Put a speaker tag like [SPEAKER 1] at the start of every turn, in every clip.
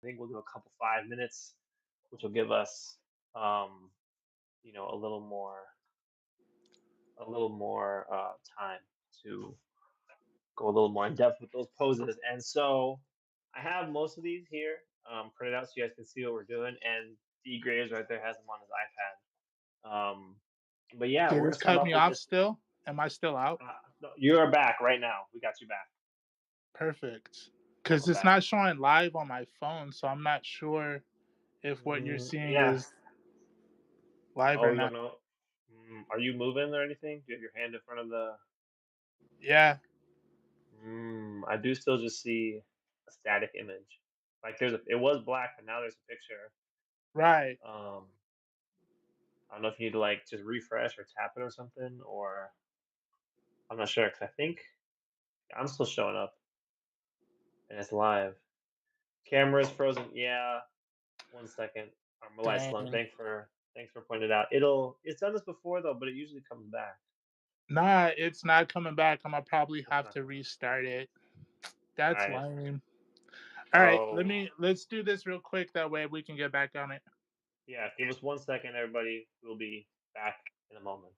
[SPEAKER 1] think we'll do a couple 5 minutes, which will give us, a little more time to go a little more in depth with those poses. And so I have most of these here printed out so you guys can see what we're doing. And DGraves right there has them on his iPad. But yeah,
[SPEAKER 2] Did
[SPEAKER 1] we're
[SPEAKER 2] it
[SPEAKER 1] gonna start
[SPEAKER 2] cut
[SPEAKER 1] off
[SPEAKER 2] me
[SPEAKER 1] with
[SPEAKER 2] off
[SPEAKER 1] this.
[SPEAKER 2] still? Am I still out?
[SPEAKER 1] No, you are back right now. We got you back.
[SPEAKER 2] Perfect. Because
[SPEAKER 1] Welcome
[SPEAKER 2] it's
[SPEAKER 1] back.
[SPEAKER 2] not showing live on my phone, so I'm not sure if what you're seeing
[SPEAKER 1] Yeah.
[SPEAKER 2] is live
[SPEAKER 1] Oh,
[SPEAKER 2] or
[SPEAKER 1] you don't
[SPEAKER 2] not.
[SPEAKER 1] know? Are you moving or anything? Do you have your hand in front of the?
[SPEAKER 2] Yeah,
[SPEAKER 1] I do still just see a static image. Like it was black, but now there's a picture.
[SPEAKER 2] right.
[SPEAKER 1] Um, I don't know if you need to like just refresh or tap it or something, or I'm not sure because I think I'm still showing up and it's live. Camera's frozen. Yeah, 1 second. My light slump.
[SPEAKER 2] Dang.
[SPEAKER 1] Thanks for pointing it out. It's done this before though, but it usually comes back.
[SPEAKER 2] Nah, it's not coming back. I'm gonna probably
[SPEAKER 1] It's
[SPEAKER 2] have
[SPEAKER 1] not
[SPEAKER 2] to
[SPEAKER 1] coming.
[SPEAKER 2] restart it.
[SPEAKER 1] All
[SPEAKER 2] That's
[SPEAKER 1] right.
[SPEAKER 2] lame. All right,
[SPEAKER 1] So
[SPEAKER 2] let's do this real quick. That way we can get back on it.
[SPEAKER 1] yeah, give us 1 second, everybody. We'll be back in a moment.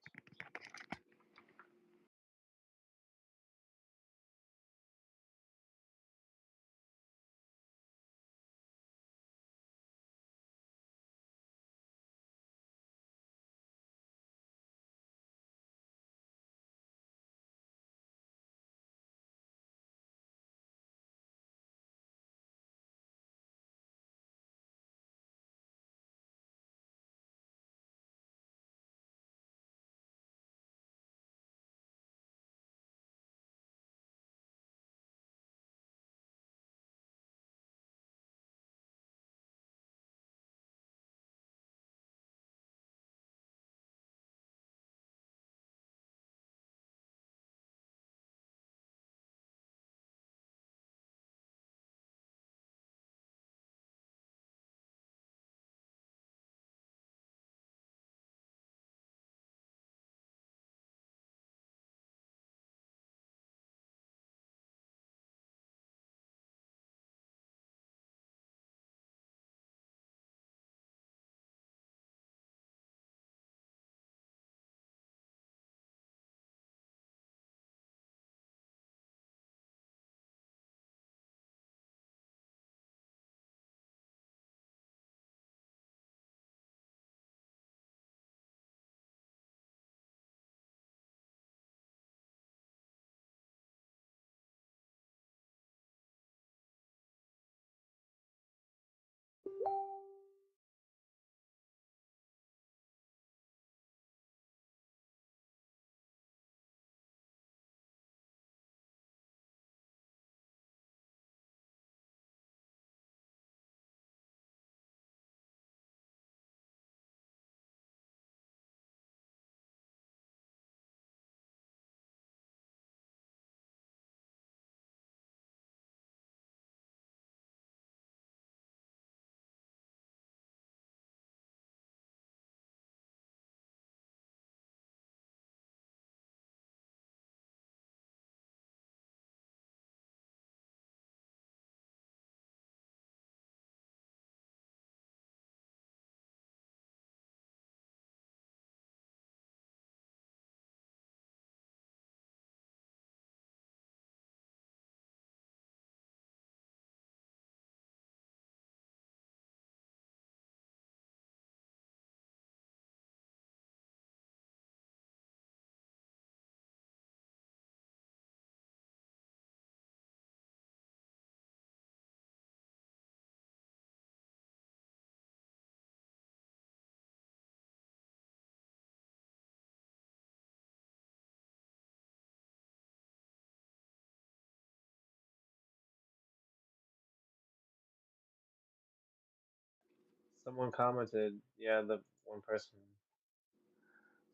[SPEAKER 1] Someone commented, yeah, the one person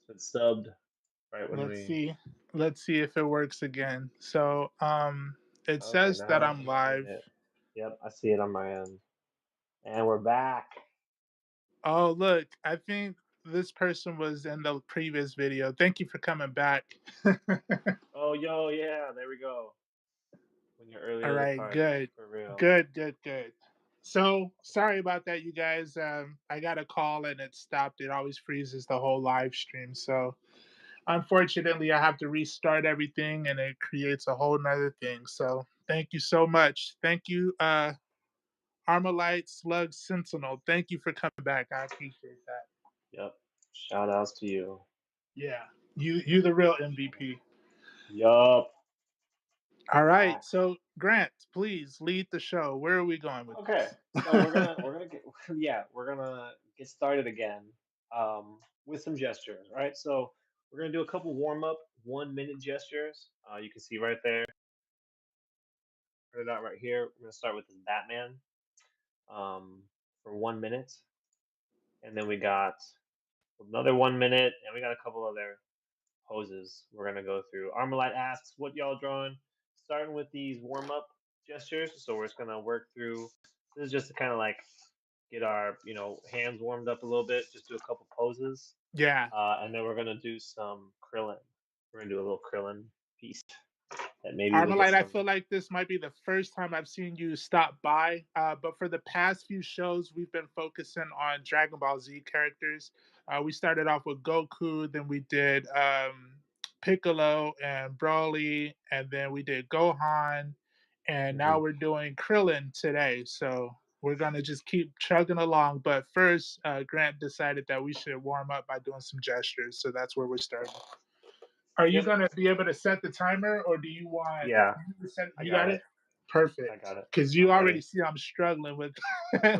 [SPEAKER 1] said subbed right when
[SPEAKER 2] Let's
[SPEAKER 1] we.
[SPEAKER 2] see. Let's see if it works again. So, it
[SPEAKER 1] Okay,
[SPEAKER 2] says that
[SPEAKER 1] now
[SPEAKER 2] I'm
[SPEAKER 1] I'm seeing
[SPEAKER 2] live.
[SPEAKER 1] it. Yep, I see it on my end, and we're back.
[SPEAKER 2] Oh, look, I think this person was in the previous video. Thank you for coming back.
[SPEAKER 1] Oh, yo, yeah, there we go. When your
[SPEAKER 2] All
[SPEAKER 1] earlier
[SPEAKER 2] right,
[SPEAKER 1] departs,
[SPEAKER 2] good.
[SPEAKER 1] for real.
[SPEAKER 2] Good, good, good. So sorry about that, you guys. I got a call and it stopped. It always freezes the whole live stream. So unfortunately, I have to restart everything and it creates a whole nother thing. So thank you so much. Thank you, Armalite Slug Sentinel. Thank you for coming back. I appreciate that.
[SPEAKER 1] Yep. Shout outs to you.
[SPEAKER 2] Yeah, you the real MVP.
[SPEAKER 1] Yup.
[SPEAKER 2] All right,
[SPEAKER 1] Facts.
[SPEAKER 2] so Grant, please lead the show. Where are we going with
[SPEAKER 1] Okay.
[SPEAKER 2] this?
[SPEAKER 1] So we're gonna get yeah, we're gonna get started again with some gestures, right? So we're gonna do a couple warm up 1 minute gestures. You can see right there, put it out right here. We're gonna start with this Batman for 1 minute, and then we got another 1 minute, and we got a couple other poses we're gonna go through. Armalite asks, "What y'all drawing?" Starting with these warm up gestures, so we're just gonna work through. This is just to kind of like get our hands warmed up a little bit. Just do a couple poses,
[SPEAKER 2] Yeah,
[SPEAKER 1] and then we're gonna do some Krillin. We're gonna do a little Krillin piece that maybe we'll get
[SPEAKER 2] Armalite, I
[SPEAKER 1] some.
[SPEAKER 2] feel like this might be the first time I've seen you stop by. But for the past few shows, we've been focusing on Dragon Ball Z characters. We started off with Goku, then we did Piccolo and Broly, and then we did Gohan, and now
[SPEAKER 1] Mhm.
[SPEAKER 2] we're doing Krillin today. So we're gonna just keep chugging along. But first, Grant decided that we should warm up by doing some gestures, so that's where we're starting. Are you
[SPEAKER 1] Yep.
[SPEAKER 2] gonna be able to set the timer, or do you want
[SPEAKER 1] Yeah,
[SPEAKER 2] me to set?
[SPEAKER 1] I
[SPEAKER 2] You
[SPEAKER 1] got
[SPEAKER 2] got
[SPEAKER 1] it.
[SPEAKER 2] it.
[SPEAKER 1] I
[SPEAKER 2] Perfect.
[SPEAKER 1] got it.
[SPEAKER 2] Because you
[SPEAKER 1] I'm
[SPEAKER 2] already
[SPEAKER 1] ready.
[SPEAKER 2] see I'm struggling with
[SPEAKER 1] Hey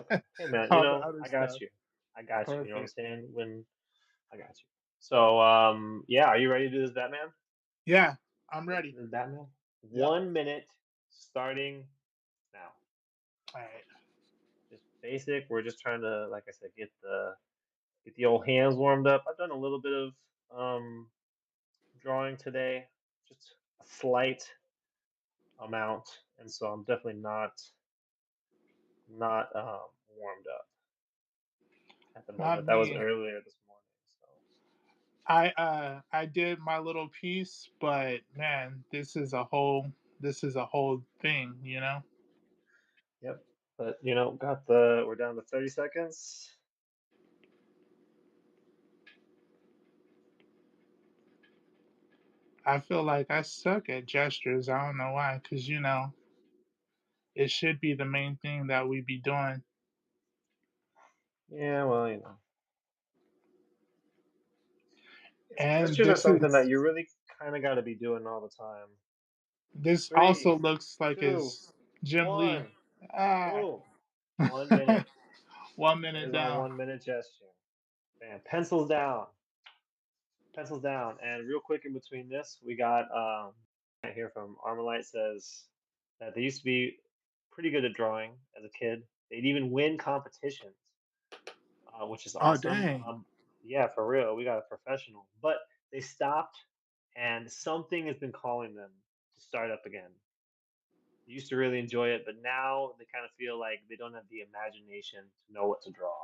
[SPEAKER 1] man,
[SPEAKER 2] all the other
[SPEAKER 1] I got
[SPEAKER 2] stuff.
[SPEAKER 1] you. I got you. You know what I'm
[SPEAKER 2] Perfect.
[SPEAKER 1] saying? When I got you. So yeah, are you ready to do this, Batman?
[SPEAKER 2] Yeah, I'm
[SPEAKER 1] Ready
[SPEAKER 2] ready.
[SPEAKER 1] for this, Batman?
[SPEAKER 2] Yep.
[SPEAKER 1] 1 minute starting now.
[SPEAKER 2] All right.
[SPEAKER 1] Just basic. We're just trying to, like I said, get the old hands warmed up. I've done a little bit of drawing today, just a slight amount, and so I'm definitely not warmed up at the
[SPEAKER 2] Not
[SPEAKER 1] moment. That was
[SPEAKER 2] me.
[SPEAKER 1] earlier this morning. So
[SPEAKER 2] I did my little piece, but man, this is a whole thing, you know?
[SPEAKER 1] yep. But got the we're down to 30 seconds.
[SPEAKER 2] I feel like I suck at gestures. I don't know why, because it should be the main thing that we be doing.
[SPEAKER 1] Yeah, well,
[SPEAKER 2] And
[SPEAKER 1] gestures are
[SPEAKER 2] this
[SPEAKER 1] something that
[SPEAKER 2] is
[SPEAKER 1] you really kind of got to be doing all the time.
[SPEAKER 2] This also
[SPEAKER 1] Three,
[SPEAKER 2] looks like
[SPEAKER 1] two,
[SPEAKER 2] his Jim Lee.
[SPEAKER 1] one,
[SPEAKER 2] Ah,
[SPEAKER 1] boom. 1 minute
[SPEAKER 2] 1 minute
[SPEAKER 1] is our
[SPEAKER 2] down.
[SPEAKER 1] 1 minute gesture. Bam. Pencils down. Pencils down. And real quick in between this, we got right here from Armalite says that they used to be pretty good at drawing as a kid. They'd even win competitions, which is
[SPEAKER 2] Oh
[SPEAKER 1] awesome.
[SPEAKER 2] dang.
[SPEAKER 1] Yeah, for real. We got a professional. But they stopped, and something has been calling them to start up again. They used to really enjoy it, but now they kind of feel like they don't have the imagination to know what to draw.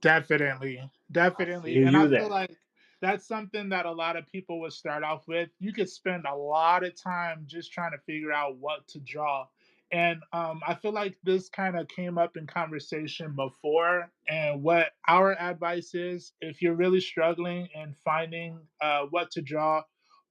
[SPEAKER 2] Definitely.
[SPEAKER 1] I
[SPEAKER 2] Definitely.
[SPEAKER 1] feel
[SPEAKER 2] And I
[SPEAKER 1] you
[SPEAKER 2] feel
[SPEAKER 1] there.
[SPEAKER 2] like that's something that a lot of people would start off with. You could spend a lot of time just trying to figure out what to draw. And I feel like this kind of came up in conversation before. And what our advice is, if you're really struggling and finding what to draw,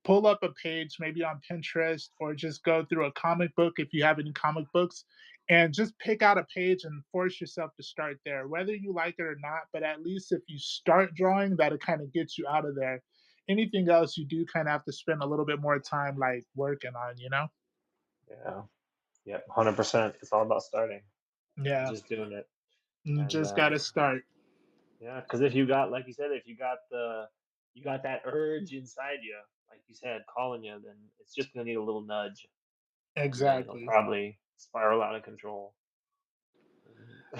[SPEAKER 2] pull up a page, maybe on Pinterest, or just go through a comic book if you have any comic books, and just pick out a page and force yourself to start there, whether you like it or not. But at least if you start drawing, that'll kind of get you out of there. Anything else, you do kind of have to spend a little bit more time like working on.
[SPEAKER 1] Yeah. Yep. 100%. It's all about starting and
[SPEAKER 2] Yeah,
[SPEAKER 1] just doing it.
[SPEAKER 2] you
[SPEAKER 1] And
[SPEAKER 2] just got to start.
[SPEAKER 1] yeah, because if you got, like you said, if you got that urge inside you, like you said, calling you, then it's just gonna need a little nudge, and then it'll
[SPEAKER 2] Exactly.
[SPEAKER 1] probably spiral out of control.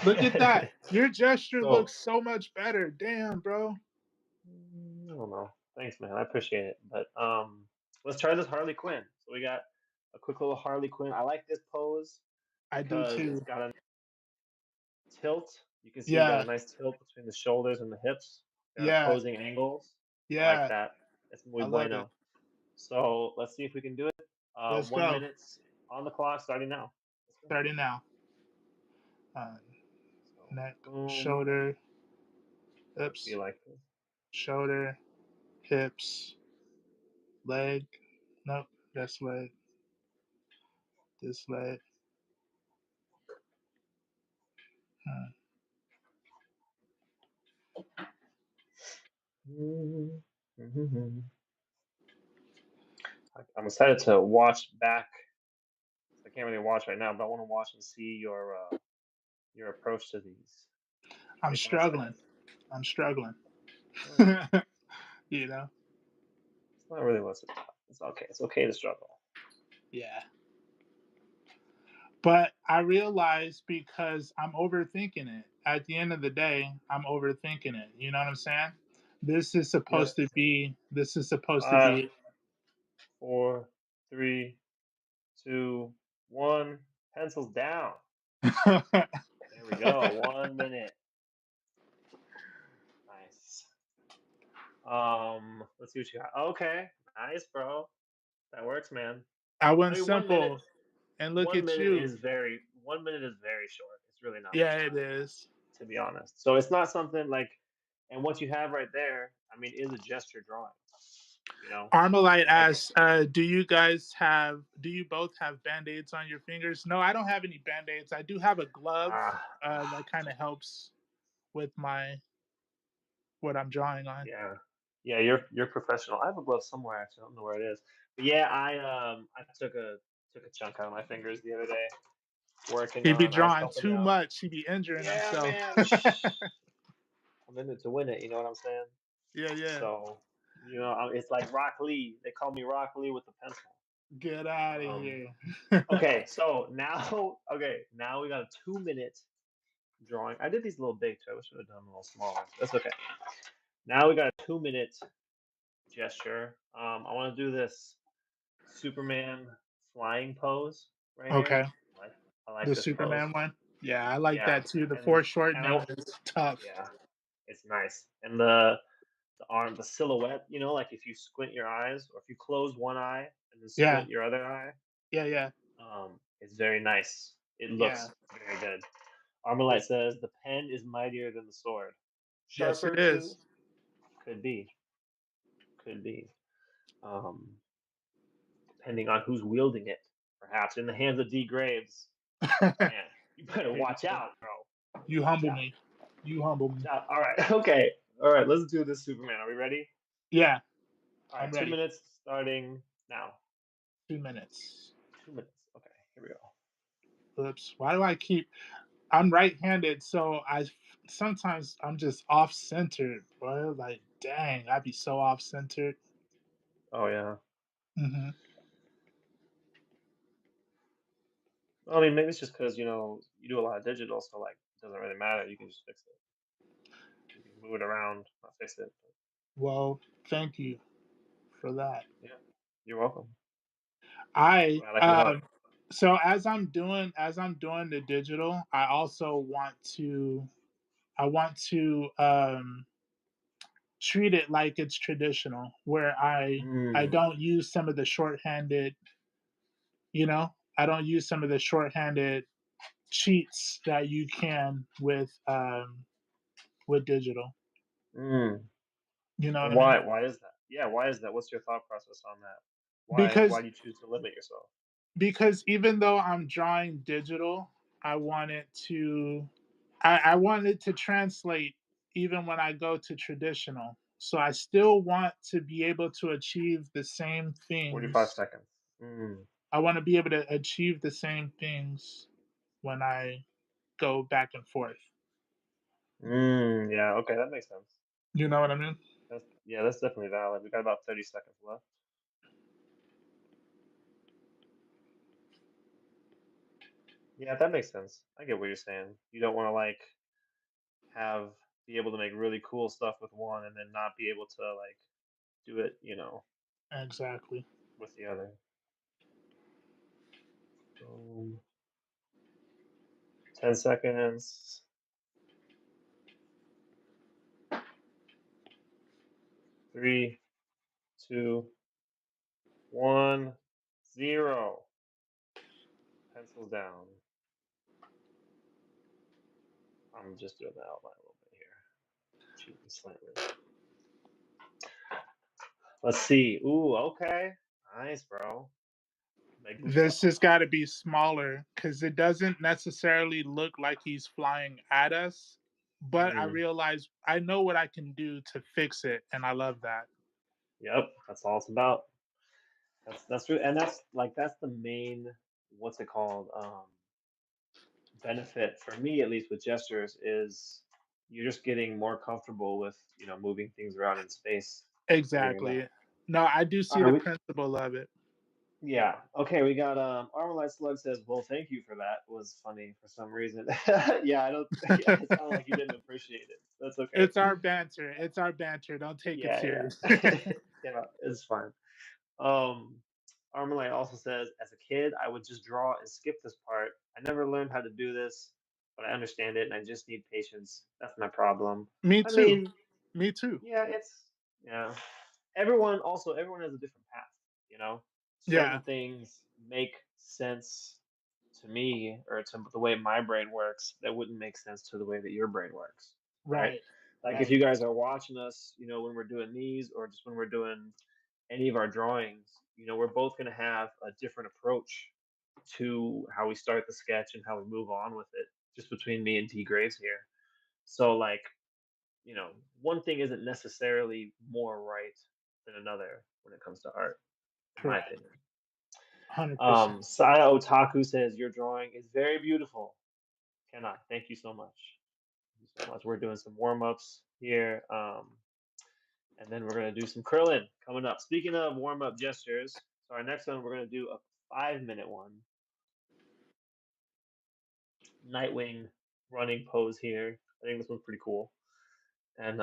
[SPEAKER 2] Look at that. Your gesture
[SPEAKER 1] So
[SPEAKER 2] looks so much better. Damn, bro.
[SPEAKER 1] I don't know. Thanks, man. I appreciate it. But let's try this Harley Quinn. So we got a quick little Harley Quinn. I like this pose
[SPEAKER 2] I do
[SPEAKER 1] because it's
[SPEAKER 2] too.
[SPEAKER 1] got a tilt. You can see we got
[SPEAKER 2] Yeah,
[SPEAKER 1] a nice tilt between the shoulders and the hips. Got
[SPEAKER 2] yeah,
[SPEAKER 1] opposing angles. I like
[SPEAKER 2] yeah.
[SPEAKER 1] that. It's
[SPEAKER 2] I
[SPEAKER 1] muy
[SPEAKER 2] love it.
[SPEAKER 1] bueno. So let's see if we can do it.
[SPEAKER 2] Let's
[SPEAKER 1] One
[SPEAKER 2] go.
[SPEAKER 1] minute on the clock, starting now. Let's go.
[SPEAKER 2] Starting now. uh,
[SPEAKER 1] So
[SPEAKER 2] neck,
[SPEAKER 1] boom,
[SPEAKER 2] shoulder,
[SPEAKER 1] might be
[SPEAKER 2] hips,
[SPEAKER 1] like this.
[SPEAKER 2] shoulder, hips, leg. Nope, that's leg. This leg. Hmm.
[SPEAKER 1] Mhm. I'm excited to watch back. I can't really watch right now, but I want to watch and see your approach to these
[SPEAKER 2] I'm
[SPEAKER 1] 25
[SPEAKER 2] struggling.
[SPEAKER 1] seconds.
[SPEAKER 2] I'm struggling.
[SPEAKER 1] Uh,
[SPEAKER 2] you know?
[SPEAKER 1] It's not really what's it's okay. It's okay to struggle.
[SPEAKER 2] Yeah. But I realize because I'm overthinking it. At the end of the day, I'm overthinking it. You know what I'm saying? This is
[SPEAKER 1] Yep.
[SPEAKER 2] supposed to be this is supposed to
[SPEAKER 1] Five,
[SPEAKER 2] be
[SPEAKER 1] 4, 3, 2, 1. Pencils down. There we go. 1 minute. Nice. Let's see what you got. Okay. Nice, bro. That works, man.
[SPEAKER 2] I
[SPEAKER 1] I
[SPEAKER 2] went
[SPEAKER 1] mean,
[SPEAKER 2] simple and look at you.
[SPEAKER 1] 1 minute is very short. It's really not
[SPEAKER 2] Yeah,
[SPEAKER 1] much
[SPEAKER 2] it
[SPEAKER 1] time,
[SPEAKER 2] is.
[SPEAKER 1] to be honest. So it's not something like, and what you have right there, I mean, is a gesture drawing. You know,
[SPEAKER 2] Armalite
[SPEAKER 1] like,
[SPEAKER 2] asks, do you both have band-aids on your fingers? No, I don't have any band-aids. I do have a glove
[SPEAKER 1] ah,
[SPEAKER 2] that kind of helps with my what I'm drawing on.
[SPEAKER 1] yeah, yeah. You're professional. I have a glove somewhere. Actually, I don't know where it is. But yeah, I took a chunk out of my fingers the other day working
[SPEAKER 2] He'd be
[SPEAKER 1] on. I was
[SPEAKER 2] drawing
[SPEAKER 1] helping
[SPEAKER 2] too
[SPEAKER 1] out.
[SPEAKER 2] much. He'd be injuring
[SPEAKER 1] Yeah,
[SPEAKER 2] himself.
[SPEAKER 1] man. I'm in it to win it. You know what I'm saying?
[SPEAKER 2] Yeah, yeah.
[SPEAKER 1] So, it's like Rock Lee. They call me Rock Lee with the pencil.
[SPEAKER 2] Get out of
[SPEAKER 1] Um,
[SPEAKER 2] here.
[SPEAKER 1] okay, so now, okay, now we got a 2 minute drawing. I did these a little big too. I wish I would have done them a little smaller. That's okay. Now we got a 2 minute gesture. I want to do this Superman flying pose right
[SPEAKER 2] Okay.
[SPEAKER 1] here. Like, I like
[SPEAKER 2] The
[SPEAKER 1] this pose.
[SPEAKER 2] Superman one? Yeah, I like
[SPEAKER 1] Yeah,
[SPEAKER 2] that too. The
[SPEAKER 1] and
[SPEAKER 2] foreshortening is tough.
[SPEAKER 1] yeah, it's nice. And the arm, the silhouette. Like if you squint your eyes, or if you close one eye and then
[SPEAKER 2] Yeah.
[SPEAKER 1] squint your other eye,
[SPEAKER 2] Yeah, yeah.
[SPEAKER 1] it's very nice. It
[SPEAKER 2] Yeah.
[SPEAKER 1] looks very good. Armalite says the pen is mightier than the sword.
[SPEAKER 2] Yes, it
[SPEAKER 1] Sharper too,
[SPEAKER 2] is.
[SPEAKER 1] could be, could be. Um, Depending on who's wielding it, perhaps in the hands of DGraves. Man, you better
[SPEAKER 2] There you
[SPEAKER 1] watch
[SPEAKER 2] go.
[SPEAKER 1] out, bro.
[SPEAKER 2] You
[SPEAKER 1] Watch
[SPEAKER 2] humble
[SPEAKER 1] out.
[SPEAKER 2] me. You humble
[SPEAKER 1] Watch
[SPEAKER 2] me.
[SPEAKER 1] out. All right. Okay. All right. Let's do this, Superman. Are we ready?
[SPEAKER 2] Yeah,
[SPEAKER 1] All
[SPEAKER 2] I'm
[SPEAKER 1] right. Two
[SPEAKER 2] ready.
[SPEAKER 1] minutes starting now.
[SPEAKER 2] 2 minutes.
[SPEAKER 1] 2 minutes. Okay. Here we go.
[SPEAKER 2] Oops. Why do I keep I'm right-handed, so I sometimes I'm just off-centered, bro. Like, dang, I'd be so off-centered.
[SPEAKER 1] Oh yeah.
[SPEAKER 2] Hmm.
[SPEAKER 1] Well, I mean, maybe it's just because you do a lot of digital, so like it doesn't really matter. You can just fix it. You can move it around, not fix it. But,
[SPEAKER 2] Well, thank you for that.
[SPEAKER 1] yeah. You're welcome.
[SPEAKER 2] I
[SPEAKER 1] Glad I could help.
[SPEAKER 2] so as I'm doing the digital, I want to treat it like it's traditional, where I
[SPEAKER 1] Mm,
[SPEAKER 2] don't use some of the shorthanded, I don't use some of the shorthanded cheats that you can with digital.
[SPEAKER 1] mm.
[SPEAKER 2] You know what
[SPEAKER 1] And
[SPEAKER 2] I mean?
[SPEAKER 1] why is that? Yeah, why is that? What's your thought process on that? Why
[SPEAKER 2] Because
[SPEAKER 1] do you choose to limit yourself?
[SPEAKER 2] because even though I'm drawing digital, I want it to I want it to translate even when I go to traditional. So I still want to be able to achieve the same
[SPEAKER 1] 45
[SPEAKER 2] things.
[SPEAKER 1] seconds. Mm,
[SPEAKER 2] I want to be able to achieve the same things when I go back and forth.
[SPEAKER 1] yeah, okay, that makes sense.
[SPEAKER 2] You know what I mean?
[SPEAKER 1] That's definitely valid. We got about 30 seconds left. Yeah, that makes sense. I get what you're saying. You don't want to like have be able to make really cool stuff with one and then not be able to like do it,
[SPEAKER 2] Exactly.
[SPEAKER 1] with the other. Boom. 10 seconds. 3, 2, 1, 0. Pencils down. I'm just doing the outline a little bit here, cheating slightly. Let's see. Ooh, okay. Nice, bro. Big boost up.
[SPEAKER 2] This has got to be smaller because it doesn't necessarily look like he's flying at us. But I
[SPEAKER 1] Mm,
[SPEAKER 2] realize I know what I can do to fix it, and I love that.
[SPEAKER 1] yep, that's all it's about. That's true, and that's the main what's it called benefit for me at least with gestures is you're just getting more comfortable with moving things around in space and figuring it
[SPEAKER 2] Exactly.
[SPEAKER 1] out.
[SPEAKER 2] No, I do
[SPEAKER 1] All
[SPEAKER 2] see
[SPEAKER 1] right,
[SPEAKER 2] the principle of it.
[SPEAKER 1] yeah, okay, we got Armor Slug says, "Well, thank you for that." Was funny for some reason. Yeah, I don't. Yeah, it sounded like you didn't appreciate it. That's okay.
[SPEAKER 2] It's our banter. It's our banter. Don't take it
[SPEAKER 1] Yeah,
[SPEAKER 2] serious.
[SPEAKER 1] yeah, yeah, it's fine. Um, Armalite also says, as a kid, I would just draw and skip this part. I never learned how to do this, but I understand it and I just need patience. That's my problem.
[SPEAKER 2] Me
[SPEAKER 1] I
[SPEAKER 2] too.
[SPEAKER 1] mean,
[SPEAKER 2] Me too.
[SPEAKER 1] yeah, yeah. Everyone has a different path, you know?
[SPEAKER 2] Yeah.
[SPEAKER 1] Certain things make sense to me or to the way my brain works that wouldn't make sense to the way that your brain works, right?
[SPEAKER 2] Right.
[SPEAKER 1] Like if
[SPEAKER 2] Right.
[SPEAKER 1] you guys are watching us, when we're doing these or just when we're doing any of our drawings, we're both going to have a different approach to how we start the sketch and how we move on with it, just between me and DGraves here. So, like, one thing isn't necessarily more right than another when it comes to art, in my
[SPEAKER 2] Correct.
[SPEAKER 1] opinion.
[SPEAKER 2] 100%.
[SPEAKER 1] Saya Otaku says, your drawing is very beautiful. Cannot. Thank you so much. Thank you so much. We're doing some warm ups here. And then we're going to do some curling coming up. Speaking of warm up gestures, so our next one, we're going to do a 5 minute one. Nightwing running pose here. I think this one's pretty cool. And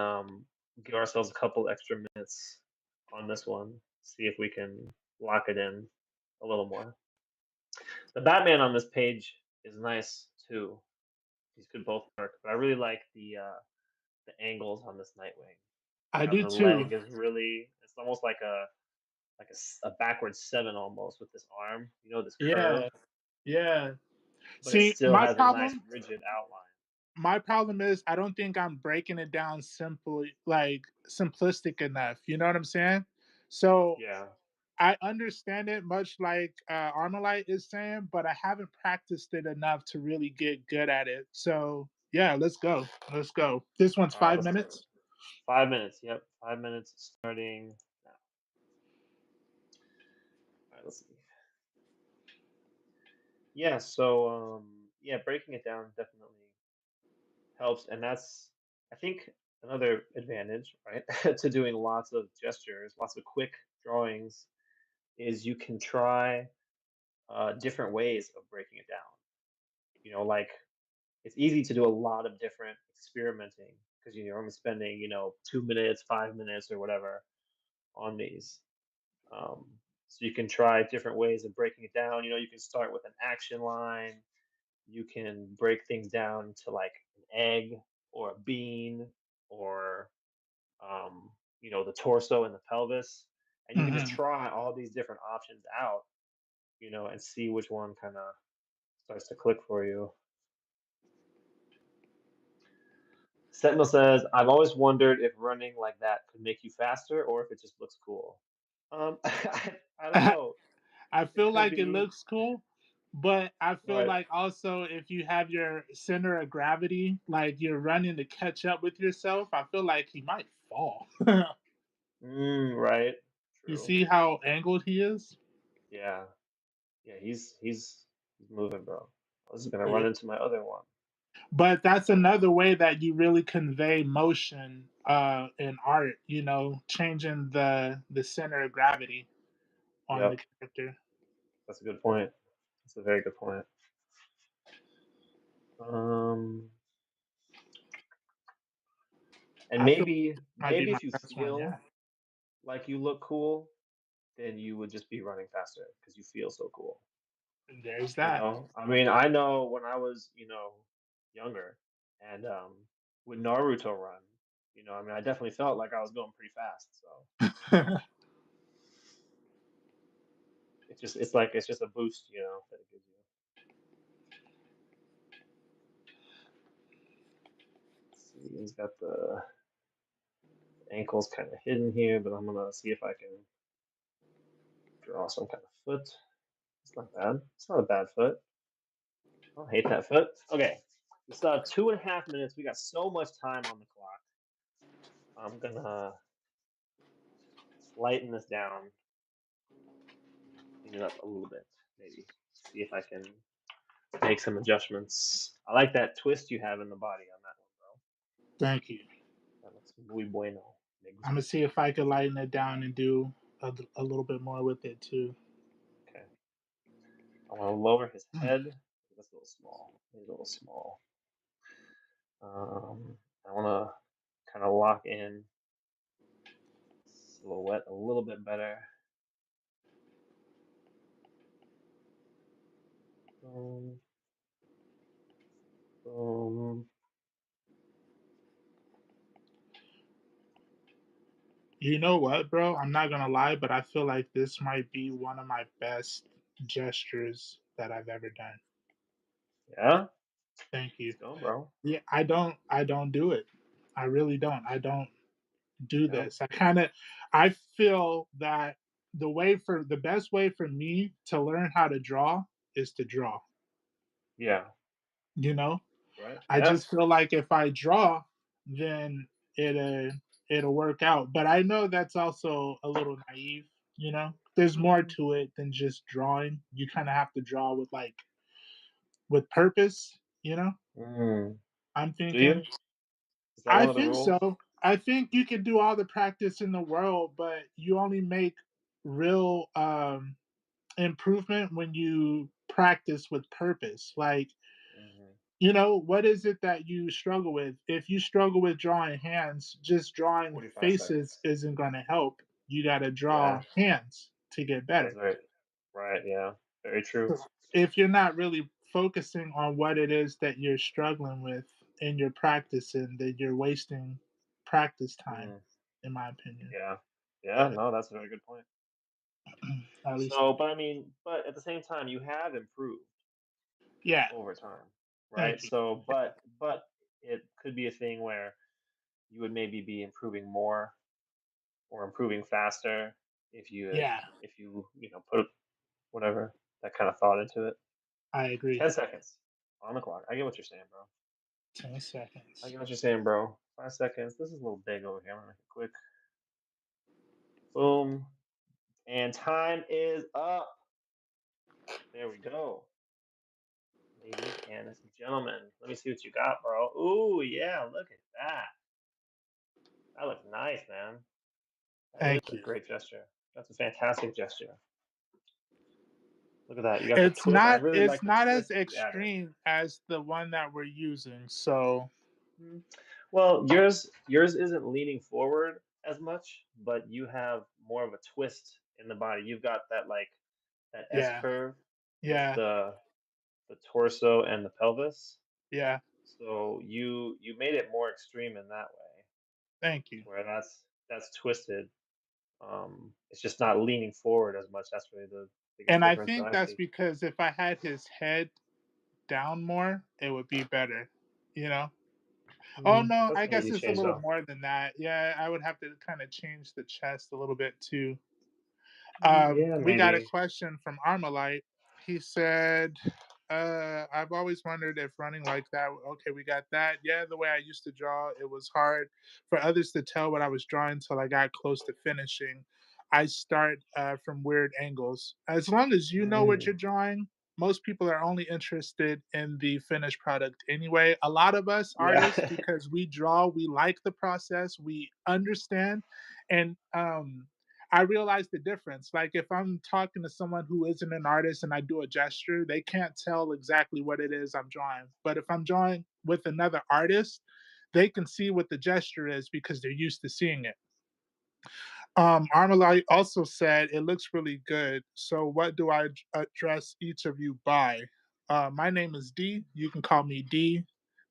[SPEAKER 1] give ourselves a couple extra minutes on this one. See if we can lock it in a little more. The Batman on this page is nice too. These could both work, but I really like the angles on this Nightwing.
[SPEAKER 2] I do
[SPEAKER 1] The
[SPEAKER 2] too.
[SPEAKER 1] leg is really, it's almost like a backwards seven almost with this arm, this curve,
[SPEAKER 2] Yeah. Yeah.
[SPEAKER 1] but it
[SPEAKER 2] See,
[SPEAKER 1] still has a nice rigid outline.
[SPEAKER 2] my problem is I don't think I'm breaking it down simply like simplistic enough. You know what I'm saying? So
[SPEAKER 1] Yeah.
[SPEAKER 2] I understand it much like Armalite is saying, but I haven't practiced it enough to really get good at it. So yeah, let's go. Let's go. This one's
[SPEAKER 1] All right,
[SPEAKER 2] five
[SPEAKER 1] let's do it.
[SPEAKER 2] minutes.
[SPEAKER 1] 5 minutes. Yep, 5 minutes starting now. All right, let's see. Yeah, so yeah, breaking it down definitely helps, and that's I think another advantage, right, to doing lots of gestures, lots of quick drawings, is you can try different ways of breaking it down. Like it's easy to do a lot of different experimenting because you're only spending 2 minutes, 5 minutes, or whatever on these. Um, so you can try different ways of breaking it down. You can start with an action line. You can break things down to like an egg or a bean or the torso and the pelvis, and you can just
[SPEAKER 2] Hmm.
[SPEAKER 1] try all these different options out, and see which one kind of starts to click for you. Sentinel says, "I've always wondered if running like that could make you faster or if it just looks cool." I don't know.
[SPEAKER 2] I
[SPEAKER 1] It
[SPEAKER 2] feel
[SPEAKER 1] could
[SPEAKER 2] like it
[SPEAKER 1] be,
[SPEAKER 2] looks cool, but I feel
[SPEAKER 1] but
[SPEAKER 2] like also if you have your center of gravity, like you're running to catch up with yourself, I feel like he might fall.
[SPEAKER 1] right,
[SPEAKER 2] You
[SPEAKER 1] true.
[SPEAKER 2] see how angled he is?
[SPEAKER 1] Yeah, yeah. He's moving, bro. I was gonna run
[SPEAKER 2] Yeah.
[SPEAKER 1] into my other one.
[SPEAKER 2] But that's
[SPEAKER 1] All right.
[SPEAKER 2] another way that you really convey motion in art, changing the center of gravity on the
[SPEAKER 1] Yep,
[SPEAKER 2] character.
[SPEAKER 1] that's a good point. That's a very good point. Um, and
[SPEAKER 2] I feel might
[SPEAKER 1] maybe
[SPEAKER 2] be my
[SPEAKER 1] if you
[SPEAKER 2] best one, yeah.
[SPEAKER 1] feel like you look cool, then you would just be running faster because you feel so cool.
[SPEAKER 2] And there's that.
[SPEAKER 1] I mean, I know when I was, younger and with Naruto run, I mean, I definitely felt like I was going pretty fast. So it's just a boost, that it gives you. He's got the ankles kind of hidden here, but I'm gonna see if I can draw some kind of foot. It's not bad. It's not a bad foot. I don't hate that foot. Okay. We still have 2.5 minutes. We got so much time on the clock. I'm gonna lighten this down, clean it up a little bit, maybe. See if I can make some adjustments. I like that twist you have in the body on that one, bro.
[SPEAKER 2] Thank you.
[SPEAKER 1] That looks muy bueno. Me
[SPEAKER 2] I'm gonna
[SPEAKER 1] gusta.
[SPEAKER 2] see if I could lighten it down and do a little bit more with it too.
[SPEAKER 1] Okay. I want to lower his head. That's a little small. Maybe a little small. I want to kind of lock in silhouette a little bit better. Boom, boom.
[SPEAKER 2] You know what, bro? I'm not gonna lie, but I feel like this might be one of my best gestures that I've ever done.
[SPEAKER 1] Yeah,
[SPEAKER 2] Thank you.
[SPEAKER 1] let's go, bro.
[SPEAKER 2] Yeah, I don't do it. I really don't. I don't do
[SPEAKER 1] Yep.
[SPEAKER 2] this. I feel that the best way for me to learn how to draw is to draw,
[SPEAKER 1] Yeah.
[SPEAKER 2] you know?
[SPEAKER 1] Right.
[SPEAKER 2] I
[SPEAKER 1] Yeah.
[SPEAKER 2] just feel like if I draw, then it'll work out. But I know that's also a little naive, you know? There's more
[SPEAKER 1] Mm,
[SPEAKER 2] to it than just drawing. You kind of have to draw with purpose, you know?
[SPEAKER 1] mm.
[SPEAKER 2] I'm
[SPEAKER 1] Do you?
[SPEAKER 2] thinking
[SPEAKER 1] Is that
[SPEAKER 2] I
[SPEAKER 1] one of the
[SPEAKER 2] think
[SPEAKER 1] rules?
[SPEAKER 2] so. I think you can do all the practice in the world, but you only make real improvement when you practice with purpose. Like,
[SPEAKER 1] Hmm.
[SPEAKER 2] what is it that you struggle with? If you struggle with drawing hands, just drawing
[SPEAKER 1] 45
[SPEAKER 2] faces
[SPEAKER 1] seconds.
[SPEAKER 2] isn't going to help. You got to draw
[SPEAKER 1] Yeah,
[SPEAKER 2] hands to get
[SPEAKER 1] that's
[SPEAKER 2] better.
[SPEAKER 1] very right. Yeah, very true.
[SPEAKER 2] So if you're not really focusing on what it is that you're struggling with in your practicing, then you're wasting practice time,
[SPEAKER 1] Mm,
[SPEAKER 2] in my opinion.
[SPEAKER 1] yeah, yeah. No, that's a very good point.
[SPEAKER 2] At least,
[SPEAKER 1] So, but I mean, but at the same time, you have improved
[SPEAKER 2] yeah.
[SPEAKER 1] over time, right?
[SPEAKER 2] Thank you.
[SPEAKER 1] So, but it could be a thing where you would maybe be improving more or improving faster if you had
[SPEAKER 2] Yeah,
[SPEAKER 1] if you put whatever that kind of thought into it.
[SPEAKER 2] I agree.
[SPEAKER 1] 10 seconds on the clock. I get what you're saying, bro.
[SPEAKER 2] 10
[SPEAKER 1] I
[SPEAKER 2] seconds.
[SPEAKER 1] get what you're saying, bro. 5 seconds. This is a little big over here. I'm gonna make it quick. Boom. And time is up. There we go. Ladies and gentlemen, let me see what you got, bro. Ooh, yeah, look at that. That looks nice, man. That is
[SPEAKER 2] Thank
[SPEAKER 1] a
[SPEAKER 2] you.
[SPEAKER 1] great gesture. That's a fantastic gesture. Look at that. You got the
[SPEAKER 2] It's
[SPEAKER 1] twist. I
[SPEAKER 2] not
[SPEAKER 1] really
[SPEAKER 2] it's
[SPEAKER 1] like the
[SPEAKER 2] not as
[SPEAKER 1] twist that you added.
[SPEAKER 2] extreme as the one that we're using. So,
[SPEAKER 1] Mm. Well, yours isn't leaning forward as much, but you have more of a twist in the body. You've got that like that S
[SPEAKER 2] yeah.
[SPEAKER 1] curve with
[SPEAKER 2] Yeah.
[SPEAKER 1] the torso and the pelvis.
[SPEAKER 2] Yeah.
[SPEAKER 1] So you made it more extreme in that way,
[SPEAKER 2] Thank you.
[SPEAKER 1] where that's twisted. It's just not leaning forward as much. That's really the biggest
[SPEAKER 2] And I
[SPEAKER 1] difference that
[SPEAKER 2] think
[SPEAKER 1] I
[SPEAKER 2] that's
[SPEAKER 1] see.
[SPEAKER 2] because if I had his head down more, it would be better, you know? Oh, no,
[SPEAKER 1] That's
[SPEAKER 2] I
[SPEAKER 1] an
[SPEAKER 2] guess
[SPEAKER 1] easy
[SPEAKER 2] it's a
[SPEAKER 1] change
[SPEAKER 2] little
[SPEAKER 1] though.
[SPEAKER 2] more than that. Yeah, I would have to kinda change the chest a little bit too.
[SPEAKER 1] Yeah,
[SPEAKER 2] We got a
[SPEAKER 1] maybe.
[SPEAKER 2] question from Armalite. He said, I've always wondered if running like that, okay, we got that. Yeah, the way I used to draw, it was hard for others to tell what I was drawing until I got close to finishing. I start from weird angles. As long as you know what
[SPEAKER 1] Mm,
[SPEAKER 2] you're drawing, most people are only interested in the finished product anyway. A lot of us artists,
[SPEAKER 1] yeah.
[SPEAKER 2] because we draw, we like the process, we understand, and I realize the difference. Like if I'm talking to someone who isn't an artist and I do a gesture, they can't tell exactly what it is I'm drawing. But if I'm drawing with another artist, they can see what the gesture is because they're used to seeing it. Armalite also said it looks really good. So what do I address each of you by? My name is D. You can call me D.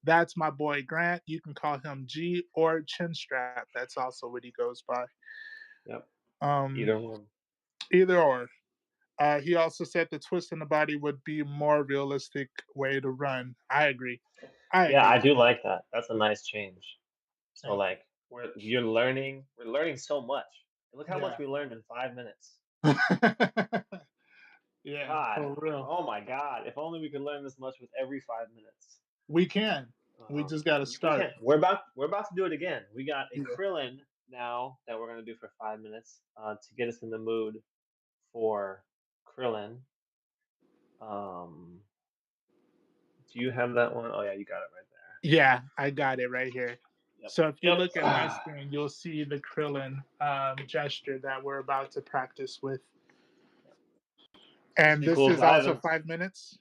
[SPEAKER 2] That's my boy Grant. You can call him G or Chinstrap. That's also what he goes by.
[SPEAKER 1] Yep.
[SPEAKER 2] Um,
[SPEAKER 1] Either one.
[SPEAKER 2] Either or. He also said the twist in the body would be a more realistic way to run. I agree. I
[SPEAKER 1] Yeah, I
[SPEAKER 2] agree.
[SPEAKER 1] do like that. That's a nice change. So
[SPEAKER 2] Thank
[SPEAKER 1] like we're learning so much. Look how
[SPEAKER 2] you.
[SPEAKER 1] much
[SPEAKER 2] Yeah.
[SPEAKER 1] we learned in 5 minutes.
[SPEAKER 2] Yeah,
[SPEAKER 1] God,
[SPEAKER 2] for real.
[SPEAKER 1] oh my God! If only we could learn this much with every 5 minutes.
[SPEAKER 2] We can. We just got to
[SPEAKER 1] We
[SPEAKER 2] start.
[SPEAKER 1] can't. We're about to do it again. We got a
[SPEAKER 2] Yeah.
[SPEAKER 1] Krillin now that we're gonna do for 5 minutes to get us in the mood for Krillin. Um, do you have that one? Oh yeah, you got it right there.
[SPEAKER 2] Yeah, I got it right here.
[SPEAKER 1] Yep.
[SPEAKER 2] So if you
[SPEAKER 1] Yep.
[SPEAKER 2] look at my screen, you'll see the Krillin gesture that we're about to practice with.
[SPEAKER 1] This
[SPEAKER 2] And
[SPEAKER 1] would be
[SPEAKER 2] this
[SPEAKER 1] cool because
[SPEAKER 2] is
[SPEAKER 1] I
[SPEAKER 2] also
[SPEAKER 1] haven't.
[SPEAKER 2] 5 minutes.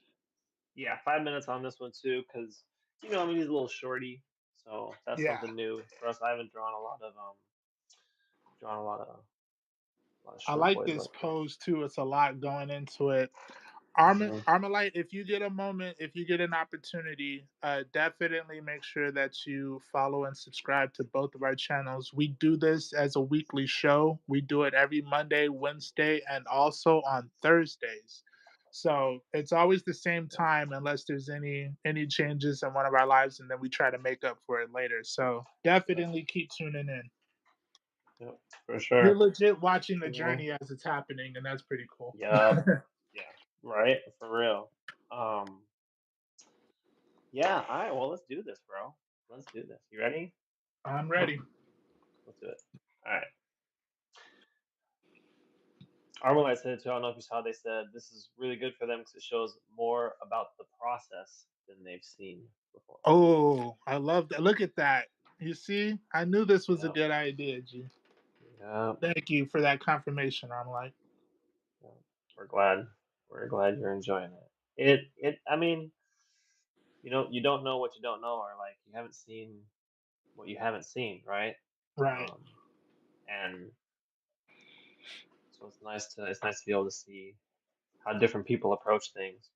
[SPEAKER 1] Yeah, 5 minutes on this one too, because I mean he's a little shorty, so that's
[SPEAKER 2] Yeah.
[SPEAKER 1] something new for us. I haven't drawn a lot of
[SPEAKER 2] I
[SPEAKER 1] short
[SPEAKER 2] like
[SPEAKER 1] boys
[SPEAKER 2] this
[SPEAKER 1] like this.
[SPEAKER 2] pose too. It's a lot going into it.
[SPEAKER 1] Hmm.
[SPEAKER 2] Armalite, if you get a moment, if you get an opportunity, definitely make sure that you follow and subscribe to both of our channels. We do this as a weekly show. We do it every Monday, Wednesday, and also on Thursdays. So it's always the same
[SPEAKER 1] Yep,
[SPEAKER 2] time unless there's any changes in one of our lives, and then we try to make up for it later. So
[SPEAKER 1] yep,
[SPEAKER 2] definitely keep tuning in.
[SPEAKER 1] yep, for
[SPEAKER 2] You're
[SPEAKER 1] sure.
[SPEAKER 2] legit watching the
[SPEAKER 1] Cool.
[SPEAKER 2] journey as it's happening, and that's pretty cool.
[SPEAKER 1] Yep. Yeah. Right. For real. Um. Yeah. All right. Well, let's do this, bro. Let's do this. You ready?
[SPEAKER 2] I'm ready.
[SPEAKER 1] Let's do it. All right. Armalite said it too. I don't know if you saw. They said this is really good for them because it shows more about the process than they've seen before.
[SPEAKER 2] Oh, I love that. Look at that. You see, I knew this was a
[SPEAKER 1] Yep.
[SPEAKER 2] good idea, G.
[SPEAKER 1] Yep.
[SPEAKER 2] Thank you for that confirmation. I'm like,
[SPEAKER 1] Yep. We're glad. We're glad you're enjoying it. I mean, you don't know what you don't know, or like you haven't seen what you haven't seen, right?
[SPEAKER 2] right.
[SPEAKER 1] Um, and so it's nice to be able to see how different people approach things.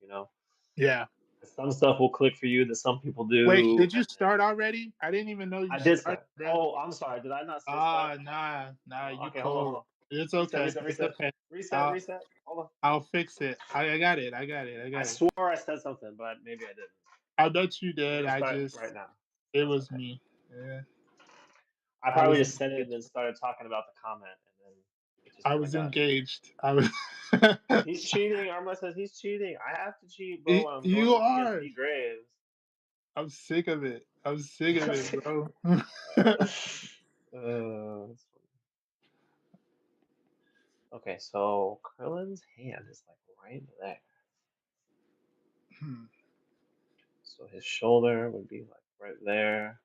[SPEAKER 2] Yeah.
[SPEAKER 1] 'Cause some stuff will click for you that some people
[SPEAKER 2] Wait,
[SPEAKER 1] do,
[SPEAKER 2] did you
[SPEAKER 1] and then
[SPEAKER 2] start already? I didn't even know you
[SPEAKER 1] I did
[SPEAKER 2] started,
[SPEAKER 1] start.
[SPEAKER 2] bro.
[SPEAKER 1] Oh, I'm sorry. Did I not say start?
[SPEAKER 2] Ah, nah,
[SPEAKER 1] Oh,
[SPEAKER 2] you
[SPEAKER 1] okay, hold on, hold
[SPEAKER 2] cold.
[SPEAKER 1] on.
[SPEAKER 2] It's
[SPEAKER 1] Reset,
[SPEAKER 2] okay.
[SPEAKER 1] reset,
[SPEAKER 2] It's
[SPEAKER 1] reset,
[SPEAKER 2] okay.
[SPEAKER 1] reset,
[SPEAKER 2] I'll
[SPEAKER 1] reset. Hold on.
[SPEAKER 2] I'll fix it. I got it. I got it. I
[SPEAKER 1] I
[SPEAKER 2] got it.
[SPEAKER 1] swore I said something, but maybe I didn't.
[SPEAKER 2] I bet you
[SPEAKER 1] We're
[SPEAKER 2] did.
[SPEAKER 1] gonna
[SPEAKER 2] I
[SPEAKER 1] start right
[SPEAKER 2] just
[SPEAKER 1] now.
[SPEAKER 2] it
[SPEAKER 1] That's
[SPEAKER 2] was
[SPEAKER 1] okay.
[SPEAKER 2] me. Yeah,
[SPEAKER 1] I
[SPEAKER 2] I
[SPEAKER 1] probably
[SPEAKER 2] was
[SPEAKER 1] just said it and
[SPEAKER 2] engaged.
[SPEAKER 1] then started talking about the comment, and then it just
[SPEAKER 2] I
[SPEAKER 1] never
[SPEAKER 2] was
[SPEAKER 1] got.
[SPEAKER 2] engaged. I was.
[SPEAKER 1] He's cheating. Arma says he's cheating. I have to cheat, bro,
[SPEAKER 2] Y-
[SPEAKER 1] when I'm going
[SPEAKER 2] you
[SPEAKER 1] up against
[SPEAKER 2] are.
[SPEAKER 1] DGraves.
[SPEAKER 2] I'm sick of it. I'm sick of it, bro.
[SPEAKER 1] That's funny. Okay, so Krillin's hand is like right there.
[SPEAKER 2] Hmm.
[SPEAKER 1] So his shoulder would be like right there.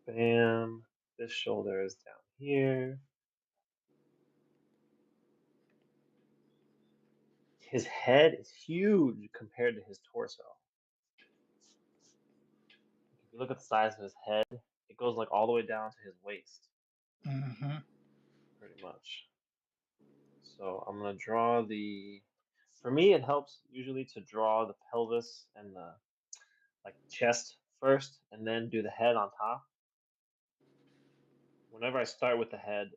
[SPEAKER 1] Bam. This shoulder is down here. His head is huge compared to his torso. If you look at the size of his head, it goes like all the way down to his waist,
[SPEAKER 2] Hmm.
[SPEAKER 1] pretty much. So I'm gonna draw the. For me, it helps usually to draw the pelvis and the like chest first, and then do the head on top. Whenever I start with the head,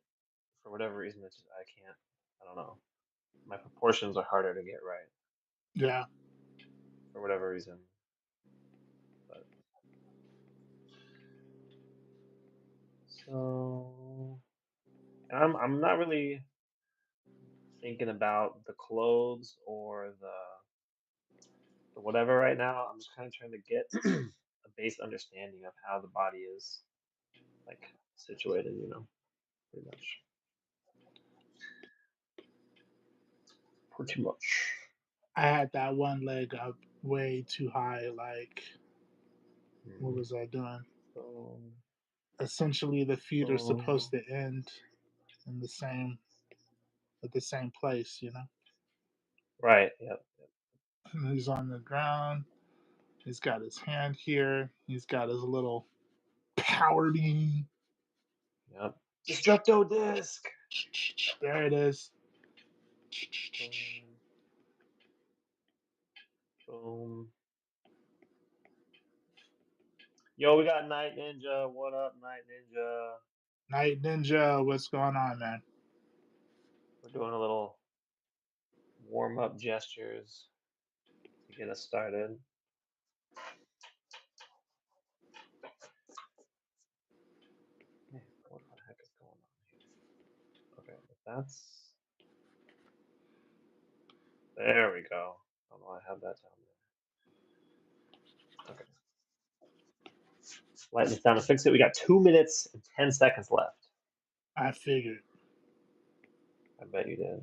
[SPEAKER 1] for whatever reason, it's just, I can't. I don't know. My proportions are harder to get right
[SPEAKER 2] Yeah,
[SPEAKER 1] for whatever reason. But so, and I'm not really thinking about the clothes or the whatever right now. I'm just kind of trying to get a base understanding of how the body is like situated. Pretty much. Pretty much.
[SPEAKER 2] I had that one leg up way too high. Like, what
[SPEAKER 1] Hmm.
[SPEAKER 2] was I doing?
[SPEAKER 1] So,
[SPEAKER 2] Essentially, the feet are supposed
[SPEAKER 1] so
[SPEAKER 2] to end in the same at the same place. You know,
[SPEAKER 1] right. Yep.
[SPEAKER 2] and he's on the ground. He's got his hand here. He's got his little power beam.
[SPEAKER 1] Yep. Destructo disc.
[SPEAKER 2] There it is.
[SPEAKER 1] Boom. Boom. Yo, we got Night Ninja. What up, Night Ninja?
[SPEAKER 2] Night Ninja, what's going on, man?
[SPEAKER 1] We're doing a little warm up gestures to get us started. That's there we go. Oh no, I have that down there. Okay. Lighten this down to fix it. We got 2 minutes and 10 seconds left.
[SPEAKER 2] I figured.
[SPEAKER 1] I bet you did.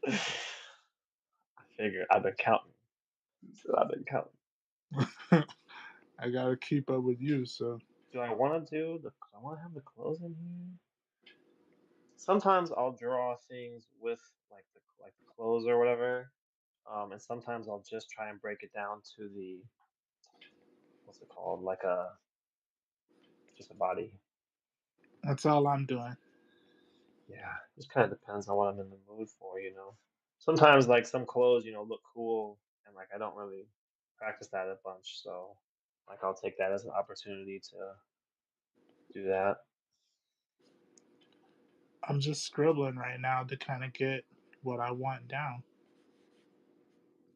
[SPEAKER 1] I figured. I've been counting. So I've been counting.
[SPEAKER 2] I gotta keep up with you, so
[SPEAKER 1] Do I want to do the? I want to have the clothes in here. Sometimes I'll draw things with like the clothes or whatever, and sometimes I'll just try and break it down to the what's it called, like a just a body.
[SPEAKER 2] that's all I'm doing.
[SPEAKER 1] Yeah, just kind of depends on what I'm in the mood for. Sometimes like some clothes, look cool, and like I don't really practice that a bunch, so like I'll take that as an opportunity to do that.
[SPEAKER 2] I'm just scribbling right now to kind of get what I want down.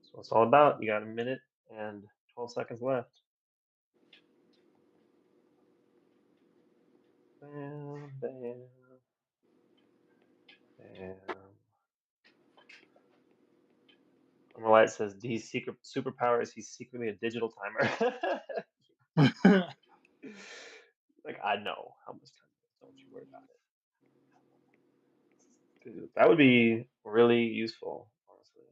[SPEAKER 1] So it's all about. You got a minute and 12 seconds left. Bam, bam, bam. On the light says D's secret superpower is he's secretly a digital timer. Like I know how much time it is. Don't you worry about it. Dude, that would be really useful, honestly.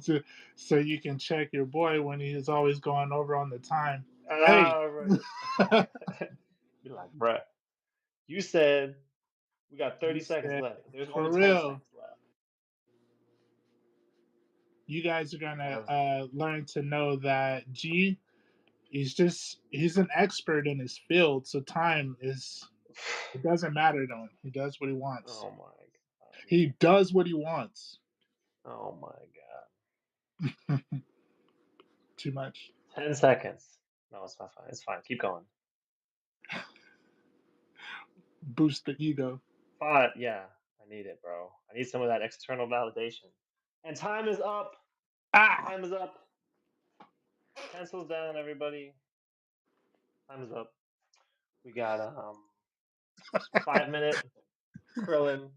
[SPEAKER 2] so, so you can check your boy when he is always going over on the time. Hey,
[SPEAKER 1] Ah, right. Be like, bruh, you said we got
[SPEAKER 2] you
[SPEAKER 1] 30 seconds
[SPEAKER 2] said
[SPEAKER 1] left. There's only
[SPEAKER 2] for
[SPEAKER 1] 20
[SPEAKER 2] real.
[SPEAKER 1] seconds left.
[SPEAKER 2] You guys are
[SPEAKER 1] I
[SPEAKER 2] gonna
[SPEAKER 1] have,
[SPEAKER 2] learn to know that G, he's an expert in his field. So time is it doesn't matter to him. He does what he wants.
[SPEAKER 1] oh my god.
[SPEAKER 2] He does what he wants.
[SPEAKER 1] Oh my god.
[SPEAKER 2] Too much.
[SPEAKER 1] 10 seconds. No, it's not fine. It's fine. Keep going.
[SPEAKER 2] Boost the ego.
[SPEAKER 1] Five. Yeah, I need it, bro. I need some of that external validation. And time is up.
[SPEAKER 2] Ah.
[SPEAKER 1] Time is up. Pencils down, everybody. Time is up. We got 5 minute Krillin.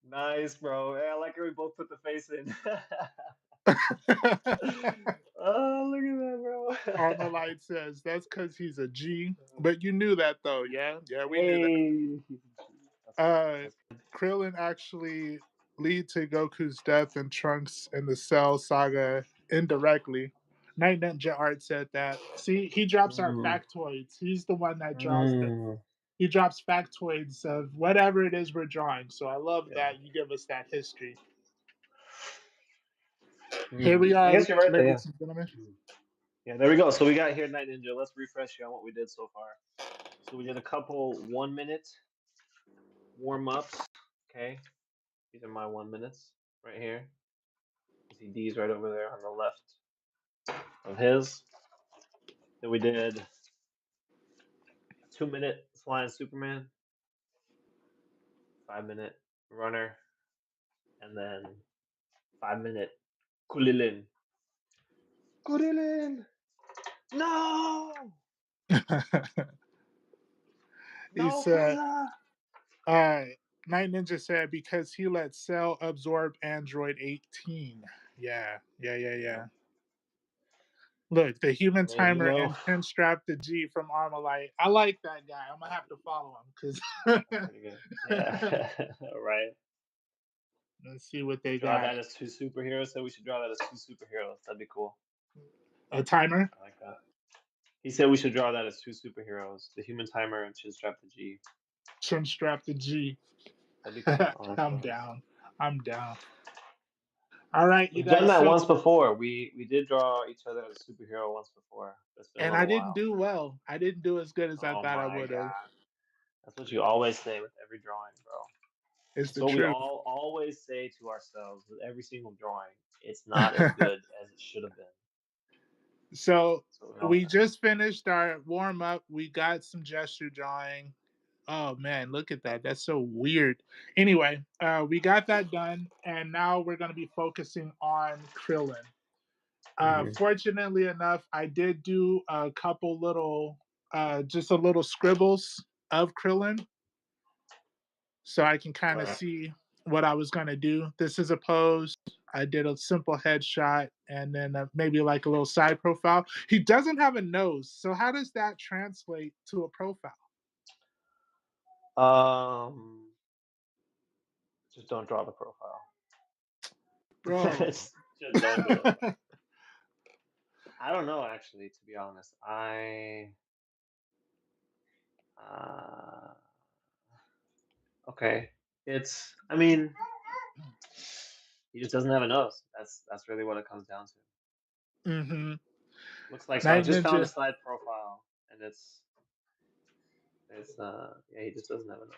[SPEAKER 1] Nice, bro. Yeah, I like how we both put the face in. Oh, look at that, bro.
[SPEAKER 2] Armalite says that's because he's a G. But you knew that though, yeah? Yeah, we knew that.
[SPEAKER 1] Hey, that's good.
[SPEAKER 2] Uh
[SPEAKER 1] That's good.
[SPEAKER 2] Krillin actually lead to Goku's death and Trunks in the Cell saga indirectly. Night Ninja Art said that. See, he drops our
[SPEAKER 1] Mm,
[SPEAKER 2] factoids. He's the one that draws the
[SPEAKER 1] mm,
[SPEAKER 2] he drops factoids of whatever it is we're drawing. So I love
[SPEAKER 1] yeah.
[SPEAKER 2] that you give us that history. Here we
[SPEAKER 1] I
[SPEAKER 2] are,
[SPEAKER 1] guess you're right there. Yeah.
[SPEAKER 2] ladies and gentlemen.
[SPEAKER 1] Yeah, there we go. So we got here Night Ninja. Let's refresh you on what we did so far. So we did a couple 1 minute warm ups. Okay, these are my 1 minutes right here. You see D's right over there on the left of his. Then we did a 2 minute flying Superman, 5 minute runner, and then 5 minute Kulilin. Kulilin! No!
[SPEAKER 2] He
[SPEAKER 1] No,
[SPEAKER 2] said,
[SPEAKER 1] Frieza!
[SPEAKER 2] uh, Night Ninja said because he let Cell absorb Android 18. Yeah, yeah, yeah, yeah.
[SPEAKER 1] Yep.
[SPEAKER 2] Look, the human
[SPEAKER 1] Let you
[SPEAKER 2] timer
[SPEAKER 1] know.
[SPEAKER 2] and chin strap the G from Armalite. I like that guy. I'm gonna have to follow him
[SPEAKER 1] That's
[SPEAKER 2] because
[SPEAKER 1] pretty good. Yeah. Right.
[SPEAKER 2] let's see what they
[SPEAKER 1] Draw
[SPEAKER 2] got.
[SPEAKER 1] that as two superheroes. So we should draw that as two superheroes. That'd be cool.
[SPEAKER 2] A timer,
[SPEAKER 1] I like that. He said we should draw that as two superheroes: the Human Timer and Chinstrap the G.
[SPEAKER 2] chin strap the G.
[SPEAKER 1] That'd be cool,
[SPEAKER 2] I'm
[SPEAKER 1] honestly.
[SPEAKER 2] down. I'm down. All right, you
[SPEAKER 1] We've done
[SPEAKER 2] guys.
[SPEAKER 1] that
[SPEAKER 2] So,
[SPEAKER 1] once before. We did draw each other as a superhero once before. It's been a
[SPEAKER 2] and I
[SPEAKER 1] little
[SPEAKER 2] didn't
[SPEAKER 1] while.
[SPEAKER 2] do well. I didn't do as good as I
[SPEAKER 1] Oh
[SPEAKER 2] thought I
[SPEAKER 1] my
[SPEAKER 2] would have.
[SPEAKER 1] god, that's what you always say with every drawing, bro.
[SPEAKER 2] It's
[SPEAKER 1] That's
[SPEAKER 2] the
[SPEAKER 1] what we
[SPEAKER 2] truth.
[SPEAKER 1] all always say to ourselves with every single drawing. It's not as good as it should have been.
[SPEAKER 2] So
[SPEAKER 1] So we all
[SPEAKER 2] we just finished our warm up. We got some gesture drawing. Oh man, look at that. That's so weird. Anyway, we got that done, and now we're going to be focusing on Krillin.
[SPEAKER 1] Hmm.
[SPEAKER 2] Fortunately enough, I did do a couple little, just a little scribbles of Krillin, so I can kind of
[SPEAKER 1] Right.
[SPEAKER 2] see what I was gonna do. This is a pose. I did a simple headshot and then maybe like a little side profile. He doesn't have a nose, so how does that translate to a profile,
[SPEAKER 1] Um, just don't draw the profile.
[SPEAKER 2] bro?
[SPEAKER 1] Just don't do it. I don't know, actually, to be honest. Uh, okay. I mean, he just doesn't have a nose. That's really what it comes down to.
[SPEAKER 2] Mm-hmm.
[SPEAKER 1] Looks like so. I
[SPEAKER 2] Night
[SPEAKER 1] just found a
[SPEAKER 2] Ninja.
[SPEAKER 1] side profile, and it's yeah, he just doesn't have a nose.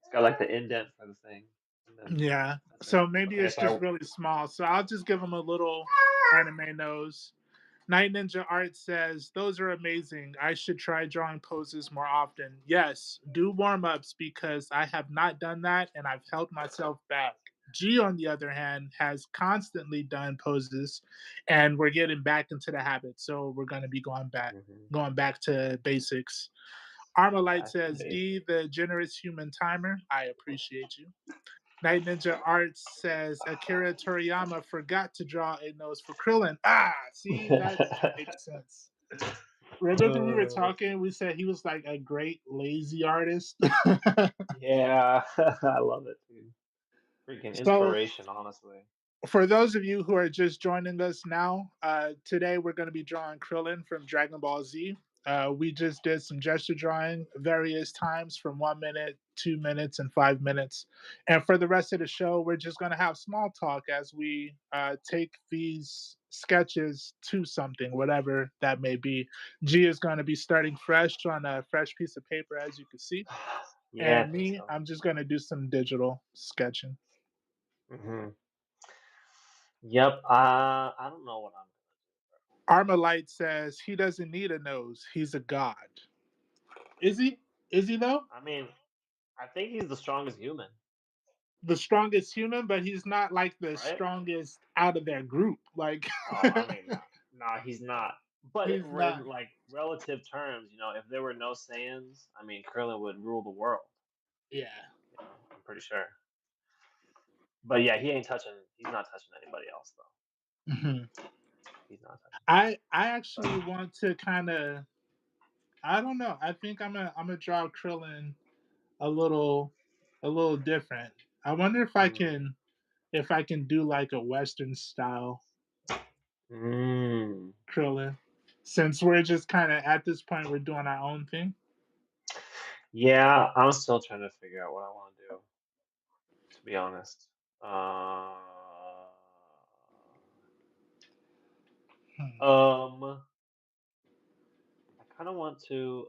[SPEAKER 1] It's got like the indent for the thing, and then
[SPEAKER 2] Yeah.
[SPEAKER 1] that's it.
[SPEAKER 2] So maybe
[SPEAKER 1] Okay,
[SPEAKER 2] it's
[SPEAKER 1] so
[SPEAKER 2] just really small. So I'll just give him a little anime nose. Night Ninja Art says, those are amazing. I should try drawing poses more often. Yes, do warm ups because I have not done that and I've held myself back. G, on the other hand, has constantly done poses and we're getting back into the habit. So we're going to be
[SPEAKER 1] mhm,
[SPEAKER 2] going back to basics. Armalite
[SPEAKER 1] back to
[SPEAKER 2] says, D,
[SPEAKER 1] basics.
[SPEAKER 2] the generous human timer. I appreciate you. Night Ninja Arts says Akira Toriyama forgot to draw a nose for Krillin. Ah, see, that makes sense. Remember we were
[SPEAKER 1] Uh,
[SPEAKER 2] talking, we said he was like a great lazy artist.
[SPEAKER 1] yeah, I love it, dude. Freaking
[SPEAKER 2] So
[SPEAKER 1] inspiration, honestly.
[SPEAKER 2] for those of you who are just joining us now, today we're going to be drawing Krillin from Dragon Ball Z. We just did some gesture drawing various times from 1 minute, 2 minutes, and 5 minutes. And for the rest of the show, we're just going to have small talk as we take these sketches to something, whatever that may be. G is going to be starting fresh on a fresh piece of paper, as you can see.
[SPEAKER 1] Yeah, I
[SPEAKER 2] And
[SPEAKER 1] think
[SPEAKER 2] me,
[SPEAKER 1] so.
[SPEAKER 2] I'm just going to do some digital sketching.
[SPEAKER 1] Hmm. Yep. I don't know what I'm
[SPEAKER 2] Armalite says he doesn't need a nose. He's a god. Is he? Is he though?
[SPEAKER 1] I mean, I think he's the strongest human,
[SPEAKER 2] The strongest human, but he's not like the
[SPEAKER 1] right?
[SPEAKER 2] strongest out of their group. Like
[SPEAKER 1] Oh, I mean, nah, he's not. But
[SPEAKER 2] he's
[SPEAKER 1] we're in
[SPEAKER 2] not.
[SPEAKER 1] like relative terms, if there were no Saiyans, I mean, Krillin would rule the world.
[SPEAKER 2] Yeah.
[SPEAKER 1] I'm pretty sure. But yeah, he ain't touching. He's not touching anybody else though.
[SPEAKER 2] Mhm.
[SPEAKER 1] He's not touching.
[SPEAKER 2] I actually want to kind of. I don't know. I think I'm gonna draw Krillin a little different. I wonder
[SPEAKER 1] Mm.
[SPEAKER 2] if I can do like a Western style
[SPEAKER 1] Mm.
[SPEAKER 2] Krillin. Since we're just kind of at this point, we're doing our own thing.
[SPEAKER 1] Yeah, I'm still trying to figure out what I want to do. To be honest,
[SPEAKER 2] Hmm.
[SPEAKER 1] um, I kind of want to.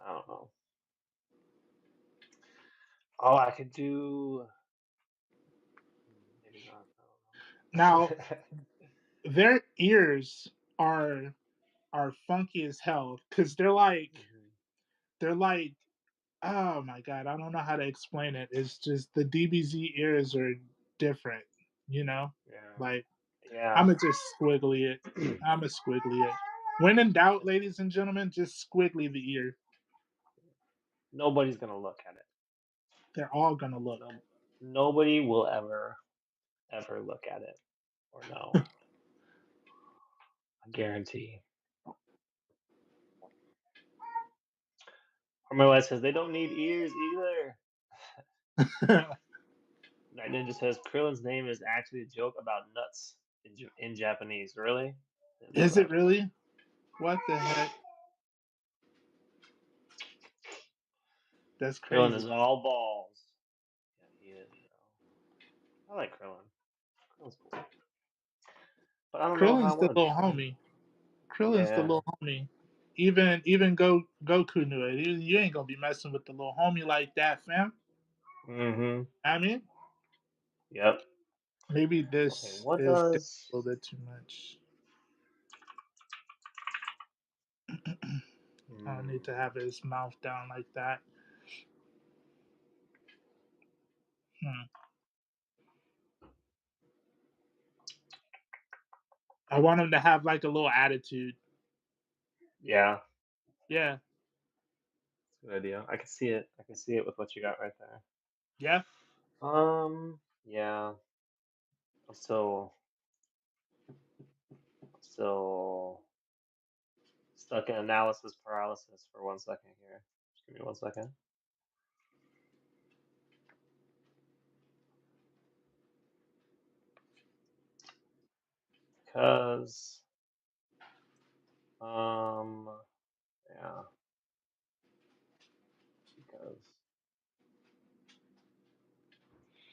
[SPEAKER 1] I don't know. Oh, I could do. Maybe not. I don't
[SPEAKER 2] Now
[SPEAKER 1] know.
[SPEAKER 2] their ears are funky as hell because
[SPEAKER 1] Mhm.
[SPEAKER 2] they're like oh my god, I don't know how to explain it. It's just the DBZ ears are different, you know.
[SPEAKER 1] Yeah.
[SPEAKER 2] Like I'm
[SPEAKER 1] Yeah.
[SPEAKER 2] gonna just squiggly it. I'm gonna squiggly it. When in doubt, ladies and gentlemen, just squiggly the ear.
[SPEAKER 1] Nobody's gonna look at it.
[SPEAKER 2] They're all gonna look.
[SPEAKER 1] No, nobody will ever look at it or know. I guarantee. Carmela says they don't need ears either. Night Ninja says Krillin's name is actually a joke about nuts in Japanese. Really? Didn't know
[SPEAKER 2] Is it
[SPEAKER 1] that.
[SPEAKER 2] really? What the heck? That's
[SPEAKER 1] Krillin
[SPEAKER 2] crazy.
[SPEAKER 1] is all balls. Yeah, he is, bro. I like Krillin. Krillin's cool. But I don't know if I
[SPEAKER 2] Krillin's the
[SPEAKER 1] want to
[SPEAKER 2] little
[SPEAKER 1] draw him.
[SPEAKER 2] homie. Krillin's the
[SPEAKER 1] Yeah.
[SPEAKER 2] little homie. Even Goku knew it. You ain't gonna be messing with the little homie like that, fam.
[SPEAKER 1] Mm-hmm.
[SPEAKER 2] I mean,
[SPEAKER 1] Yep.
[SPEAKER 2] maybe
[SPEAKER 1] Okay,
[SPEAKER 2] this
[SPEAKER 1] what
[SPEAKER 2] is a
[SPEAKER 1] does
[SPEAKER 2] little bit too much. I don't
[SPEAKER 1] mm,
[SPEAKER 2] need to have his mouth down like that. Mm. I want him to have like a little attitude.
[SPEAKER 1] Yeah,
[SPEAKER 2] Yeah.
[SPEAKER 1] that's a good idea. I can see it. I can see it with what you got right there.
[SPEAKER 2] Yeah.
[SPEAKER 1] Yeah. I'm still stuck in analysis paralysis for 1 second here. Just give me 1 second. Because, um, yeah, because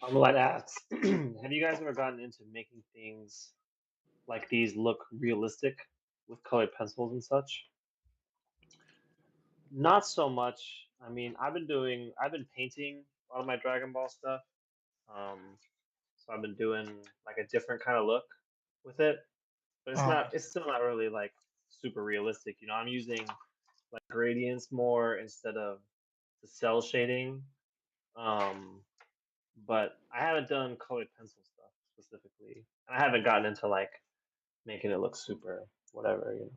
[SPEAKER 1] Armalite asks, have you guys ever gotten into making things like these look realistic with colored pencils and such? Not so much. I mean, I've been painting a lot of my Dragon Ball stuff. Um, so I've been doing like a different kind of look with it, but
[SPEAKER 2] Uh,
[SPEAKER 1] it's still not really like super realistic. You know, I'm using like gradients more instead of the cell shading. Um, but I haven't done colored pencil stuff specifically. I haven't gotten into like making it look super whatever, you know.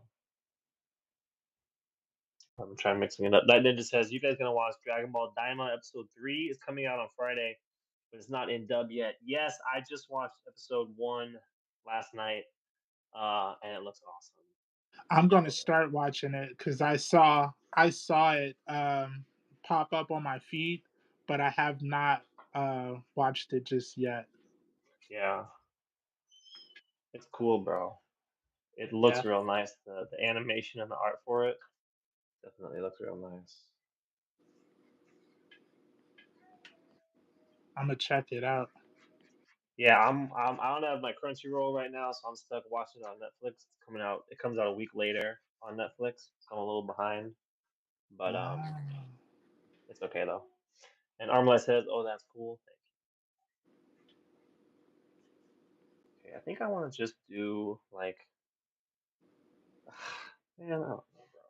[SPEAKER 1] I'm trying mixing it up. That ninja says, "You guys gonna watch Dragon Ball Daima episode 3 is coming out on Friday, but it's not in dub yet." Yes, I just watched episode 1 last night, and it looks awesome.
[SPEAKER 2] I'm gonna
[SPEAKER 1] So good.
[SPEAKER 2] start watching it because I saw it pop up on my feed, but I have not watched it just yet.
[SPEAKER 1] Yeah, it's cool, bro. It
[SPEAKER 2] Yeah,
[SPEAKER 1] looks real nice. The animation and the art for it definitely looks real nice.
[SPEAKER 2] I'm gonna check it out.
[SPEAKER 1] Yeah, I don't have my Crunchyroll right now, so I'm stuck watching it on Netflix. It's coming out. It comes out a week later on Netflix, so I'm a little behind. But
[SPEAKER 2] Ah.
[SPEAKER 1] it's okay though. And Armlight says, "Oh, that's cool. Thank you." Okay, I think I want to just do like, man, I don't know, bro.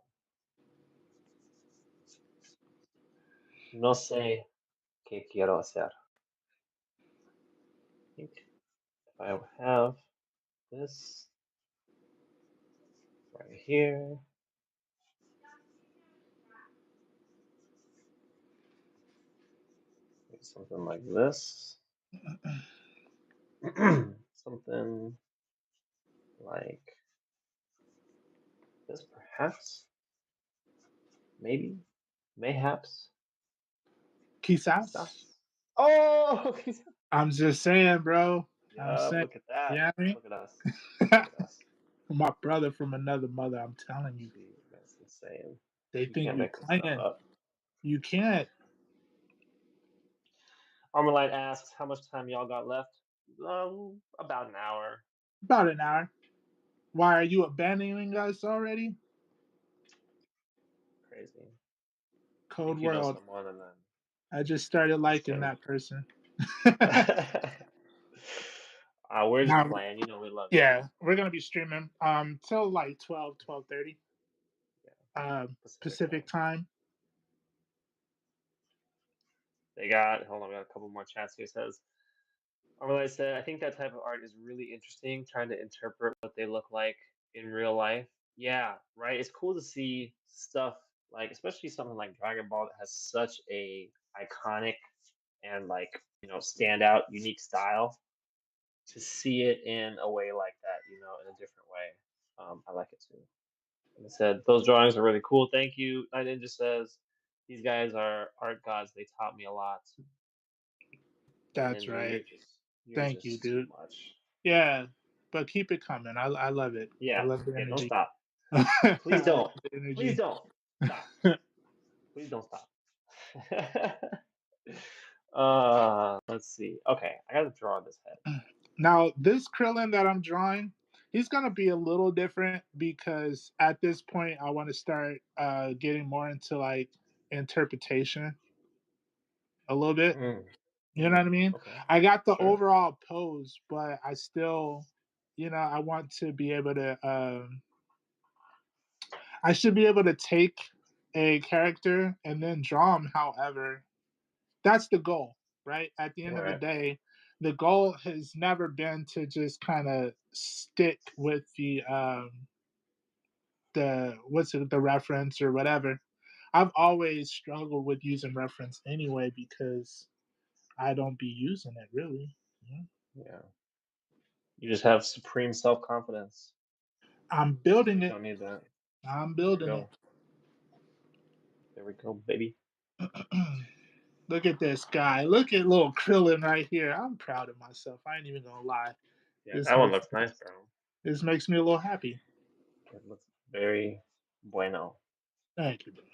[SPEAKER 1] No sé qué quiero hacer. I think if I have this right here, maybe something like this, something like this, perhaps, maybe, mayhaps,
[SPEAKER 2] Quizás.
[SPEAKER 1] quizás. Oh, quizás.
[SPEAKER 2] I'm just saying, bro. I'm
[SPEAKER 1] Yup,
[SPEAKER 2] saying,
[SPEAKER 1] look at that.
[SPEAKER 2] yeah, I
[SPEAKER 1] Look at us.
[SPEAKER 2] mean,
[SPEAKER 1] Look at us.
[SPEAKER 2] my brother from another mother. I'm telling you,
[SPEAKER 1] See, that's insane.
[SPEAKER 2] they
[SPEAKER 1] You
[SPEAKER 2] think
[SPEAKER 1] can't
[SPEAKER 2] you
[SPEAKER 1] make this stuff
[SPEAKER 2] playing.
[SPEAKER 1] up.
[SPEAKER 2] You can't.
[SPEAKER 1] Armorlight asks, how much time y'all got left? About an hour.
[SPEAKER 2] About an hour. Why are you abandoning us already?
[SPEAKER 1] Crazy. I
[SPEAKER 2] Cold
[SPEAKER 1] think you know
[SPEAKER 2] world.
[SPEAKER 1] someone, and then
[SPEAKER 2] I just started
[SPEAKER 1] this
[SPEAKER 2] liking
[SPEAKER 1] came.
[SPEAKER 2] that person.
[SPEAKER 1] We're just
[SPEAKER 2] Now,
[SPEAKER 1] playing. You know we love you.
[SPEAKER 2] yeah, we're gonna be streaming till like 12:30
[SPEAKER 1] Yeah, Pacific
[SPEAKER 2] Pacific
[SPEAKER 1] time.
[SPEAKER 2] time.
[SPEAKER 1] They got. Hold on, we got a couple more chats here. It says, Armorlight said, I think that type of art is really interesting, trying to interpret what they look like in real life. Yeah, right. It's cool to see stuff like, especially something like Dragon Ball that has such a iconic and like standout, unique style. To see it in a way like that, in a different way, I like it too. And it said those drawings are really cool. Thank you. Night Ninja says these guys are art gods. They taught me a lot. Night
[SPEAKER 2] That's
[SPEAKER 1] Ninja,
[SPEAKER 2] right.
[SPEAKER 1] you're
[SPEAKER 2] Thank you,
[SPEAKER 1] just too
[SPEAKER 2] dude.
[SPEAKER 1] much.
[SPEAKER 2] Yeah, but keep it coming. I love it. I
[SPEAKER 1] Yeah,
[SPEAKER 2] love the
[SPEAKER 1] yeah. Don't
[SPEAKER 2] energy.
[SPEAKER 1] stop.
[SPEAKER 2] I
[SPEAKER 1] Please
[SPEAKER 2] love
[SPEAKER 1] don't.
[SPEAKER 2] the
[SPEAKER 1] Please
[SPEAKER 2] energy.
[SPEAKER 1] don't stop. Please don't stop. Let's see. Okay, I gotta draw this head.
[SPEAKER 2] Now, this Krillin that I'm drawing, he's gonna be a little different because at this point I want to start getting more into like interpretation a little bit.
[SPEAKER 1] Mm,
[SPEAKER 2] You know what I mean?
[SPEAKER 1] okay,
[SPEAKER 2] I got the
[SPEAKER 1] sure.
[SPEAKER 2] overall pose, but I still, I want to be able to. I should be able to take a character and then draw him. However, that's the goal. right? At the end of the
[SPEAKER 1] Right.
[SPEAKER 2] day, the goal has never been to just kind of stick with the what's it, the reference or whatever. I've always struggled with using reference anyway because I don't be using it really. You know?
[SPEAKER 1] Yeah. You just have supreme self confidence.
[SPEAKER 2] I'm
[SPEAKER 1] So
[SPEAKER 2] building
[SPEAKER 1] you
[SPEAKER 2] it.
[SPEAKER 1] don't need that.
[SPEAKER 2] I'm
[SPEAKER 1] There we
[SPEAKER 2] building it.
[SPEAKER 1] go. There we go, baby.
[SPEAKER 2] Look at this guy. Look at little Krillin right here. I'm proud of myself. I ain't even gonna lie.
[SPEAKER 1] Yeah,
[SPEAKER 2] This
[SPEAKER 1] that one
[SPEAKER 2] makes
[SPEAKER 1] looks nice, bro.
[SPEAKER 2] this makes me a little happy.
[SPEAKER 1] It looks very bueno.
[SPEAKER 2] Thank you, bro.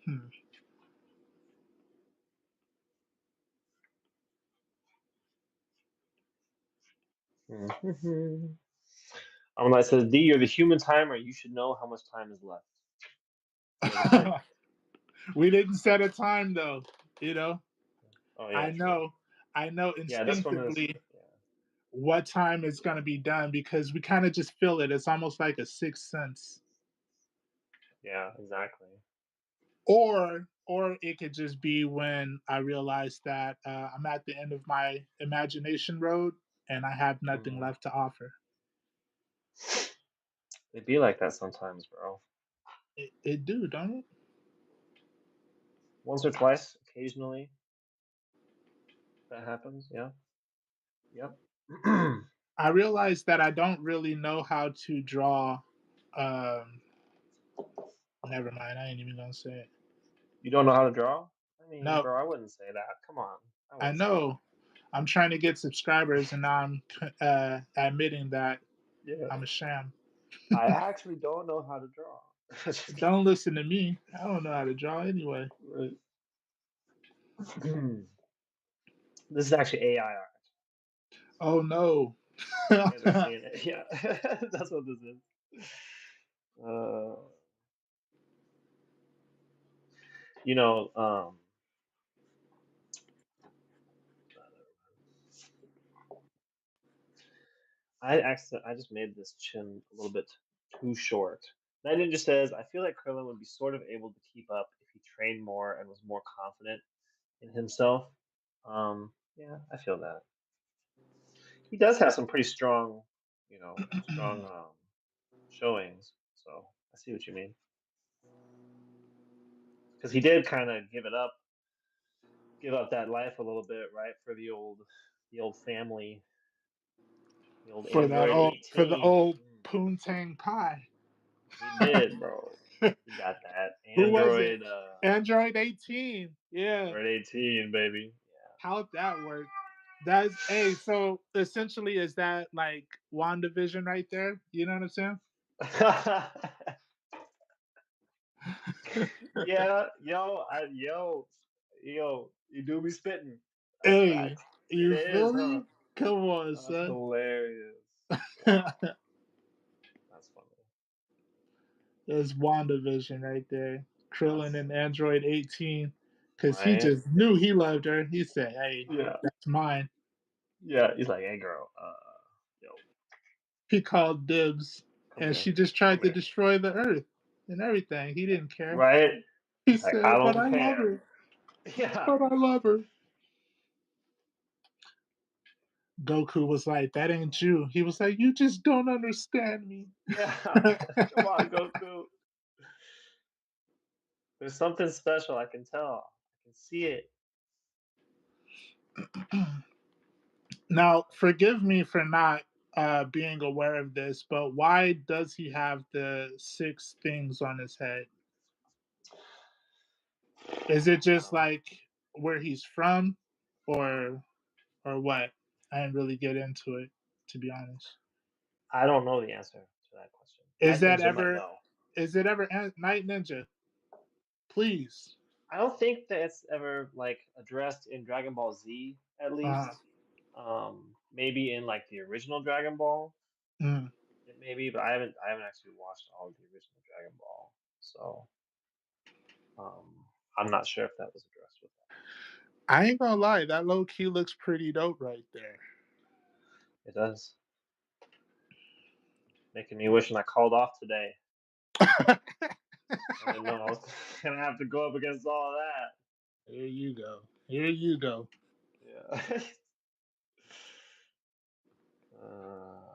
[SPEAKER 2] Hmm.
[SPEAKER 1] Mhm. That says, D, you're the human timer. You should know how much time is left. He has a point.
[SPEAKER 2] We didn't set a time though. You know,
[SPEAKER 1] Oh, yeah,
[SPEAKER 2] I
[SPEAKER 1] true.
[SPEAKER 2] know, I know
[SPEAKER 1] Yeah, this one is,
[SPEAKER 2] instinctively
[SPEAKER 1] yeah,
[SPEAKER 2] what time is going to be done because we kind of just feel it. It's almost like a sixth sense.
[SPEAKER 1] yeah, exactly.
[SPEAKER 2] Or it could just be when I realize that I'm at the end of my imagination road and I have nothing
[SPEAKER 1] Mhm.
[SPEAKER 2] left to offer.
[SPEAKER 1] They be like that sometimes, bro.
[SPEAKER 2] It do, don't it?
[SPEAKER 1] Once or twice, occasionally, that happens. Yeah, yep.
[SPEAKER 2] I realize that I don't really know how to draw. Um, Never mind. I ain't even gonna say it.
[SPEAKER 1] You don't know how to draw? I mean,
[SPEAKER 2] No,
[SPEAKER 1] bro, I wouldn't say that. Come on. I
[SPEAKER 2] I
[SPEAKER 1] wouldn't say
[SPEAKER 2] know. I'm trying to get subscribers, and now I'm admitting that
[SPEAKER 1] that. Yeah.
[SPEAKER 2] I'm a sham.
[SPEAKER 1] I actually don't know how to draw. Just
[SPEAKER 2] Don't listen to me. I don't know how to draw anyway.
[SPEAKER 1] kidding. This is actually AI art.
[SPEAKER 2] Oh no.
[SPEAKER 1] You guys are seeing it. Yeah. That's what this is. Uh, you know, I just made this chin a little bit too short. Night Ninja says, I feel like Krillin would be sort of able to keep up if he trained more and was more confident in himself. Yeah, I feel that. He does have some pretty strong, strong showings. So I see what you mean. Because he did kind of give up that life a little bit, right, for the old family, the old Android
[SPEAKER 2] For the
[SPEAKER 1] 18.
[SPEAKER 2] old poontang pie.
[SPEAKER 1] He did, bro. He got that
[SPEAKER 2] Who was it?
[SPEAKER 1] Android,
[SPEAKER 2] Android 18. Yeah.
[SPEAKER 1] Android 18, baby.
[SPEAKER 2] How'd that work? That's hey, so essentially is that like WandaVision right there? You know what I'm saying?
[SPEAKER 1] Yeah. Yeah, you do be spitting. That's
[SPEAKER 2] Hey,
[SPEAKER 1] facts. It
[SPEAKER 2] you
[SPEAKER 1] is,
[SPEAKER 2] feel
[SPEAKER 1] huh?
[SPEAKER 2] me? Come on,
[SPEAKER 1] That's
[SPEAKER 2] son.
[SPEAKER 1] hilarious. Wow, that's funny.
[SPEAKER 2] There's WandaVision right there. Krillin
[SPEAKER 1] That's
[SPEAKER 2] and Android 18. Cause he
[SPEAKER 1] right.
[SPEAKER 2] just knew he loved her. He said, hey,
[SPEAKER 1] Yeah,
[SPEAKER 2] that's mine.
[SPEAKER 1] yeah. He's like, hey, girl, yo,
[SPEAKER 2] He called dibs
[SPEAKER 1] come
[SPEAKER 2] and
[SPEAKER 1] here,
[SPEAKER 2] she just
[SPEAKER 1] come
[SPEAKER 2] tried to
[SPEAKER 1] here.
[SPEAKER 2] destroy the earth and everything. He didn't care.
[SPEAKER 1] Right?
[SPEAKER 2] He
[SPEAKER 1] He's like, I
[SPEAKER 2] said, but
[SPEAKER 1] don't
[SPEAKER 2] I love
[SPEAKER 1] care.
[SPEAKER 2] her.
[SPEAKER 1] Yeah,
[SPEAKER 2] But I love her. Goku was like, that ain't you. He was like, you just don't understand me.
[SPEAKER 1] yeah. Come on, Goku. There's something special. I can tell. I can see it.
[SPEAKER 2] Now, forgive me for not being aware of this, but why does he have the six things on his head? Is it just
[SPEAKER 1] Um,
[SPEAKER 2] like where he's from, or what? I didn't really get into it, to be honest.
[SPEAKER 1] I don't know the answer to that question.
[SPEAKER 2] Is
[SPEAKER 1] Night
[SPEAKER 2] that
[SPEAKER 1] Ninja might
[SPEAKER 2] ever?
[SPEAKER 1] know.
[SPEAKER 2] Is it ever Night Ninja? Please.
[SPEAKER 1] I don't think that it's ever like addressed in Dragon Ball Z, at
[SPEAKER 2] Uh,
[SPEAKER 1] least. Maybe in like the original Dragon Ball,
[SPEAKER 2] mm.
[SPEAKER 1] it maybe, but I haven't actually watched all of the original Dragon Ball, so I'm not sure if that was addressed with
[SPEAKER 2] I ain't gonna lie, that low key looks pretty dope right there.
[SPEAKER 1] that. It does, making me wishing I called off today. I didn't know I was gonna have to go up against all that.
[SPEAKER 2] Here you go. Here you go.
[SPEAKER 1] Yeah. uh,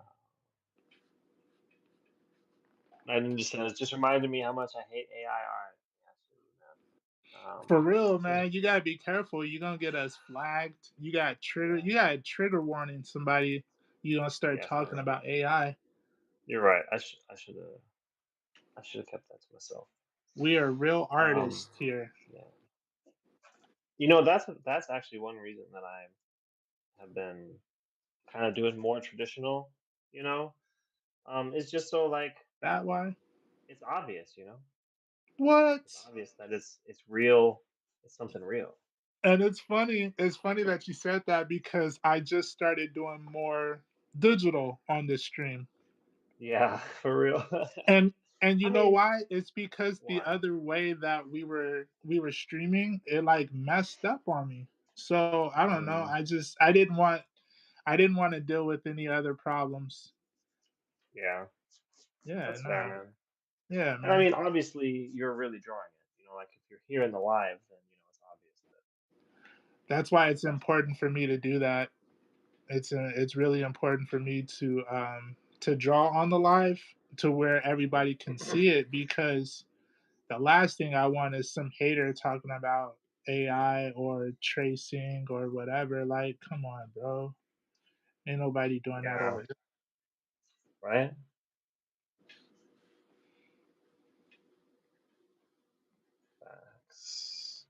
[SPEAKER 1] and just reminded me how much I hate AI art. Yeah, absolutely, man.
[SPEAKER 2] For real, man, you gotta be careful. You're gonna get us flagged. You got trigger.
[SPEAKER 1] Yeah,
[SPEAKER 2] You got a trigger warning. Somebody, you gonna start
[SPEAKER 1] yeah, for
[SPEAKER 2] talking
[SPEAKER 1] real.
[SPEAKER 2] about AI.
[SPEAKER 1] You're right. I should have kept that to myself.
[SPEAKER 2] We are real
[SPEAKER 1] Um,
[SPEAKER 2] artists here.
[SPEAKER 1] yeah. That's actually one reason that I have been kind of doing more traditional. You know, it's just so like
[SPEAKER 2] That why?
[SPEAKER 1] it's obvious. You know, it's
[SPEAKER 2] What?
[SPEAKER 1] obvious that it's real. It's something real.
[SPEAKER 2] And it's funny. It's funny that you said that because I just started doing more digital on this stream.
[SPEAKER 1] Yeah, for real.
[SPEAKER 2] And you
[SPEAKER 1] I
[SPEAKER 2] know
[SPEAKER 1] mean,
[SPEAKER 2] why? It's because the
[SPEAKER 1] why?
[SPEAKER 2] other way that we were streaming, it like messed up on me. So I don't know.
[SPEAKER 1] Mm,
[SPEAKER 2] I didn't want to deal with any other problems.
[SPEAKER 1] yeah,
[SPEAKER 2] Yeah,
[SPEAKER 1] that's fair,
[SPEAKER 2] nah.
[SPEAKER 1] man.
[SPEAKER 2] Yeah,
[SPEAKER 1] And I
[SPEAKER 2] man.
[SPEAKER 1] mean, obviously, you're really drawing it. You know, like if you're here in the live, then it's obvious that
[SPEAKER 2] That's why it's
[SPEAKER 1] that's
[SPEAKER 2] important
[SPEAKER 1] real.
[SPEAKER 2] for me to do that. It's really important for me to draw on the live to where everybody can see it because the last thing I want is some hater talking about AI or tracing or whatever. Like, come on, bro. Ain't nobody doing that over
[SPEAKER 1] Yeah,
[SPEAKER 2] here.
[SPEAKER 1] right. Facts.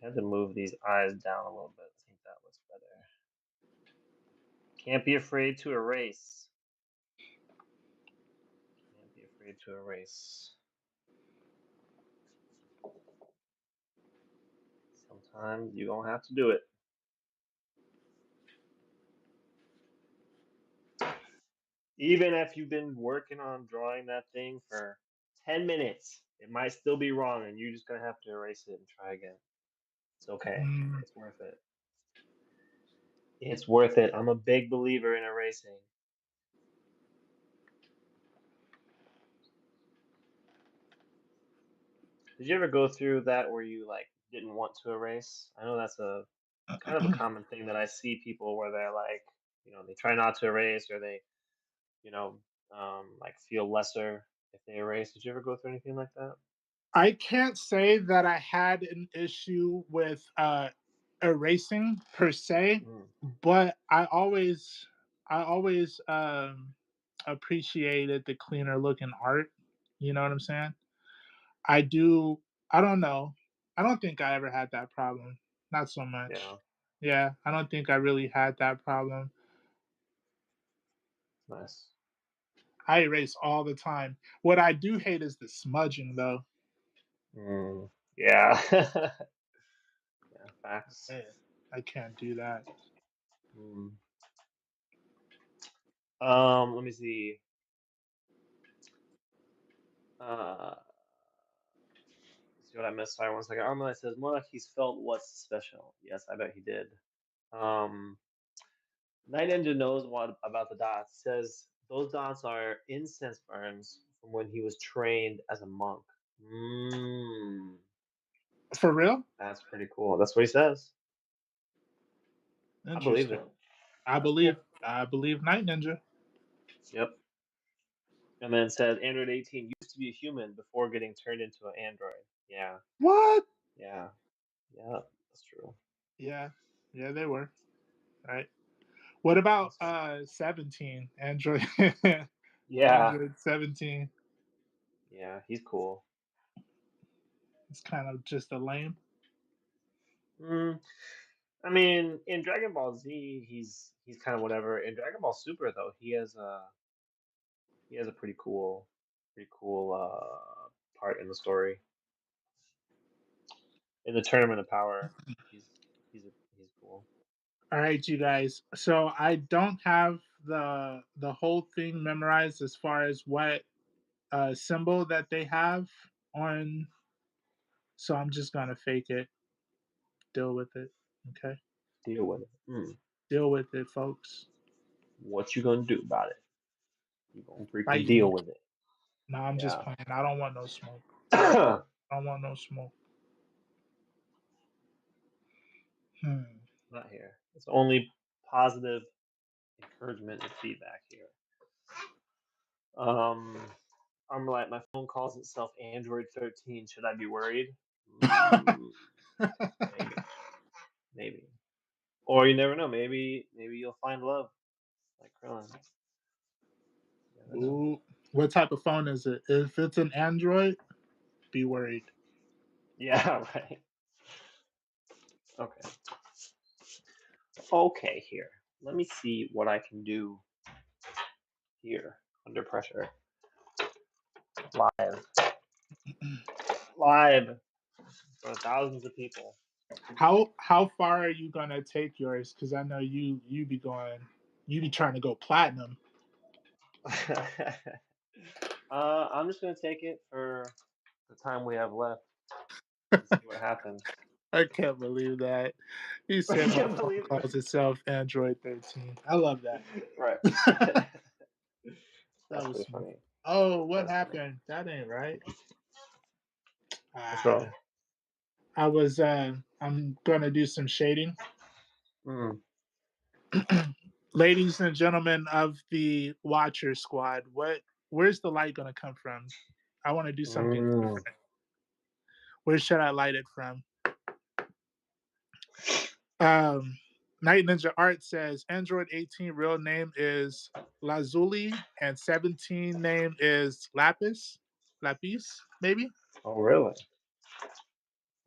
[SPEAKER 1] I had to move these eyes down a little bit. I think that looks better. Can't be afraid to erase. Can't be afraid to erase. Sometimes you gonna have to do it. Even if you've been working on drawing that thing for 10 minutes, it might still be wrong and you're just gonna have to erase it and try again. It's okay.
[SPEAKER 2] Mm.
[SPEAKER 1] It's worth it. It's worth it. I'm a big believer in erasing. Did you ever go through that where you like didn't want to erase? I know that's a kind of a common thing that I see people where they're like, they try not to erase or they, you know, like feel lesser if they erase. Did you ever go through anything like that?
[SPEAKER 2] I can't say that I had an issue with erasing per se,
[SPEAKER 1] Mm,
[SPEAKER 2] but I always appreciated the cleaner looking art. You know what I'm saying? I do. I don't know. I don't think I ever had that problem. Not so much.
[SPEAKER 1] yeah,
[SPEAKER 2] Yeah, I don't think I really had that problem.
[SPEAKER 1] nice.
[SPEAKER 2] I erase all the time. What I do hate is the smudging, though.
[SPEAKER 1] Mm, yeah. Yeah, facts.
[SPEAKER 2] Man, I can't do that.
[SPEAKER 1] Mm. Let me see. Uh, let's see what I missed. Sorry, one second. Armalite says more like he's felt what's special. Yes, I bet he did. Um, Night Ninja knows what about the dots. Says those dots are incense burns from when he was trained as a monk. Mm,
[SPEAKER 2] For real?
[SPEAKER 1] that's pretty cool. That's what he says. I believe
[SPEAKER 2] Interesting.
[SPEAKER 1] it.
[SPEAKER 2] I
[SPEAKER 1] That's
[SPEAKER 2] believe.
[SPEAKER 1] cool.
[SPEAKER 2] I believe Night Ninja.
[SPEAKER 1] Yep. And then it says Android 18 used to be a human before getting turned into an android. Yeah.
[SPEAKER 2] What?
[SPEAKER 1] Yeah. Yeah. That's true.
[SPEAKER 2] Yeah, yeah, they were. Right. What about
[SPEAKER 1] That's true.
[SPEAKER 2] 17? Android
[SPEAKER 1] Yeah.
[SPEAKER 2] Android 17.
[SPEAKER 1] Yeah. He's cool.
[SPEAKER 2] It's kind of just a lame.
[SPEAKER 1] Mm, I mean, in Dragon Ball Z, he's kind of whatever. In Dragon Ball Super, though, he has a pretty cool part in the story. In the Tournament of Power, he's he's cool.
[SPEAKER 2] All right, you guys. So I don't have the whole thing memorized as far as what symbol that they have on. So I'm just gonna fake it. Deal with it. Okay.
[SPEAKER 1] Deal with it.
[SPEAKER 2] Deal with it, folks.
[SPEAKER 1] What you gonna do about it? You gonna freaking
[SPEAKER 2] Fight
[SPEAKER 1] deal
[SPEAKER 2] me.
[SPEAKER 1] with it.
[SPEAKER 2] Nah, I'm just
[SPEAKER 1] Yeah.
[SPEAKER 2] playing. I don't want no smoke.
[SPEAKER 1] Not
[SPEAKER 2] I don't want no smoke. Hmm.
[SPEAKER 1] here. It's only positive encouragement and feedback here. Um, I'm like, my phone calls itself Android 13. Should I be worried? Mm, maybe, maybe. Or you never know. Maybe you'll find love like Krillin. You never know.
[SPEAKER 2] Ooh, what type of phone is it? If it's an Android, be worried.
[SPEAKER 1] Yeah, right. Okay. Okay, here. Let me see what I can do here under pressure. Live. Live. In front of thousands of people.
[SPEAKER 2] How far are you gonna take yours? Because I know you be trying to go platinum.
[SPEAKER 1] I'm just gonna take it for the time we have left and see what happens.
[SPEAKER 2] I can't believe that. He
[SPEAKER 1] I
[SPEAKER 2] said my
[SPEAKER 1] can't
[SPEAKER 2] phone
[SPEAKER 1] believe
[SPEAKER 2] calls itself Android 13. I love that.
[SPEAKER 1] it. Right.
[SPEAKER 2] That
[SPEAKER 1] That's
[SPEAKER 2] was
[SPEAKER 1] pretty
[SPEAKER 2] smooth.
[SPEAKER 1] funny.
[SPEAKER 2] Oh, what
[SPEAKER 1] That's funny.
[SPEAKER 2] happened? That ain't right.
[SPEAKER 1] What's
[SPEAKER 2] Ah,
[SPEAKER 1] wrong?
[SPEAKER 2] I'm gonna do some shading.
[SPEAKER 1] Mm.
[SPEAKER 2] Ladies and gentlemen of the Watcher Squad, where's the light gonna come from? I want to do something
[SPEAKER 1] Mm.
[SPEAKER 2] different. Where should I light it from? Um, Night Ninja Art says Android 18 real name is Lazuli and 17 name is Lapis, maybe.
[SPEAKER 1] Oh, really?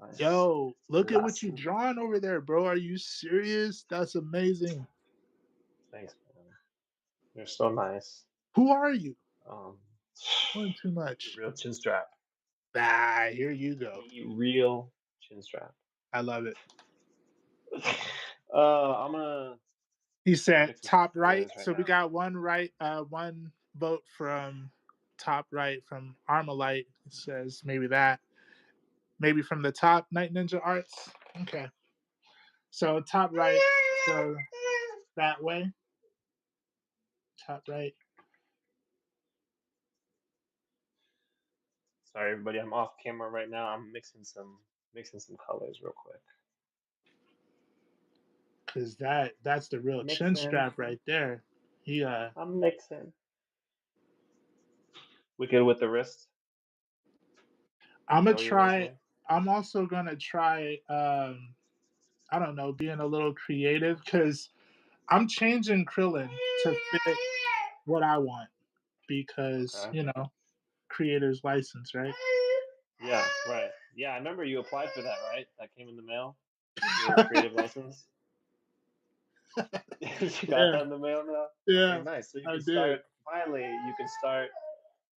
[SPEAKER 1] Nice.
[SPEAKER 2] Yo, look at what you
[SPEAKER 1] Lasso.
[SPEAKER 2] drawn over there, bro. Are you serious? That's amazing.
[SPEAKER 1] Thanks, man. You're so nice.
[SPEAKER 2] Who are you?
[SPEAKER 1] Um,
[SPEAKER 2] One too
[SPEAKER 1] the
[SPEAKER 2] much.
[SPEAKER 1] real chin strap.
[SPEAKER 2] Ah, here you go.
[SPEAKER 1] The real chin strap.
[SPEAKER 2] I love it.
[SPEAKER 1] I'm gonna
[SPEAKER 2] He said
[SPEAKER 1] mix in some
[SPEAKER 2] top right.
[SPEAKER 1] colors right
[SPEAKER 2] So we
[SPEAKER 1] now.
[SPEAKER 2] got one vote from top right from Armalite. It says maybe that. Maybe from the top, Night Ninja Arts. Okay. So top right, so that way. Top right.
[SPEAKER 1] Sorry, everybody. I'm off camera right now. I'm mixing some colors real quick.
[SPEAKER 2] Cause that's the real chin
[SPEAKER 1] Mixing.
[SPEAKER 2] strap right there. He
[SPEAKER 1] I'm mixing. We good with the wrist?
[SPEAKER 2] I'm
[SPEAKER 1] Is that
[SPEAKER 2] gonna
[SPEAKER 1] what you were gonna
[SPEAKER 2] try
[SPEAKER 1] say?
[SPEAKER 2] I'm also gonna try I don't know, being a little creative because I'm changing Krillin to fit what I want because,
[SPEAKER 1] Okay.
[SPEAKER 2] creator's license, right?
[SPEAKER 1] Yeah, right. Yeah, I remember you applied for that, right? That came in the mail. Your creative license. You got
[SPEAKER 2] Yeah,
[SPEAKER 1] that in the mail now? Okay,
[SPEAKER 2] yeah,
[SPEAKER 1] nice. So you
[SPEAKER 2] I
[SPEAKER 1] can
[SPEAKER 2] did.
[SPEAKER 1] start finally you can start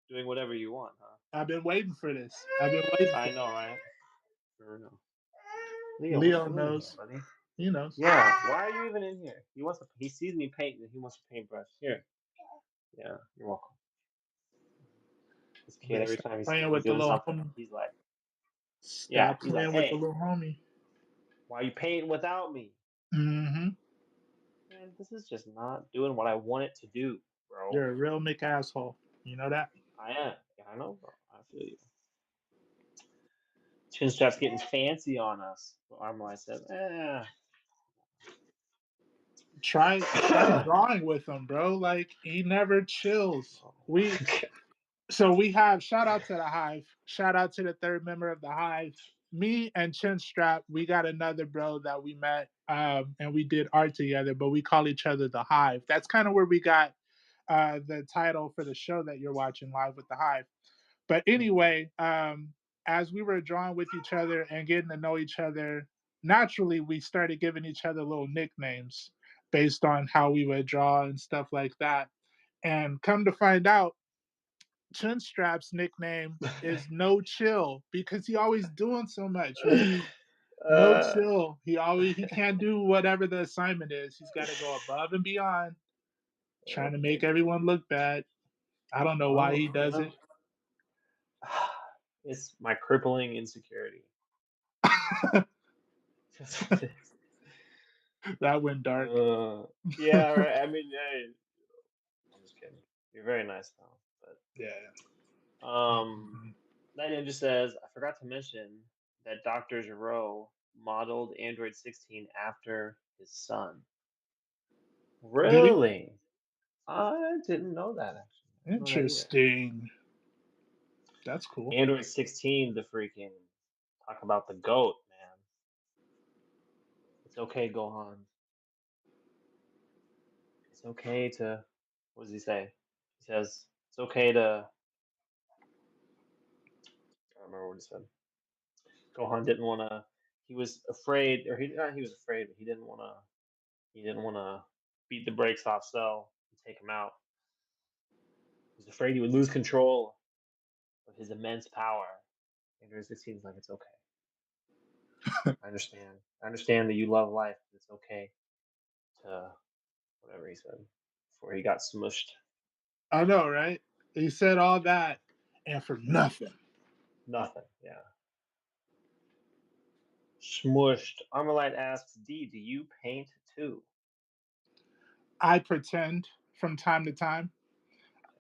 [SPEAKER 1] doing whatever you want, huh?
[SPEAKER 2] I've been waiting for this. I've been waiting for
[SPEAKER 1] I
[SPEAKER 2] this.
[SPEAKER 1] know, right? Sure know. Leo, what
[SPEAKER 2] Leo
[SPEAKER 1] you doing in here,
[SPEAKER 2] knows.
[SPEAKER 1] buddy?
[SPEAKER 2] He knows.
[SPEAKER 1] Yeah, why are you even in here? He sees me painting and he wants a paintbrush. Here. Yeah, you're welcome. This kid
[SPEAKER 2] But
[SPEAKER 1] every
[SPEAKER 2] stop
[SPEAKER 1] time
[SPEAKER 2] playing
[SPEAKER 1] he's
[SPEAKER 2] with the
[SPEAKER 1] doing
[SPEAKER 2] little
[SPEAKER 1] something,
[SPEAKER 2] homie.
[SPEAKER 1] he's like, yeah,
[SPEAKER 2] Stop
[SPEAKER 1] he's like,
[SPEAKER 2] playing with the
[SPEAKER 1] hey,
[SPEAKER 2] little homie.
[SPEAKER 1] why are you painting without me?
[SPEAKER 2] Mm-hmm.
[SPEAKER 1] Man, this is just not doing what I want it to do, bro.
[SPEAKER 2] You're a real Mick asshole. You know that?
[SPEAKER 1] I am. Yeah, I know, bro. I feel you. Chin strap's getting fancy on us. Armline said,
[SPEAKER 2] Try drawing with him, bro. Like he never chills. We have shout out to the Hive. Shout out to the third member of the Hive. Me and Chinstrap, we got another bro that we met, and we did art together, but we call each other the Hive. That's kind of where we got the title for the show that you're watching live with the Hive. But anyway, as we were drawing with each other and getting to know each other, naturally we started giving each other little nicknames based on how we would draw and stuff like that. And come to find out, Chinstrap's nickname is No Chill because he always doing so much, man. No
[SPEAKER 1] uh,
[SPEAKER 2] chill. He can't do whatever the assignment is. He's got to go above and beyond, trying to make
[SPEAKER 1] okay.
[SPEAKER 2] everyone look bad. I don't know why
[SPEAKER 1] Well,
[SPEAKER 2] he does it.
[SPEAKER 1] it's my crippling insecurity. That's what it is.
[SPEAKER 2] That went dark.
[SPEAKER 1] Yeah, right. I mean, hey, I'm just kidding. You're very nice, though. But
[SPEAKER 2] Yeah.
[SPEAKER 1] Um,
[SPEAKER 2] Mhm.
[SPEAKER 1] Night Ninja says, I forgot to mention that Dr. Giro modeled Android 16 after his son.
[SPEAKER 2] Did he?
[SPEAKER 1] Really? I didn't know that actually. I didn't know that either.
[SPEAKER 2] Interesting. That's cool.
[SPEAKER 1] Android 16, the freaking talk about the goat, man. It's okay, Gohan. It's okay to. What does he say? He says it's okay to. I don't remember what he said. Gohan didn't want to. He was afraid, or he not. He was afraid, but he didn't want to. He didn't want to beat the brakes off Cell and take him out. He was afraid he would lose control of his immense power. Android 16 is like, it's okay. I understand. I understand that you love life. But it's okay to whatever he said before he got smushed.
[SPEAKER 2] I know, right? He said all that and for nothing.
[SPEAKER 1] Nothing. Yeah. Smushed. Armalite asks, D, do you paint too?
[SPEAKER 2] I pretend from time to time,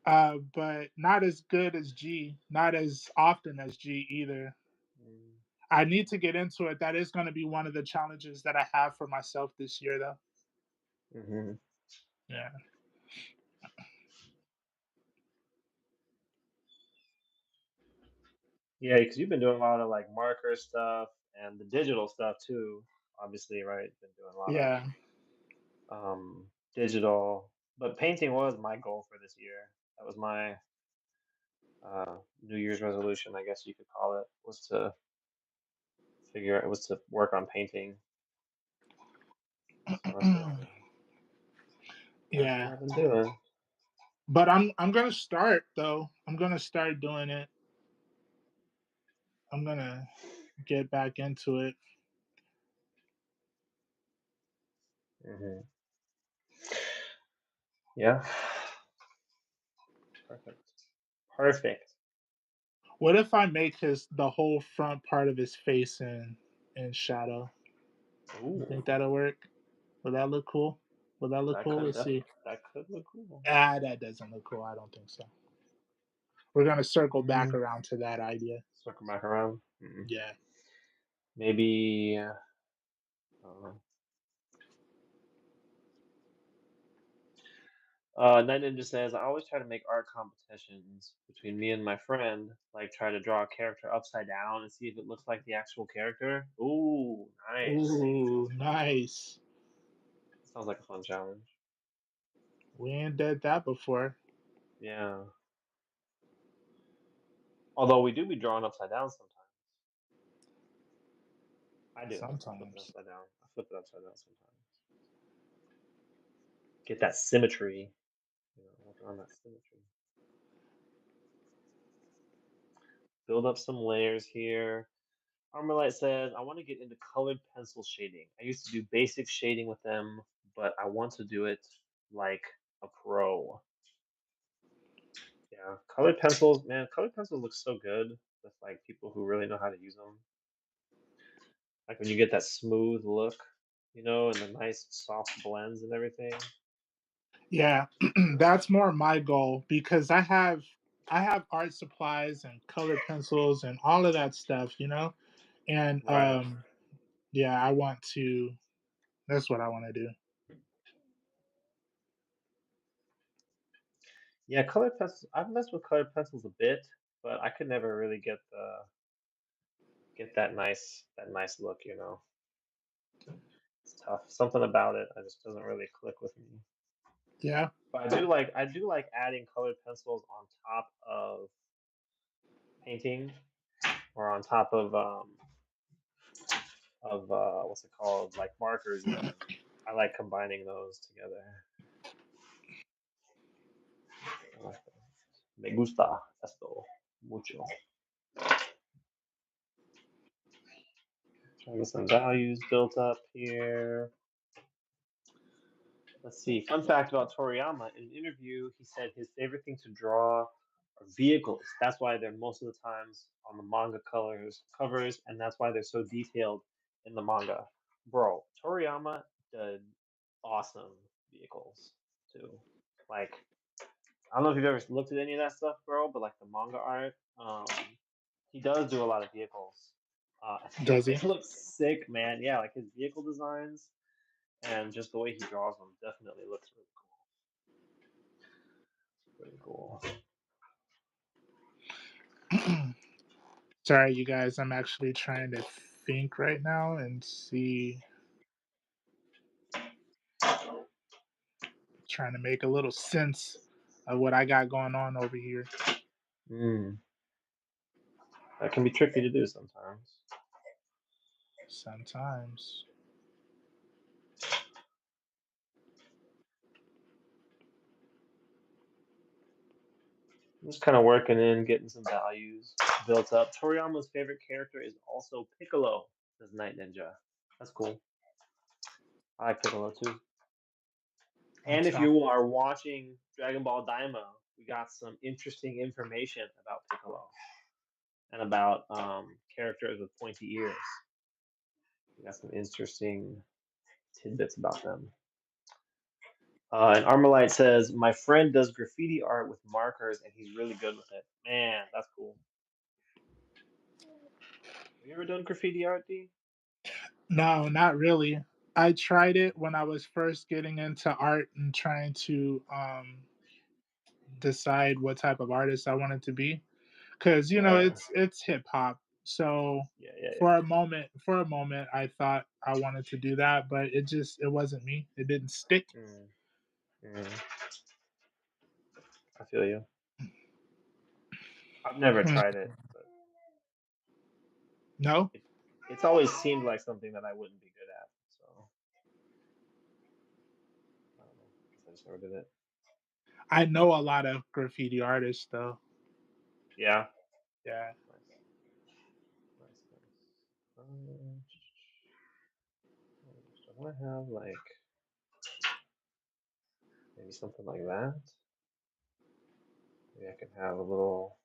[SPEAKER 2] but not as good as G, not as often as G either.
[SPEAKER 1] Mm,
[SPEAKER 2] I need to get into it. That is going to be one of the challenges that I have for myself this year, though.
[SPEAKER 1] hmm
[SPEAKER 2] Yeah.
[SPEAKER 1] Yeah, because you've been doing a lot of like marker stuff and the digital stuff too. Obviously, right? Been doing a lot of
[SPEAKER 2] Yeah.
[SPEAKER 1] digital, but painting was my goal for this year. That was my New Year's resolution, I guess you could call it, was to was to work on painting. So that's what
[SPEAKER 2] Yeah.
[SPEAKER 1] I've been doing.
[SPEAKER 2] But I'm gonna start though. I'm gonna start doing it. I'm gonna get back into it.
[SPEAKER 1] hmm Yeah, perfect, perfect.
[SPEAKER 2] What if I make his the whole front part of his face in shadow? You think
[SPEAKER 1] Ooh,
[SPEAKER 2] that'll work? Will that look cool? Will that look cool? Let's see.
[SPEAKER 1] that could look cool.
[SPEAKER 2] That doesn't look cool. I don't think so. We're gonna circle back
[SPEAKER 1] Mm,
[SPEAKER 2] around to that idea.
[SPEAKER 1] circle back around.
[SPEAKER 2] Yeah.
[SPEAKER 1] Maybe. I don't know. Night Ninja says, I always try to make art competitions between me and my friend, like try to draw a character upside down and see if it looks like the actual character. Ooh, nice.
[SPEAKER 2] Ooh, nice.
[SPEAKER 1] Sounds like a fun challenge.
[SPEAKER 2] We ain't did that before.
[SPEAKER 1] Yeah. Although we do be drawn upside down sometimes. I do. I flip it
[SPEAKER 2] Sometimes.
[SPEAKER 1] upside down. I flip it upside down sometimes. Get that symmetry. Work on that symmetry. Build up some layers here. Armorlight says, I want to get into colored pencil shading. I used to do basic shading with them, but I want to do it like a pro. Yeah, colored pencils, man, colored pencils look so good with like people who really know how to use them. Like when you get that smooth look, and the nice soft blends and everything.
[SPEAKER 2] Yeah, that's more my goal because I have art supplies and colored pencils and all of that stuff, and
[SPEAKER 1] Right.
[SPEAKER 2] yeah, I want to. That's what I want to do.
[SPEAKER 1] Yeah, colored pencils. I've messed with colored pencils a bit, but I could never really get that nice look. It's tough. Something about it, I just doesn't really click with me.
[SPEAKER 2] Yeah,
[SPEAKER 1] But I do like adding colored pencils on top of painting or on top of what's it called, like markers even. I like combining those together. I like that. Me gusta esto mucho. Trying to get some values built up here. Let's see. Fun fact about Toriyama: in an interview, he said his favorite thing to draw are vehicles. That's why they're most of the times on the manga colors covers, and that's why they're so detailed in the manga. Bro, Toriyama did awesome vehicles too. Like I don't know if you've ever looked at any of that stuff, bro, but like the manga art, he does do a lot of vehicles.
[SPEAKER 2] Does
[SPEAKER 1] They
[SPEAKER 2] he?
[SPEAKER 1] look sick, man. Yeah, like his vehicle designs and just the way he draws them definitely looks really cool. Pretty cool.
[SPEAKER 2] Sorry, you guys. I'm actually trying to think right now and see, trying to make a little sense of what I got going on over here.
[SPEAKER 1] Mm, that can be tricky to do sometimes.
[SPEAKER 2] Sometimes.
[SPEAKER 1] I'm just kind of working in, getting some values built up. Toriyama's favorite character is also Piccolo, says Night Ninja. That's cool. I like Piccolo too.
[SPEAKER 2] I'm
[SPEAKER 1] And if
[SPEAKER 2] telling.
[SPEAKER 1] you are watching Dragon Ball Daima, we got some interesting information about Piccolo and about characters with pointy ears. We got some interesting tidbits about them. And Armalite says, "My friend does graffiti art with markers, and he's really good with it. Man, that's cool. Have you ever done graffiti art, D?
[SPEAKER 2] No, not really. I tried it when I was first getting into art and trying to decide what type of artist I wanted to be, because
[SPEAKER 1] Right.
[SPEAKER 2] it's hip hop. So
[SPEAKER 1] Yeah, yeah,
[SPEAKER 2] for a moment, I thought I wanted to do that, but it wasn't me. It didn't stick.
[SPEAKER 1] yeah. Mm. I feel you. I've never
[SPEAKER 2] Hmm.
[SPEAKER 1] tried it, but
[SPEAKER 2] No,
[SPEAKER 1] it, it's always seemed like something that I wouldn't be good at. So I don't know. I guess I just never did it.
[SPEAKER 2] I know a lot of graffiti artists though.
[SPEAKER 1] Yeah.
[SPEAKER 2] Yeah,
[SPEAKER 1] Nice. Nice, nice. Do I want to have like maybe something like that? Maybe I can have a little.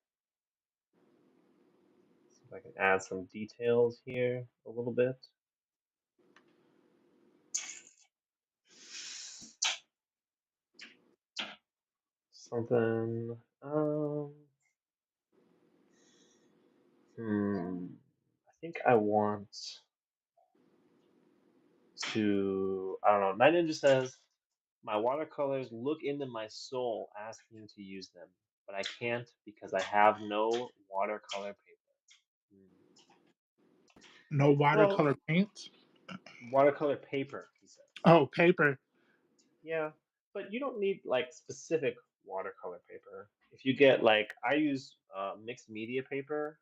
[SPEAKER 1] See if I can add some details here a little bit. Something. I think I want to. I don't know. Night Ninja says my watercolors look into my soul, asking to use them, but I can't because I have no watercolor paper. Hmm.
[SPEAKER 2] no
[SPEAKER 1] Well,
[SPEAKER 2] watercolor paint.
[SPEAKER 1] watercolor paper, he says.
[SPEAKER 2] Oh, paper.
[SPEAKER 1] Yeah, but you don't need like specific watercolor paper. If you get like, I use mixed media paper.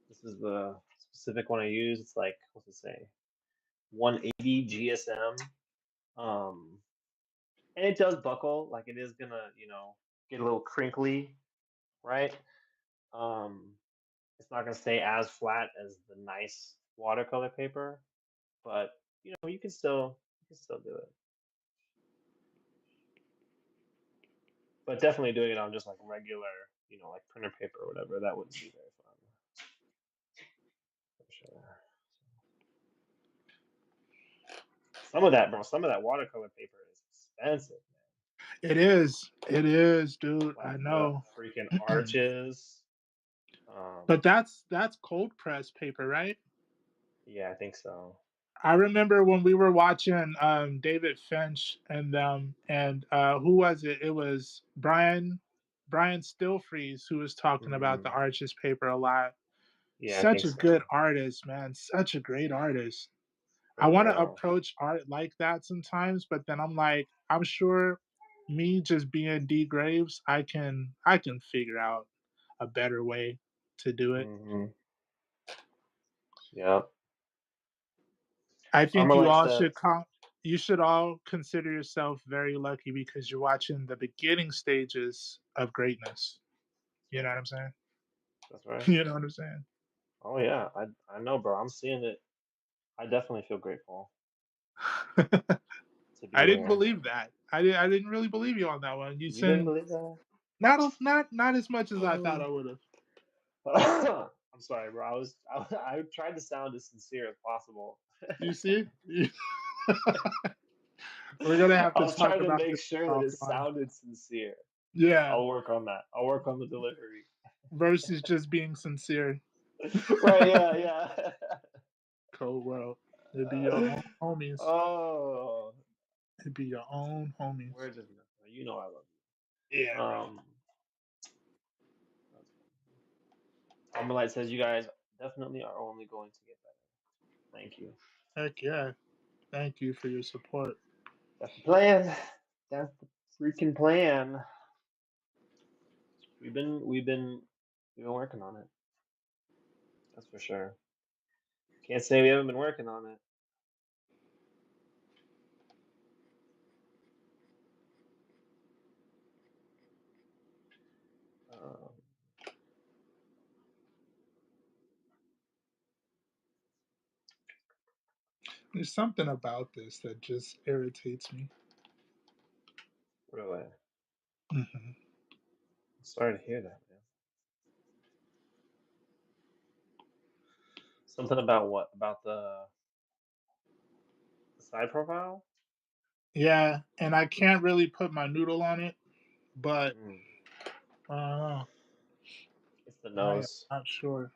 [SPEAKER 1] This is the specific one I use. It's like, what's it say? 180 GSM. Um, and it does buckle. Like it is gonna, get a little crinkly, right? Um, it's not gonna stay as flat as the nice watercolor paper, but you can still do it. But definitely doing it on just like regular, like printer paper or whatever, that wouldn't be very fun for sure. Some of that watercolor paper is expensive, man.
[SPEAKER 2] It is. It is, dude.
[SPEAKER 1] Like
[SPEAKER 2] I
[SPEAKER 1] the
[SPEAKER 2] know.
[SPEAKER 1] freaking arches. Um,
[SPEAKER 2] But that's cold press paper, right?
[SPEAKER 1] yeah, I think so.
[SPEAKER 2] I remember when we were watching David Finch and and who was it? It was Brian Stillfreeze who was talking about the
[SPEAKER 1] Hmm.
[SPEAKER 2] Arches paper a lot.
[SPEAKER 1] Yeah, I
[SPEAKER 2] Such
[SPEAKER 1] think
[SPEAKER 2] a good
[SPEAKER 1] so.
[SPEAKER 2] artist, man. Such a great artist. I
[SPEAKER 1] For
[SPEAKER 2] want to
[SPEAKER 1] real.
[SPEAKER 2] approach art like that sometimes, but then I'm like, I'm sure me just being DGraves, I can figure out a better way to do it.
[SPEAKER 1] Hmm. Yep.
[SPEAKER 2] I think
[SPEAKER 1] Armalite says,
[SPEAKER 2] you should all consider yourself very lucky because you're watching the beginning stages of greatness.
[SPEAKER 1] that's
[SPEAKER 2] You know what
[SPEAKER 1] right.
[SPEAKER 2] I'm saying?
[SPEAKER 1] That's right.
[SPEAKER 2] You know what I'm saying?
[SPEAKER 1] Oh yeah, I know, bro. I'm seeing it. I definitely feel grateful to be
[SPEAKER 2] I didn't
[SPEAKER 1] here.
[SPEAKER 2] believe that. I didn't really believe you on that one. You
[SPEAKER 1] You didn't
[SPEAKER 2] said
[SPEAKER 1] believe that?
[SPEAKER 2] not as much as I thought I would have.
[SPEAKER 1] I'm sorry, bro. I tried to sound as sincere as possible.
[SPEAKER 2] You see? We're gonna have
[SPEAKER 1] I
[SPEAKER 2] to
[SPEAKER 1] was
[SPEAKER 2] talk
[SPEAKER 1] trying to
[SPEAKER 2] about
[SPEAKER 1] make
[SPEAKER 2] this
[SPEAKER 1] sure that it
[SPEAKER 2] offline.
[SPEAKER 1] sounded sincere.
[SPEAKER 2] Yeah,
[SPEAKER 1] I'll work on that. I'll work on the delivery.
[SPEAKER 2] versus just being sincere.
[SPEAKER 1] Right, yeah, yeah.
[SPEAKER 2] Cold world. It'd be your own homies.
[SPEAKER 1] Oh,
[SPEAKER 2] It'd be your own
[SPEAKER 1] we're
[SPEAKER 2] homies.
[SPEAKER 1] just messing. You know I love
[SPEAKER 2] Yeah,
[SPEAKER 1] you.
[SPEAKER 2] bro.
[SPEAKER 1] That's funny. Armalite says you guys definitely are only going to get better. Thank you.
[SPEAKER 2] Heck yeah. Thank you for your support.
[SPEAKER 1] That's the plan. That's the freaking plan. We've been working on it. That's for sure. Can't say we haven't been working on it. Um,
[SPEAKER 2] There's something about this that just irritates me.
[SPEAKER 1] really,
[SPEAKER 2] Hmm.
[SPEAKER 1] I'm sorry to hear that, man. Something about what? About the side profile?
[SPEAKER 2] Yeah, and I can't really put my noodle on it, but
[SPEAKER 1] Mm,
[SPEAKER 2] uh,
[SPEAKER 1] it's the
[SPEAKER 2] I am
[SPEAKER 1] nose.
[SPEAKER 2] not sure.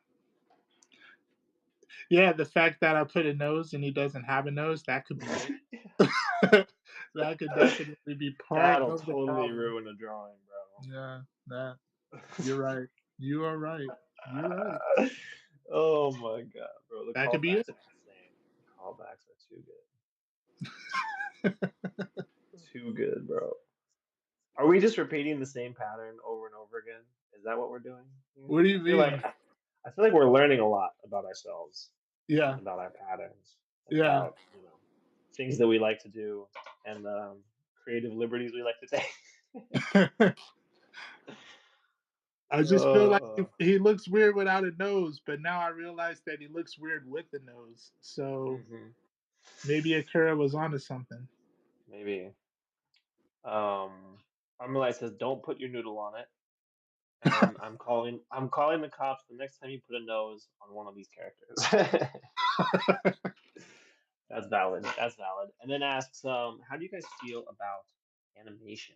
[SPEAKER 2] Yeah, the fact that I put a nose and he doesn't have a nose, that could be it. That could definitely be part
[SPEAKER 1] That'll
[SPEAKER 2] of the
[SPEAKER 1] totally
[SPEAKER 2] problem.
[SPEAKER 1] ruin a drawing,
[SPEAKER 2] Yeah, that you're right. You are right. You're right.
[SPEAKER 1] Oh my god, bro. The
[SPEAKER 2] That could be
[SPEAKER 1] callbacks
[SPEAKER 2] it.
[SPEAKER 1] are insane. The callbacks are too good. Too good, bro. Are we just repeating the same pattern over and over again? Is that what we're doing here?
[SPEAKER 2] What do
[SPEAKER 1] I
[SPEAKER 2] you
[SPEAKER 1] feel like
[SPEAKER 2] mean?
[SPEAKER 1] I feel like we're learning a lot about ourselves and
[SPEAKER 2] Yeah,
[SPEAKER 1] about our patterns and
[SPEAKER 2] yeah.
[SPEAKER 1] about, things that we like to do and creative liberties we like to take.
[SPEAKER 2] I just feel like
[SPEAKER 1] uh,
[SPEAKER 2] he looks weird without a nose, but now I realize that he looks weird with the nose. So
[SPEAKER 1] hmm
[SPEAKER 2] maybe Akira was onto something.
[SPEAKER 1] Maybe. Armalite says, "Don't put your noodle on it." And I'm calling the cops the next time you put a nose on one of these characters. That's valid. That's valid. And then asks, how do you guys feel about animation?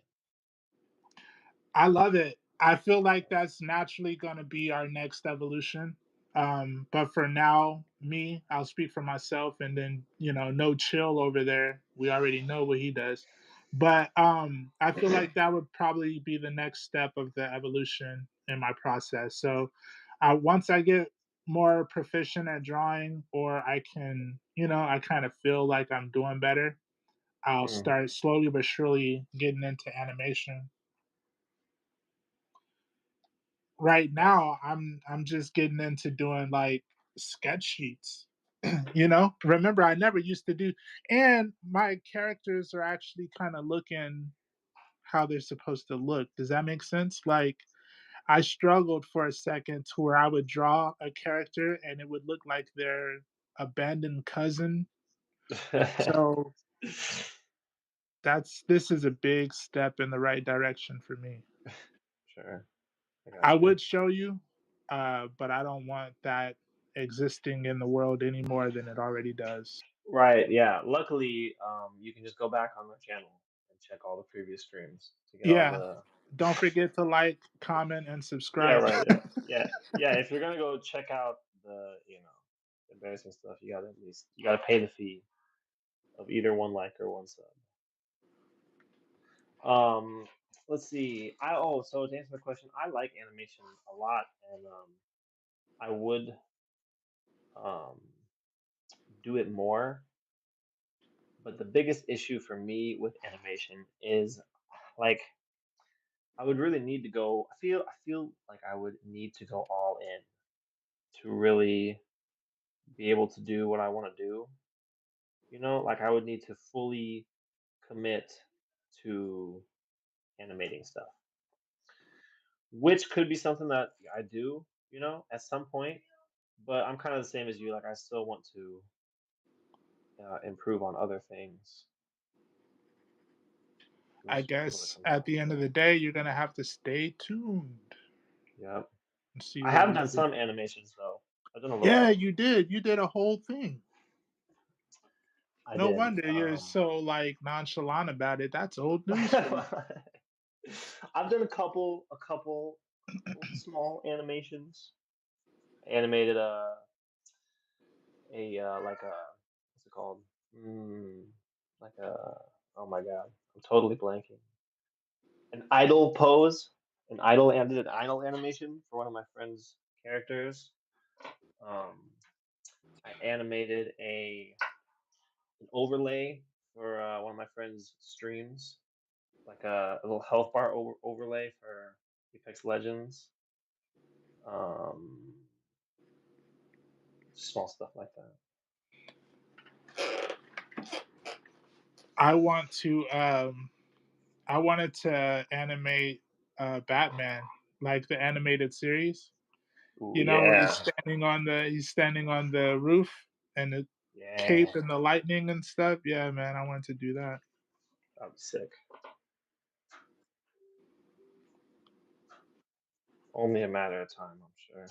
[SPEAKER 2] I love it. I feel like that's naturally going to be our next evolution. But for now, me, I'll speak for myself, and then no chill over there. We already know what he does, but I feel like that would probably be the next step of the evolution in my process. So, once I get more proficient at drawing, or I can, I kind of feel like I'm doing better, I'll
[SPEAKER 1] Mm,
[SPEAKER 2] start slowly but surely getting into animation. Right
[SPEAKER 1] nice.
[SPEAKER 2] now I'm just getting into doing like sketch sheets. Remember I never used to do, and my characters are actually kind of looking how they're supposed to look. Does that make sense? Like I struggled for a second to where I would draw a character and it would look like their abandoned cousin. So that's this is a big step in the right direction for me.
[SPEAKER 1] Sure, I
[SPEAKER 2] I
[SPEAKER 1] got you.
[SPEAKER 2] would show you, but I don't want that existing in the world any more than it already does.
[SPEAKER 1] Right, yeah. Luckily, you can just go back on the channel and check all the previous streams to get all
[SPEAKER 2] Yeah.
[SPEAKER 1] the.
[SPEAKER 2] Don't forget to like, comment, and
[SPEAKER 1] Yeah,
[SPEAKER 2] subscribe.
[SPEAKER 1] right. Yeah, yeah, yeah. If you're gonna go check out the, embarrassing stuff, you gotta pay the fee of either one like or one sub. Um, let's see. So to answer the question, I like animation a lot, and I would um do it more. But the biggest issue for me with animation is like I would really need to go. I feel like I would need to go all in to really be able to do what I want to do. Like I would need to fully commit to animating stuff, which could be something that I do, at some point. But I'm kind of the same as you. Like I still want to improve on other things. Let me
[SPEAKER 2] I
[SPEAKER 1] see what
[SPEAKER 2] guess
[SPEAKER 1] comes
[SPEAKER 2] at
[SPEAKER 1] out
[SPEAKER 2] the end of
[SPEAKER 1] here.
[SPEAKER 2] the day, you're gonna have to stay tuned
[SPEAKER 1] Yep.
[SPEAKER 2] and see
[SPEAKER 1] I
[SPEAKER 2] what
[SPEAKER 1] have
[SPEAKER 2] we
[SPEAKER 1] done
[SPEAKER 2] do.
[SPEAKER 1] some animations though. I've done a little
[SPEAKER 2] Yeah,
[SPEAKER 1] bit.
[SPEAKER 2] you did. You did a whole thing.
[SPEAKER 1] I
[SPEAKER 2] No
[SPEAKER 1] did.
[SPEAKER 2] wonder you're so like nonchalant about it. That's old news for you.
[SPEAKER 1] I've done a couple small animations. Animated like a what's it called? Mm, like a oh my god, I'm totally blanking. An idle pose, I did an idle animation for one of my friend's characters. Um, I animated an overlay for one of my friend's streams, like a little health bar overlay for Apex Legends. Um, small stuff like that.
[SPEAKER 2] I want to I wanted to animate Batman, like the animated series.
[SPEAKER 1] Ooh
[SPEAKER 2] You know, where
[SPEAKER 1] yeah,
[SPEAKER 2] he's standing on the roof and the cape
[SPEAKER 1] yeah,
[SPEAKER 2] and the lightning and stuff. Yeah, man, I wanted to do that.
[SPEAKER 1] that'd be sick. Only a matter of time, I'm sure.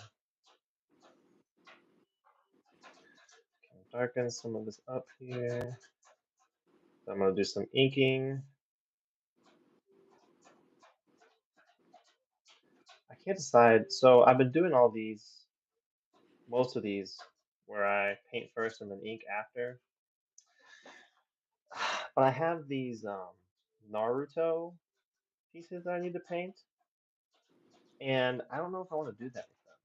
[SPEAKER 1] Can darken some of this up here. I'm gonna do some inking. I can't decide. So I've been doing most of these, where I paint first and then ink after. But I have these Naruto pieces that I need to paint, and I don't know if I want to do that with them,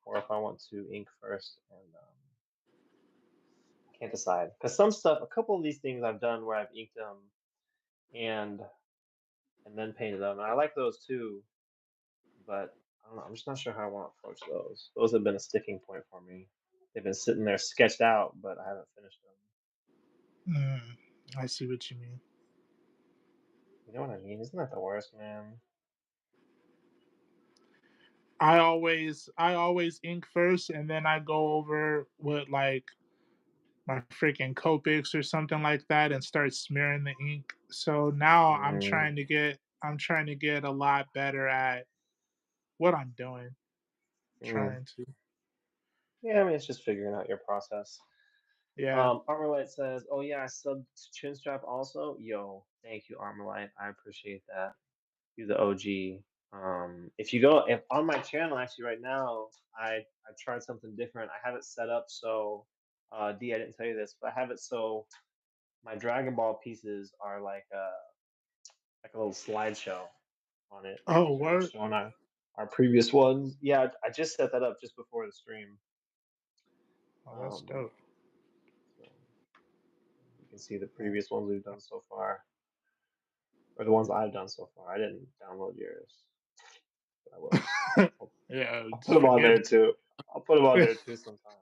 [SPEAKER 1] or if I want to ink first. And I can't decide because a couple of these things I've done where I've inked them and then painted them, and I like those too. But I don't know. I'm just not sure how I want to approach those. Those have been a sticking point for me. They've been sitting there sketched out, but I haven't finished them.
[SPEAKER 2] Mm, I see what you mean.
[SPEAKER 1] You know what I mean? Isn't that the worst, man?
[SPEAKER 2] I always ink first and then I go over with like my freaking Copics or something like that and start smearing the ink. So now
[SPEAKER 1] Mm,
[SPEAKER 2] I'm trying to get a lot better at what I'm doing.
[SPEAKER 1] mm.
[SPEAKER 2] Trying to.
[SPEAKER 1] Yeah, I mean, it's just figuring out your process.
[SPEAKER 2] Yeah.
[SPEAKER 1] Armorlight says, "Oh yeah, I subbed to Chinstrap also. Yo, thank you, Armorlight. I appreciate that. You're the OG. If on my channel actually right now, I tried something different. I have it set up so, D, I didn't tell you this, but I have it so my Dragon Ball pieces are like a little slideshow on it,
[SPEAKER 2] Oh,
[SPEAKER 1] kind of
[SPEAKER 2] what?
[SPEAKER 1] showing our previous ones. Yeah, I just set that up just before the stream.
[SPEAKER 2] Oh, that's
[SPEAKER 1] Um,
[SPEAKER 2] dope.
[SPEAKER 1] so you can see the previous ones we've done so far, or the ones I've done so far. I didn't download yours, but I will. I'll,
[SPEAKER 2] Yeah,
[SPEAKER 1] I'll put
[SPEAKER 2] just
[SPEAKER 1] them on
[SPEAKER 2] forget
[SPEAKER 1] there
[SPEAKER 2] it.
[SPEAKER 1] too. I'll put them on there too sometime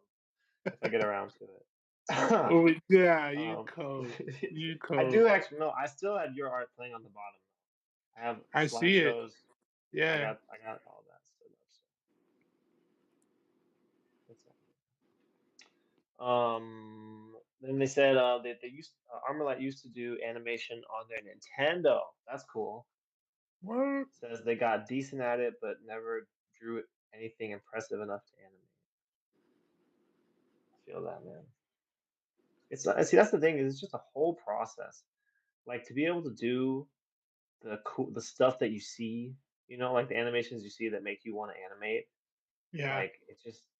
[SPEAKER 1] if I get around to it.
[SPEAKER 2] Oh, yeah, you
[SPEAKER 1] um,
[SPEAKER 2] code. You
[SPEAKER 1] I
[SPEAKER 2] code.
[SPEAKER 1] do actually no. I still had your art playing on the bottom. I have
[SPEAKER 2] I see it.
[SPEAKER 1] slideshows.
[SPEAKER 2] Yeah.
[SPEAKER 1] I got all that still up. So it's then they said Armorlight used to do animation on their Nintendo. That's cool.
[SPEAKER 2] What?
[SPEAKER 1] Says they got decent at it, but never drew anything impressive enough to animate. I feel that, man. It's not, see, that's the thing is it's just a whole process. Like to be able to do the stuff that you see, like the animations you see that make you want to animate.
[SPEAKER 2] Yeah.
[SPEAKER 1] Like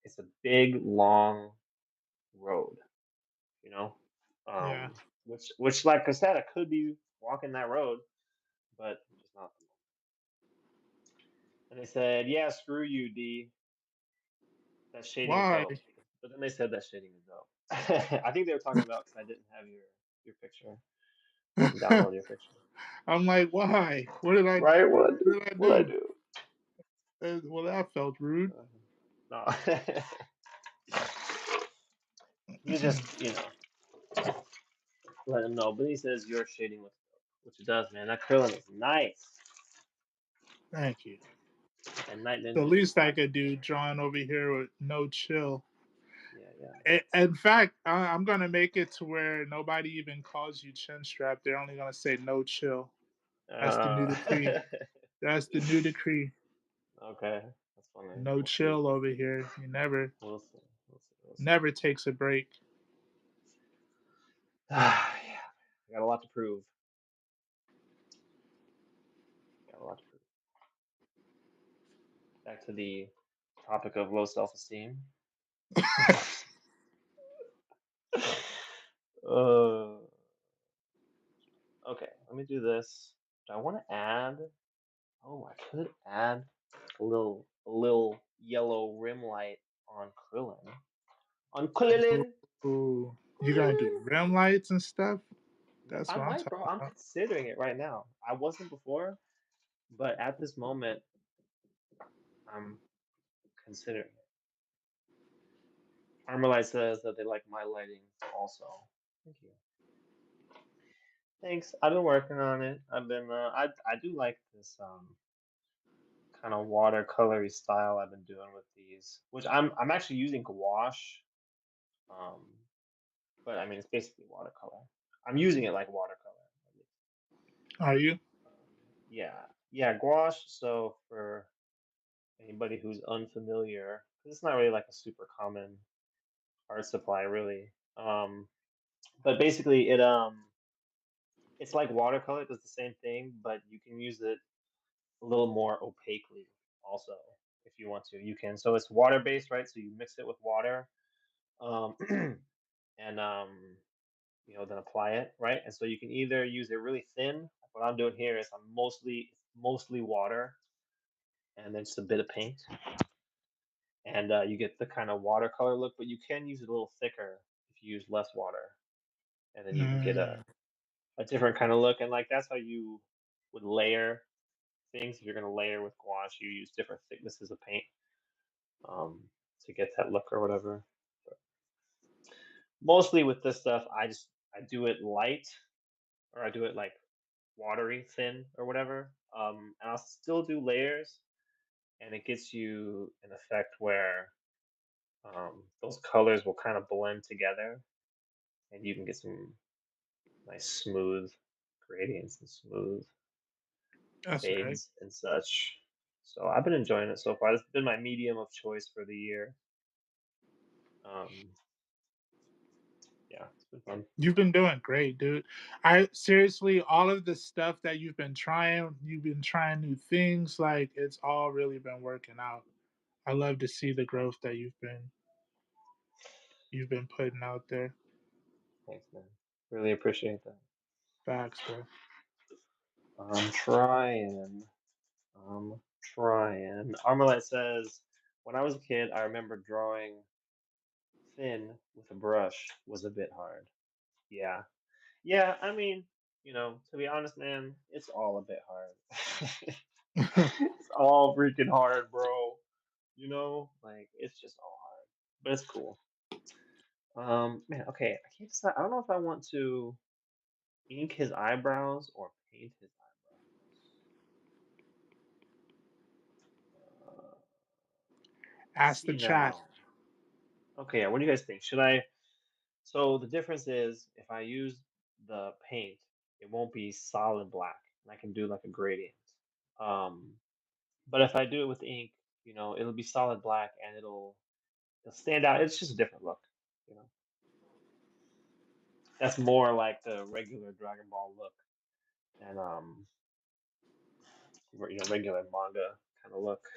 [SPEAKER 1] it's a big long road, you know.
[SPEAKER 2] Yeah.
[SPEAKER 1] Which like I said, I could be walking that road, but just not. And they said, "Yeah, screw you, D. That shading's
[SPEAKER 2] Why?
[SPEAKER 1] dope." But then they said that shading is dope. I think they were talking about because I didn't have your picture. I didn't download your picture.
[SPEAKER 2] I'm like, why?
[SPEAKER 1] Right?
[SPEAKER 2] What did I
[SPEAKER 1] What I
[SPEAKER 2] do?
[SPEAKER 1] do?
[SPEAKER 2] Well, that felt rude.
[SPEAKER 1] No. He's just, let him know. But he says your shading looks dope, which it does, man. That curling is nice.
[SPEAKER 2] Thank you.
[SPEAKER 1] And Night
[SPEAKER 2] The
[SPEAKER 1] Ninja just
[SPEAKER 2] least I
[SPEAKER 1] got
[SPEAKER 2] could do, John over here with no chill.
[SPEAKER 1] yeah, yeah.
[SPEAKER 2] In fact, I'm gonna make it to where nobody even calls you chin strap. They're only gonna say no chill. That's the new
[SPEAKER 1] Uh,
[SPEAKER 2] decree. That's the new decree.
[SPEAKER 1] okay, that's funny.
[SPEAKER 2] No
[SPEAKER 1] We'll see.
[SPEAKER 2] chill over here. He never,
[SPEAKER 1] We'll see. We'll see. We'll see.
[SPEAKER 2] never takes a break.
[SPEAKER 1] Yeah, I got a lot to prove. Got a lot back to the topic of low self-esteem. uh, okay, let me do this. Do I want to add? Oh, I could add a little yellow rim light on Krillin. On Krillin.
[SPEAKER 2] Ooh, you gonna do
[SPEAKER 1] Krillin.
[SPEAKER 2] rim lights and stuff? That's
[SPEAKER 1] I
[SPEAKER 2] what I'm
[SPEAKER 1] might, bro.
[SPEAKER 2] talking
[SPEAKER 1] I'm
[SPEAKER 2] about.
[SPEAKER 1] considering it right now. I wasn't before, but at this moment, I'm considering it. Armalite says that they like my lighting also. Thank you. Thanks. I've been working on it. I do like this kind of watercolory style I've been doing with these, which I'm actually using gouache. Um, but I mean it's basically watercolor. I'm using it like watercolor. At least.
[SPEAKER 2] Are you?
[SPEAKER 1] Yeah, yeah, gouache. So for anybody who's unfamiliar, 'cause it's not really like a super common art supply, really. But basically, it's like watercolor. It does the same thing, but you can use it a little more opaquely also if you want to. You can. So it's water based, right? So you mix it with water, um, and then apply it, right? And so you can either use it really thin. What I'm doing here is it's mostly water and then just a bit of paint, and you get the kind of watercolor look. But you can use it a little thicker if you use less water, and then you can get
[SPEAKER 2] Mm,
[SPEAKER 1] a different kind of look. And like that's how you would layer things. If you're going to layer with gouache, you use different thicknesses of paint um, to get that look or whatever. But mostly with this stuff, I do it light or I do it like watery thin or whatever. And I'll still do layers, and it gets you an effect where those colors will kind of blend together, and you can get some nice smooth gradients and smooth
[SPEAKER 2] that's right.
[SPEAKER 1] fades and such. So I've been enjoying it so far. This has been my medium of choice for the year. Um, yeah, it's been fun.
[SPEAKER 2] You've been doing great, dude. I seriously, all of the stuff that you've been trying new things. Like it's all really been working out. I love to see
[SPEAKER 1] Thanks,
[SPEAKER 2] the
[SPEAKER 1] man.
[SPEAKER 2] growth that you've been putting out there.
[SPEAKER 1] Thanks, man. Really appreciate that.
[SPEAKER 2] Facts, bro.
[SPEAKER 1] I'm trying. I'm trying. Armalite says, when I was a kid, I remember drawing thin with a brush was a bit hard. Yeah. Yeah, I mean, to be honest, man, it's all a bit hard. It's all freaking hard, bro. Like it's just all hard. But it's cool. Man, okay, I can't decide. I don't know if I want to ink his eyebrows or paint his eyebrows.
[SPEAKER 2] Ask the
[SPEAKER 1] See
[SPEAKER 2] chat.
[SPEAKER 1] now. Okay, yeah, what do you guys think? Should I? So the difference is if I use the paint, it won't be solid black, and I can do like a gradient. Um, but if I do it with ink, it'll be solid black and it'll stand out. It's just a different look, you know. That's more like the regular Dragon Ball look and regular manga kind of look.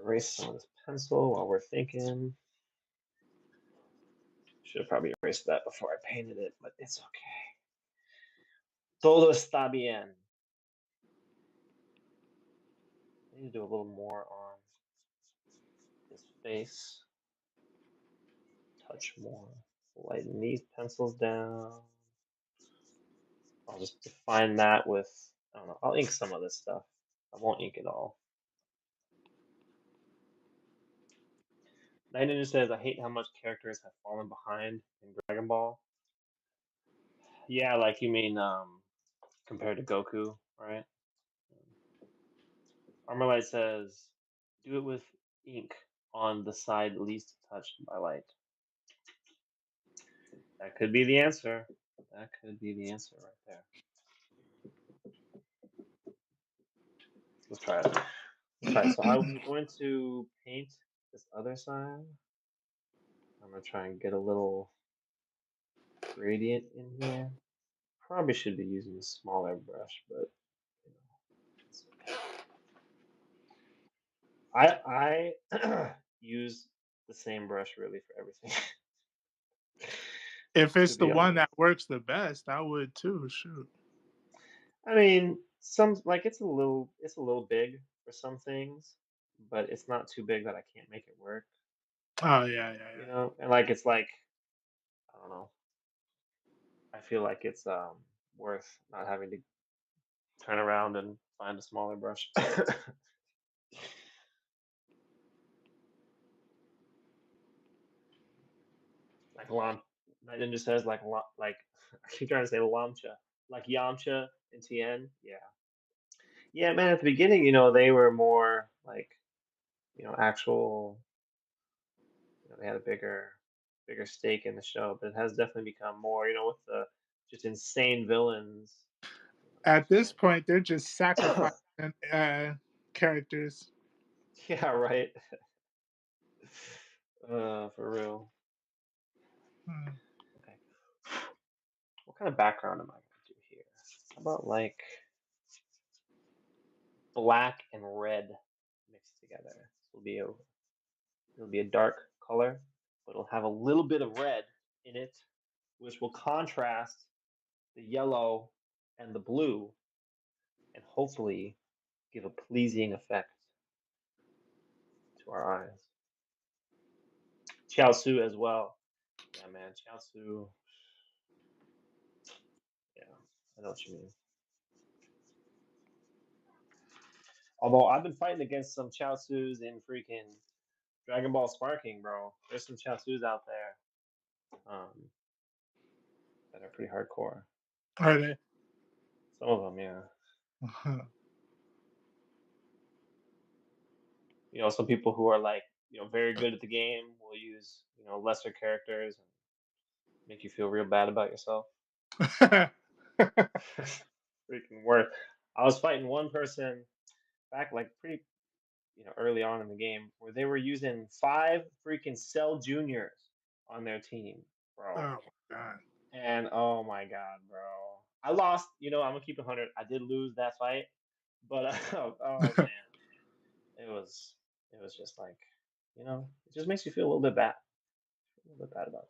[SPEAKER 1] Erase some of this pencil while we're thinking. Should have probably erased that before I painted it, but it's okay. Todo está bien. I need to do a little more on his face. Touch more. Lighten these pencils down. I'll just define that with, I don't know, I'll ink some of this stuff. I won't ink it all. Night Ninja says, I hate how much characters have fallen behind in Dragon Ball. Yeah, like you mean compared to Goku, right? Armorlight says, do it with ink on the side least touched by light. That could be the answer. That could be the answer right there. Let's try it. Let's try it. So I'm going to paint this other side. I'm going to try and get a little gradient in here. Probably should be using a smaller brush, but I use the same brush really for everything.
[SPEAKER 2] If
[SPEAKER 1] To
[SPEAKER 2] it's the
[SPEAKER 1] be
[SPEAKER 2] one
[SPEAKER 1] honest,
[SPEAKER 2] that works the best, I would too, shoot.
[SPEAKER 1] I mean, some like it's a little big for some things, but it's not too big that I can't make it work.
[SPEAKER 2] Oh, yeah, yeah,
[SPEAKER 1] You
[SPEAKER 2] yeah.
[SPEAKER 1] know, and like it's like I don't know. I feel like it's worth not having to turn around and find a smaller brush. Like Lam, Night Ninja says like I keep trying to say Lamcha, like Yamcha and Tien. Yeah, yeah, man. At the beginning, they were more like actual. They had a bigger stake in the show, but it has definitely become more. With the just insane villains. They're
[SPEAKER 2] At
[SPEAKER 1] just
[SPEAKER 2] this
[SPEAKER 1] like,
[SPEAKER 2] point, they're just sacrificing characters.
[SPEAKER 1] yeah, right. For real.
[SPEAKER 2] Hmm.
[SPEAKER 1] Okay. What kind of background am I gonna do here? How about like black and red mixed together? It'll be a dark color, but it'll have a little bit of red in it, which will contrast the yellow and the blue, and hopefully give a pleasing effect to our eyes. Chiaotzu as well. Yeah, man, Chiaotzu. Yeah, I know what you mean. Although I've been fighting against some Chiaotzus in freaking Dragon Ball Sparking, bro. There's some Chiaotzus out there that are pretty hardcore.
[SPEAKER 2] Are they?
[SPEAKER 1] Some of them, yeah. Some people who are like, very good at the game will use, lesser characters and make you feel real bad about yourself. Freaking worth. I was fighting one person back like pretty, early on in the game where they were using five freaking Cell Juniors on their team, bro.
[SPEAKER 2] Oh my god.
[SPEAKER 1] And oh my god, bro. I lost, I'm gonna keep it 100. I did lose that fight, but oh man, it was just like, it just makes you feel a little bit bad. A little bit bad about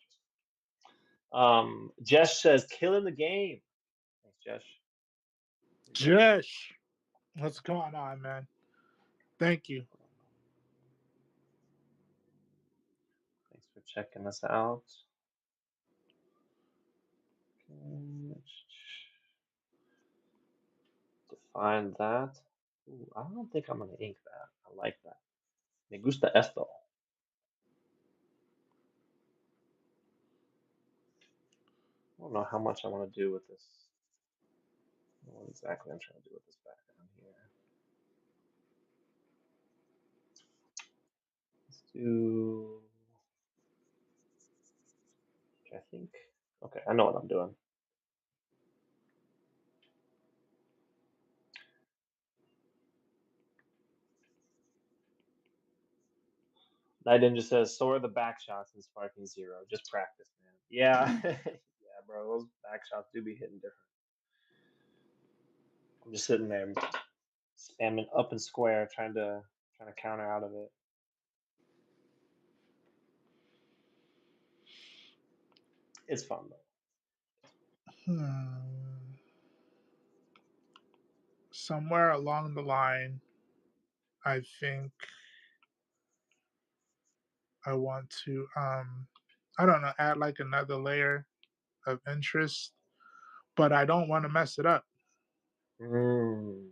[SPEAKER 1] yourself. Jesh says, killing the game. Thanks, Jesh. There you go.
[SPEAKER 2] Jesh, what's going on, man? Thank you.
[SPEAKER 1] Thanks for checking us out. Okay, define that. Ooh, I don't think I'm gonna ink that. I like that. Me gusta esto. I don't know how much I want to do with this. I don't know what exactly I'm trying to do with this background here. Let's do. I think. Okay, I know what I'm doing. Night Ninja says, "So are the back shots in Sparking Zero. Just practice, man." Yeah, yeah, bro. Those back shots do be hitting different. I'm just sitting there spamming up and square, trying to counter out of it. It's fun though.
[SPEAKER 2] Hmm. Somewhere along the line, I think I want to I don't know, add like another layer of interest, but I don't want to mess it up.
[SPEAKER 1] Mm,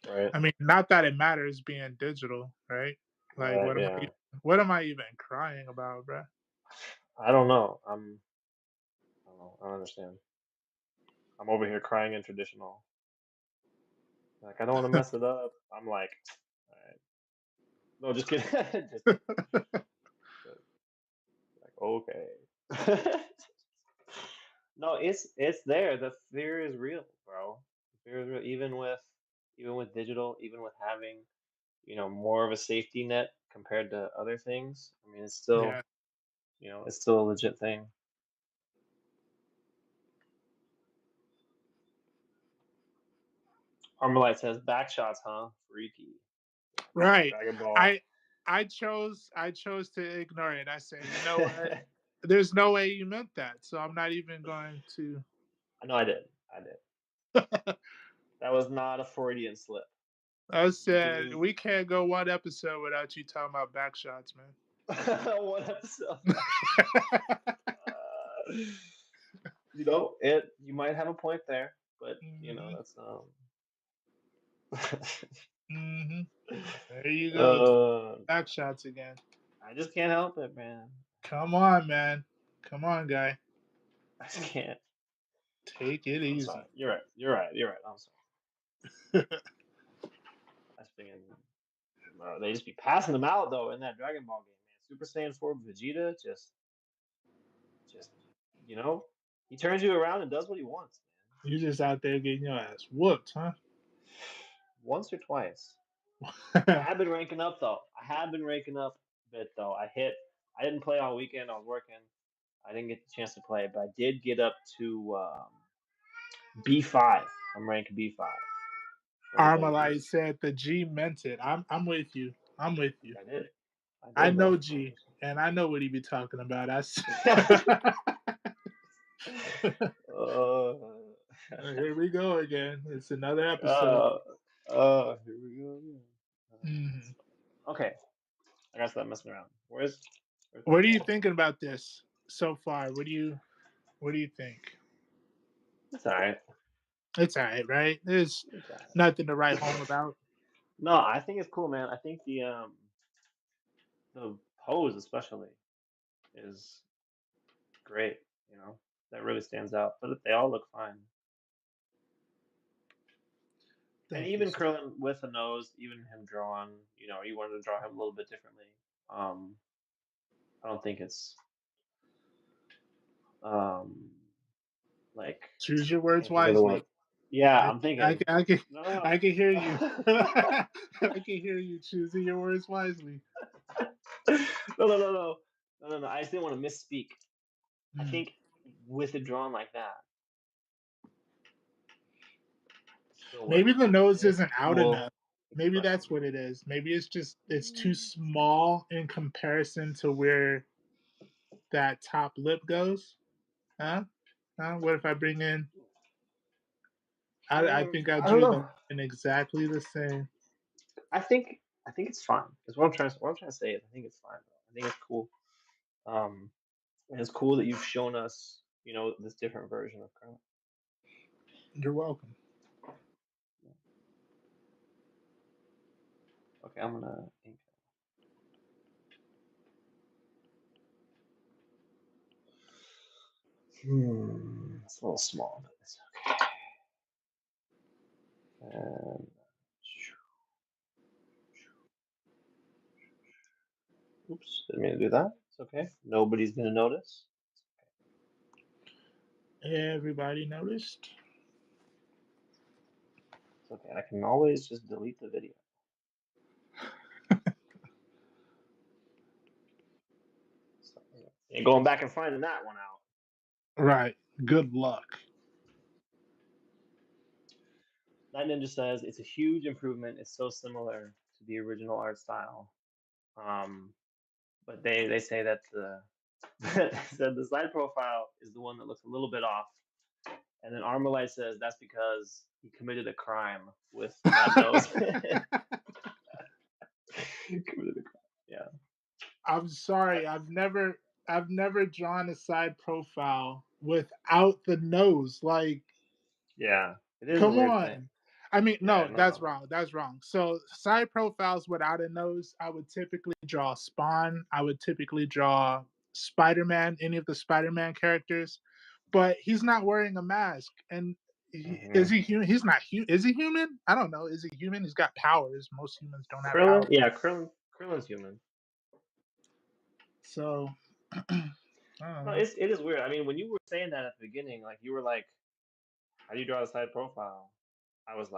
[SPEAKER 1] right,
[SPEAKER 2] I mean, not that it matters being digital, right? Like
[SPEAKER 1] right, yeah.
[SPEAKER 2] what am I even crying about, bruh?
[SPEAKER 1] I don't know. I don't know. I don't understand. I'm over here crying in traditional. Like I don't want to mess it up. I'm like, all right. No, just kidding. Just kidding. But, like okay. No, it's there. The fear is real, bro. The fear is real. Even with digital, even with having more of a safety net compared to other things. I mean,
[SPEAKER 2] Yeah.
[SPEAKER 1] it's still a legit thing. Armalite says back shots, huh? Freaky.
[SPEAKER 2] Right.
[SPEAKER 1] Dragon Ball.
[SPEAKER 2] I I chose to ignore it. I said, you know what? There's no way you meant that, so I'm not even going to.
[SPEAKER 1] I know I did. I did. That was not a Freudian slip.
[SPEAKER 2] I
[SPEAKER 1] You can
[SPEAKER 2] said
[SPEAKER 1] just
[SPEAKER 2] we can't go one episode without you talking about back shots, man.
[SPEAKER 1] one episode. Uh, you might have a point there, but
[SPEAKER 2] hmm
[SPEAKER 1] that's
[SPEAKER 2] hmm There you go.
[SPEAKER 1] uh,
[SPEAKER 2] Back shots again.
[SPEAKER 1] I just can't help it, man.
[SPEAKER 2] Come on, man. Come on, guy.
[SPEAKER 1] I just can't.
[SPEAKER 2] Take it
[SPEAKER 1] I'm sorry.
[SPEAKER 2] easy.
[SPEAKER 1] You're right. You're right. You're right. I'm sorry. I was thinking they just be passing them out though in that Dragon Ball game, man. Super Saiyan 4 Vegeta just you know, he turns you around and does what he wants,
[SPEAKER 2] You just out there getting your ass whooped, huh?
[SPEAKER 1] man. Once or twice. I have been ranking up though. I have been ranking up a bit though. I didn't play all weekend. I was working. I didn't get the chance to play, but I did get up to B5. I'm ranked B5 for anybody
[SPEAKER 2] Armalite
[SPEAKER 1] who's
[SPEAKER 2] said the G meant it. I'm with you. I'm with you.
[SPEAKER 1] I did. I
[SPEAKER 2] I
[SPEAKER 1] did
[SPEAKER 2] know
[SPEAKER 1] though.
[SPEAKER 2] G, and I know what he be talking about.
[SPEAKER 1] uh,
[SPEAKER 2] Here we go again. It's another episode.
[SPEAKER 1] uh, here we go again.
[SPEAKER 2] Mhm.
[SPEAKER 1] Okay, I gotta stop messing around. Where's my
[SPEAKER 2] What are you
[SPEAKER 1] phone?
[SPEAKER 2] thinking about this so far? What do you think?
[SPEAKER 1] It's alright.
[SPEAKER 2] It's all right, right? There's
[SPEAKER 1] It's
[SPEAKER 2] nothing to write home
[SPEAKER 1] alright.
[SPEAKER 2] about.
[SPEAKER 1] No, I think it's cool, man. I think the pose especially is great. That really stands out. But they all look fine. And
[SPEAKER 2] Thank you,
[SPEAKER 1] even
[SPEAKER 2] sir.
[SPEAKER 1] Krillin with a nose, even him drawn, you wanted to draw him a little bit differently. Um, I don't think it's um like
[SPEAKER 2] Choose your
[SPEAKER 1] I
[SPEAKER 2] words
[SPEAKER 1] can't think of the word.
[SPEAKER 2] wisely.
[SPEAKER 1] Yeah,
[SPEAKER 2] I
[SPEAKER 1] I'm
[SPEAKER 2] can, I
[SPEAKER 1] thinking.
[SPEAKER 2] can, I can,
[SPEAKER 1] No,
[SPEAKER 2] I can hear you.
[SPEAKER 1] no.
[SPEAKER 2] I can hear you choosing your words wisely.
[SPEAKER 1] No, no, no, no, no, no, no. I just didn't want to misspeak. I
[SPEAKER 2] Mm.
[SPEAKER 1] think with it drawn like that, still
[SPEAKER 2] Maybe
[SPEAKER 1] works.
[SPEAKER 2] the nose
[SPEAKER 1] It's
[SPEAKER 2] isn't out
[SPEAKER 1] cool
[SPEAKER 2] enough. Maybe
[SPEAKER 1] expression.
[SPEAKER 2] that's what it is. Maybe it's too small in comparison to where that top lip goes. Huh? Huh? What if I bring in? I think I
[SPEAKER 1] I don't
[SPEAKER 2] drew
[SPEAKER 1] know.
[SPEAKER 2] them in exactly the same.
[SPEAKER 1] I think it's fine. Is what I'm trying to say is I think it's fine. Though. I think it's cool. Um, and it's cool that you've shown us, this different version of Kermit.
[SPEAKER 2] You're welcome.
[SPEAKER 1] Okay, I'm gonna ink. It's a little small, but it's okay. And oops, didn't mean to do that. It's okay. Nobody's gonna notice.
[SPEAKER 2] Everybody noticed.
[SPEAKER 1] It's okay. I can always just delete the video. So, ain't going back and finding that one out.
[SPEAKER 2] Right. Good luck.
[SPEAKER 1] That Ninja says it's a huge improvement. It's so similar to the original art style. Um, but they say that the said the side profile is the one that looks a little bit off. And then Armalite says that's because he committed a crime with that nose. He committed a crime. Yeah.
[SPEAKER 2] I'm
[SPEAKER 1] I,
[SPEAKER 2] sorry. I've never drawn a side profile without the nose. Like,
[SPEAKER 1] yeah. It is a
[SPEAKER 2] come
[SPEAKER 1] weird thing.
[SPEAKER 2] on. I mean,
[SPEAKER 1] Yeah.
[SPEAKER 2] no,
[SPEAKER 1] No.
[SPEAKER 2] that's
[SPEAKER 1] No.
[SPEAKER 2] wrong. That's wrong. So side profiles without a nose, I would typically draw Spawn. I would typically draw Spider-Man, any of the Spider-Man characters, but he's not wearing a mask. And is
[SPEAKER 1] Hmm.
[SPEAKER 2] he human? He's not human. Is he human? I don't know. Is he human? He's got powers. Most humans don't have
[SPEAKER 1] Krillin.
[SPEAKER 2] powers.
[SPEAKER 1] Yeah. Krillin's human.
[SPEAKER 2] So I don't
[SPEAKER 1] No.
[SPEAKER 2] know.
[SPEAKER 1] It is weird. I mean, when you were saying that at the beginning, like you were like, "How do you draw a side profile?" I was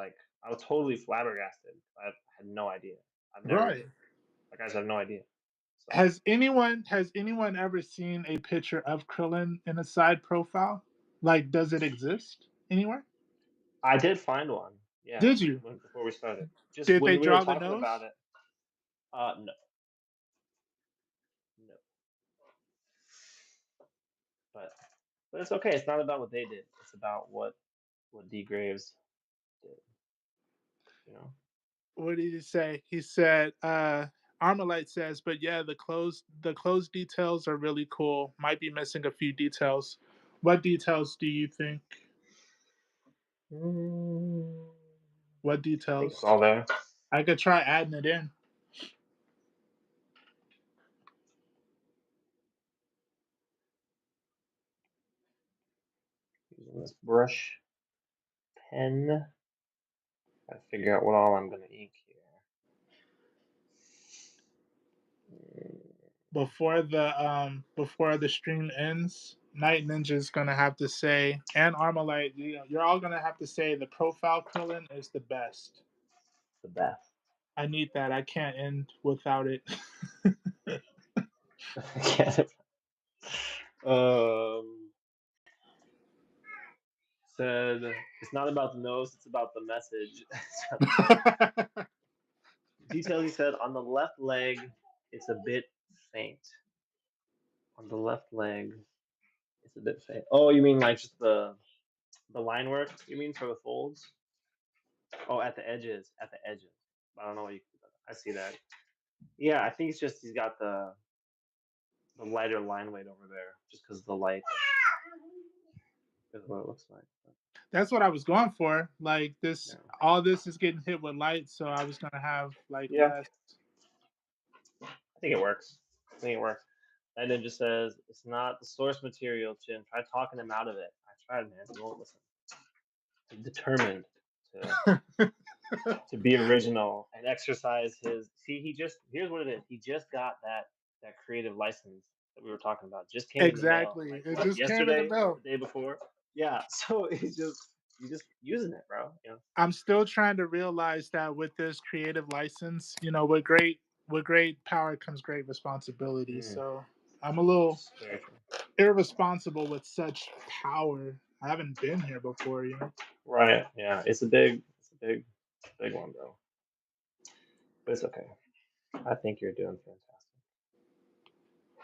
[SPEAKER 1] totally flabbergasted. I had no idea. I've
[SPEAKER 2] Right.
[SPEAKER 1] never, like I just have no idea. So
[SPEAKER 2] Has anyone ever seen a picture of Krillin in a side profile? Like, does it exist anywhere?
[SPEAKER 1] I did find one. Yeah,
[SPEAKER 2] Did you?
[SPEAKER 1] before we started, just
[SPEAKER 2] Did they
[SPEAKER 1] when we were
[SPEAKER 2] draw the
[SPEAKER 1] talking about
[SPEAKER 2] nose?
[SPEAKER 1] it. No, no, but it's okay. It's not about what they did. It's about what DGraves did. You know.
[SPEAKER 2] What did he say? He said, Armalite says, but yeah, the clothes details are really cool. Might be missing a few details. What details do you think?
[SPEAKER 1] Mm,
[SPEAKER 2] What
[SPEAKER 1] I think it's
[SPEAKER 2] details?
[SPEAKER 1] all there.
[SPEAKER 2] I could try adding it in.
[SPEAKER 1] Using this brush pen. Gotta figure out what all I'm gonna ink here. Mm,
[SPEAKER 2] Before the stream ends, Night Ninja's gonna have to say, and Armalite, you're all gonna have to say the profile color is the best.
[SPEAKER 1] the best.
[SPEAKER 2] I need that. I can't end without it.
[SPEAKER 1] um, said it's not about the nose, it's about the message. Details he said on the left leg, it's a bit faint. On the left leg, it's a bit faint. Oh, you mean like just the line work? You mean for the folds? Oh, at the edges, at the edges. I don't know what you. I see that. Yeah, I think it's just he's got the lighter line weight over there, just because the light is what it looks like. But,
[SPEAKER 2] That's what I was going for. Like
[SPEAKER 1] yeah,
[SPEAKER 2] all this is getting hit with light, so I was gonna have like
[SPEAKER 1] yeah,
[SPEAKER 2] less.
[SPEAKER 1] I think it works. I think it works. And then just says it's not the source material, Jim. Try talking him out of it. I tried, man. He won't listen. I'm determined to to be original and exercise his. See, he just here's what it is. He just got that creative license that we were talking about. Just came in the mail,
[SPEAKER 2] Exactly.
[SPEAKER 1] like
[SPEAKER 2] It
[SPEAKER 1] what
[SPEAKER 2] just came in the
[SPEAKER 1] yesterday,
[SPEAKER 2] mail.
[SPEAKER 1] the day before. Yeah, so he's just using it, bro. You know.
[SPEAKER 2] I'm still trying to realize that with this creative license, with great power comes great responsibility.
[SPEAKER 1] Mm,
[SPEAKER 2] So I'm a little
[SPEAKER 1] very true.
[SPEAKER 2] irresponsible with such power. I haven't been here before.
[SPEAKER 1] Right. Yeah. It's a big one, bro. But it's okay. I think you're doing fantastic.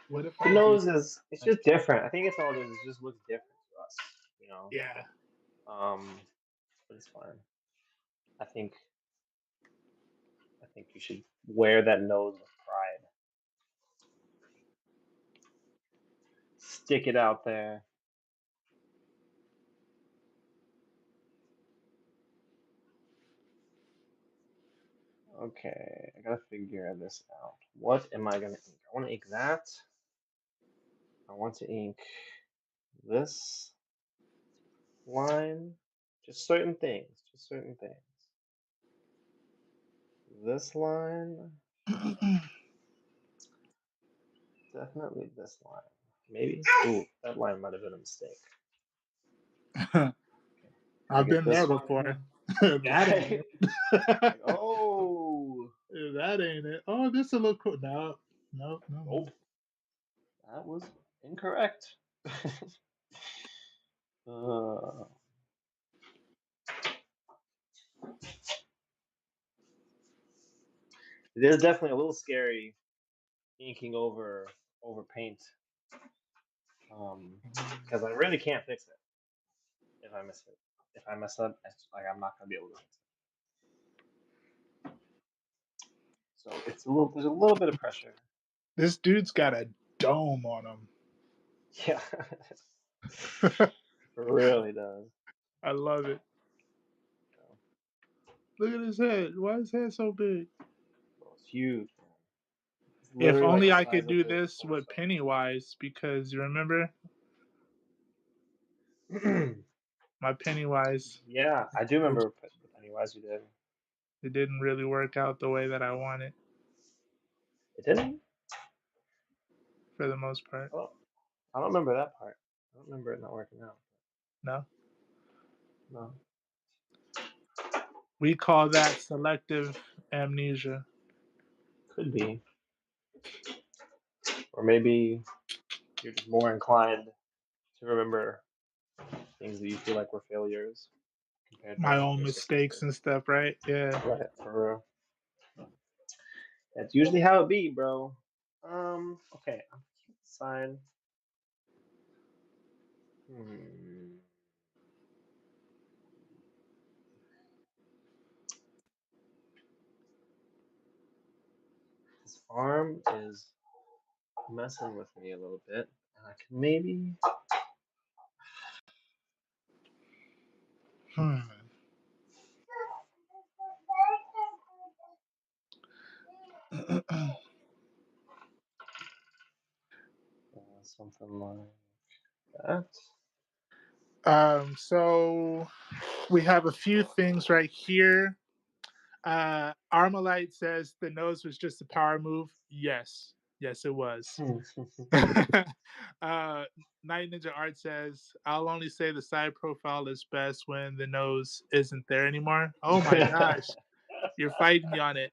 [SPEAKER 2] What if
[SPEAKER 1] The
[SPEAKER 2] I do?
[SPEAKER 1] nose is it's just different. I think it's all it is. It just looks different to us, you know.
[SPEAKER 2] Yeah.
[SPEAKER 1] Um, but it's fine. I think I think you should wear that nose with pride. Stick it out there. Okay, I gotta figure this out. What am I gonna ink? I want to ink that. I want to ink this line. Just certain things. Just certain things. This line. Definitely this line. Maybe. Ooh, that line might have been a mistake. Okay. Gotta
[SPEAKER 2] I've
[SPEAKER 1] get
[SPEAKER 2] been there
[SPEAKER 1] this one
[SPEAKER 2] before.
[SPEAKER 1] in.
[SPEAKER 2] That ain't
[SPEAKER 1] Right?
[SPEAKER 2] it.
[SPEAKER 1] Like, oh,
[SPEAKER 2] That ain't it. Oh, this a little cool. No, no, no, no.
[SPEAKER 1] nope. That was incorrect. uh, it is definitely a little scary inking over paint. Because I really can't fix it if I miss it. If I mess up, like I'm not gonna be able to fix it. So it's a little. There's a little bit of pressure.
[SPEAKER 2] This dude's got a dome on him.
[SPEAKER 1] Yeah, it really does.
[SPEAKER 2] I love it.
[SPEAKER 1] So,
[SPEAKER 2] Look at his head. Why is his head so big?
[SPEAKER 1] well, it's huge, man. It's
[SPEAKER 2] If
[SPEAKER 1] literally like
[SPEAKER 2] only
[SPEAKER 1] the
[SPEAKER 2] I
[SPEAKER 1] size
[SPEAKER 2] could
[SPEAKER 1] of
[SPEAKER 2] do
[SPEAKER 1] his
[SPEAKER 2] this with
[SPEAKER 1] torso.
[SPEAKER 2] Pennywise, because you remember my Pennywise,
[SPEAKER 1] Yeah, I do remember the Pennywise you did.
[SPEAKER 2] it didn't really work out the way that I wanted
[SPEAKER 1] It didn't.
[SPEAKER 2] for the most part.
[SPEAKER 1] Oh, I don't remember that part. I don't remember it not working out.
[SPEAKER 2] No.
[SPEAKER 1] No,
[SPEAKER 2] We call that selective amnesia.
[SPEAKER 1] could be, or maybe you're just more inclined to remember things that you feel like were failures compared
[SPEAKER 2] My
[SPEAKER 1] to
[SPEAKER 2] own
[SPEAKER 1] your
[SPEAKER 2] mistakes
[SPEAKER 1] successes.
[SPEAKER 2] and stuff, right? Yeah.
[SPEAKER 1] Right, for real. That's usually how it be, bro. Okay. I'm sign. Hmm. This farm is messing with me a little bit. And I can maybe.
[SPEAKER 2] Hmm.
[SPEAKER 1] Something like that.
[SPEAKER 2] So we have a few things right here. Armalite says the nose was just a power move. Yes, yes, it was. uh, Night Ninja Art says, I'll only say the side profile is best when the nose isn't there anymore. Oh my gosh, you're fighting me on it.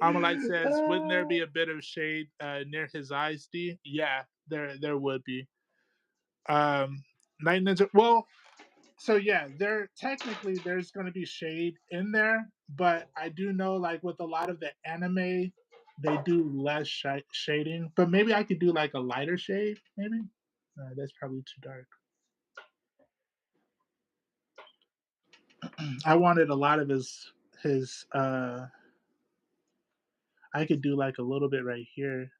[SPEAKER 2] Armalite says, wouldn't there be a bit of shade near his eyes, D? Yeah, there would be. Night Ninja, well, so yeah, there technically there's going to be shade in there, but I do know like with a lot of the anime, they do less shading. But maybe I could do like a lighter shade. Maybe that's probably too dark. I wanted a lot of his. I could do like a little bit right here,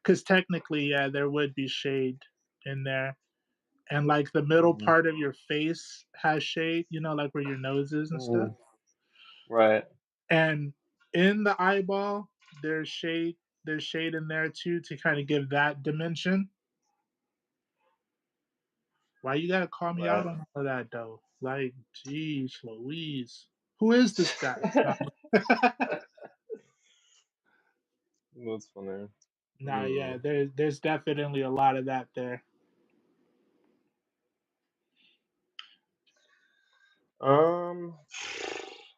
[SPEAKER 2] because technically, yeah, there would be shade in there, and like the middle
[SPEAKER 1] Mhm.
[SPEAKER 2] part of your face has shade. You know, like where your nose is and stuff.
[SPEAKER 1] Mm, right.
[SPEAKER 2] And in the eyeball there's shade in there too to kind of give that dimension. Why you gotta call me out
[SPEAKER 1] Right.
[SPEAKER 2] on all of that though? Like, geez Louise, who is this guy? No.
[SPEAKER 1] That's funny.
[SPEAKER 2] Nah, yeah,
[SPEAKER 1] Hmm.
[SPEAKER 2] there's definitely a lot of that there.
[SPEAKER 1] Um,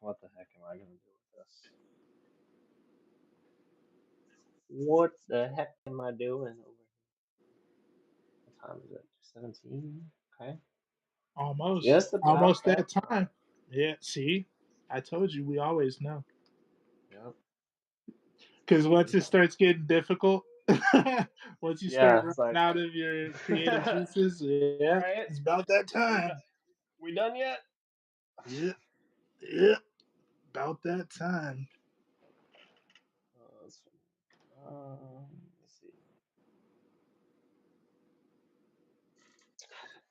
[SPEAKER 1] what the heck am I gonna do with this? What the heck am I doing over here? What time is it? 17? Okay.
[SPEAKER 2] Almost
[SPEAKER 1] Just about
[SPEAKER 2] almost
[SPEAKER 1] that
[SPEAKER 2] that
[SPEAKER 1] time.
[SPEAKER 2] time. Yeah, see, I told you we always know.
[SPEAKER 1] Yep.
[SPEAKER 2] Because once
[SPEAKER 1] See?
[SPEAKER 2] it starts getting difficult, once you start
[SPEAKER 1] Yeah, it's
[SPEAKER 2] running
[SPEAKER 1] like,
[SPEAKER 2] out of your creative juices, yeah,
[SPEAKER 1] right?
[SPEAKER 2] it's about that
[SPEAKER 1] We done,
[SPEAKER 2] time.
[SPEAKER 1] we done yet?
[SPEAKER 2] Yeah, yeah, about that time.
[SPEAKER 1] That's funny. Let's see.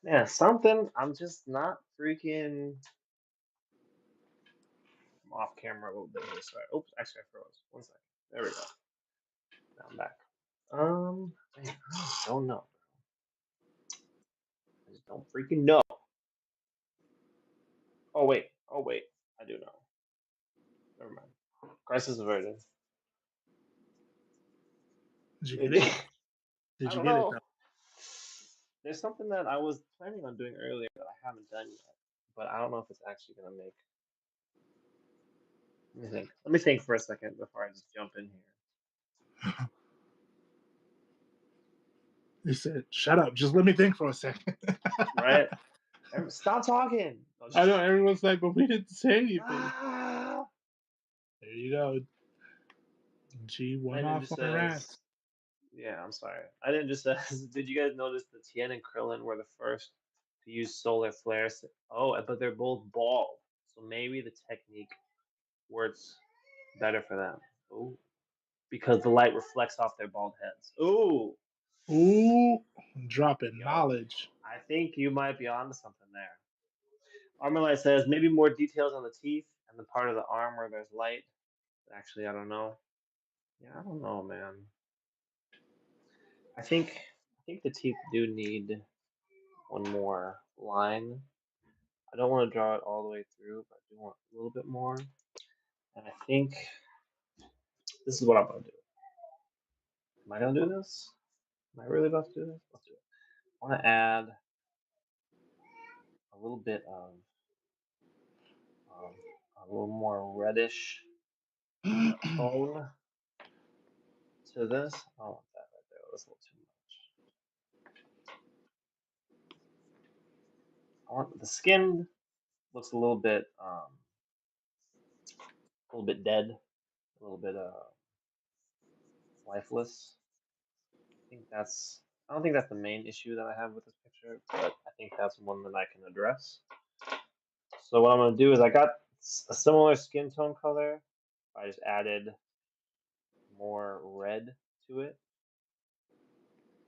[SPEAKER 1] Yeah, something. I'm just not freaking. I'm off camera a little bit here. Sorry. Oops, actually, I froze. One second. There we go. Now I'm back. Man, I just don't know. I just don't freaking know. Oh wait. Oh wait. I do know. Never mind. Crisis averted.
[SPEAKER 2] Did you get it?
[SPEAKER 1] Maybe.
[SPEAKER 2] Did
[SPEAKER 1] I
[SPEAKER 2] you
[SPEAKER 1] don't
[SPEAKER 2] get it
[SPEAKER 1] know.
[SPEAKER 2] though?
[SPEAKER 1] There's something that I was planning on doing earlier that I haven't done yet, but I don't know if it's actually gonna make. Let me think. Let me think for a second before I just jump in here.
[SPEAKER 2] He said, "Shut up. Just let me think for a second."
[SPEAKER 1] Right? Stop talking. No,
[SPEAKER 2] I know everyone's like, but we didn't say anything.
[SPEAKER 1] ah!
[SPEAKER 2] There you go. G one
[SPEAKER 1] Landon
[SPEAKER 2] off
[SPEAKER 1] just
[SPEAKER 2] on rants.
[SPEAKER 1] says, yeah, I'm sorry. I didn't just says, did you guys notice that Tien and Krillin were the first to use solar flares? Oh, but they're both bald. So maybe the technique works better for them. Ooh. Because the light reflects off their bald heads. Ooh.
[SPEAKER 2] Ooh, dropping
[SPEAKER 1] Yo.
[SPEAKER 2] knowledge.
[SPEAKER 1] I think you might be onto something there. Armalite says maybe more details on the teeth and the part of the arm where there's light. Actually, I don't know. Yeah, I don't know, man. I think the teeth do need one more line. I don't want to draw it all the way through, but I do want a little bit more. And I think this is what I'm gonna do. Am I gonna do this? Am I really about to do this? Let's do it. I want to add a little bit of um, a little more reddish tone to this. I don't want that right there. That's a little too much. I want the skin looks a little bit dead, a little bit lifeless. I think that's. I don't think that's the main issue that I have with this picture, but I think that's one that I can address. So what I'm gonna do is I got a similar skin tone color. I just added more red to it.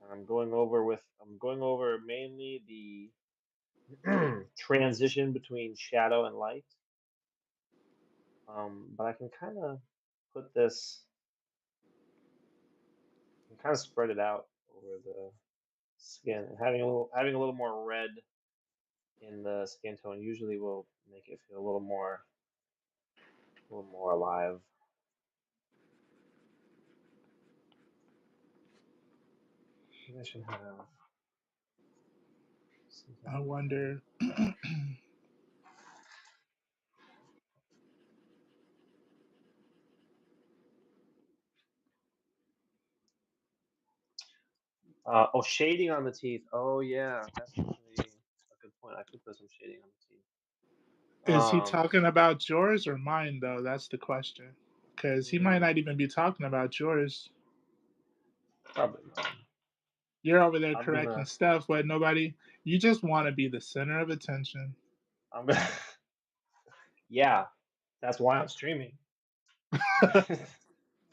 [SPEAKER 1] And I'm going over mainly the transition between shadow and light. But I can kind of put this, and kind of spread it out over the skin. And having a little more red in the skin tone usually will make it feel a little more alive. I think I should have something
[SPEAKER 2] I
[SPEAKER 1] like that.
[SPEAKER 2] wonder.
[SPEAKER 1] Oh, shading on the teeth. Oh yeah, that's actually a good point. I could put some shading on the teeth.
[SPEAKER 2] Is he
[SPEAKER 1] Um,
[SPEAKER 2] talking about yours or mine, though? That's the question. Because he might
[SPEAKER 1] hmm,
[SPEAKER 2] not even be talking about yours.
[SPEAKER 1] probably not.
[SPEAKER 2] You're over there
[SPEAKER 1] I'm
[SPEAKER 2] correcting
[SPEAKER 1] gonna,
[SPEAKER 2] stuff, but nobody. You just want to be the center of attention.
[SPEAKER 1] I'm gonna, yeah, that's why I'm streaming.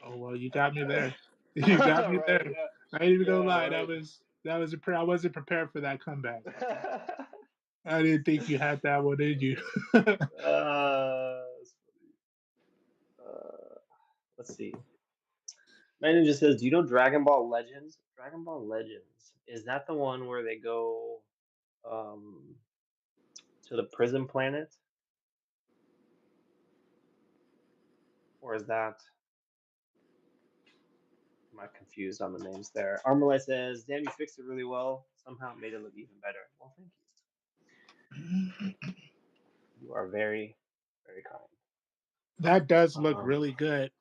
[SPEAKER 2] Oh well, you got me there. You got me
[SPEAKER 1] Right?
[SPEAKER 2] there.
[SPEAKER 1] Yeah,
[SPEAKER 2] I ain't even gonna
[SPEAKER 1] yeah,
[SPEAKER 2] lie.
[SPEAKER 1] right.
[SPEAKER 2] That was I wasn't prepared for that comeback. I didn't think you had that one in you.
[SPEAKER 1] That's funny. Let's see. Manu just says, "Do you know Dragon Ball Legends? Dragon Ball Legends, is that the one where they go um to the prison planet, or is that? Am I confused on the names there?" Armalite says, "Damn, you fixed it really well. Somehow it made it look even better." Well, thank you. You are very, very kind.
[SPEAKER 2] That does look
[SPEAKER 1] Um,
[SPEAKER 2] really good.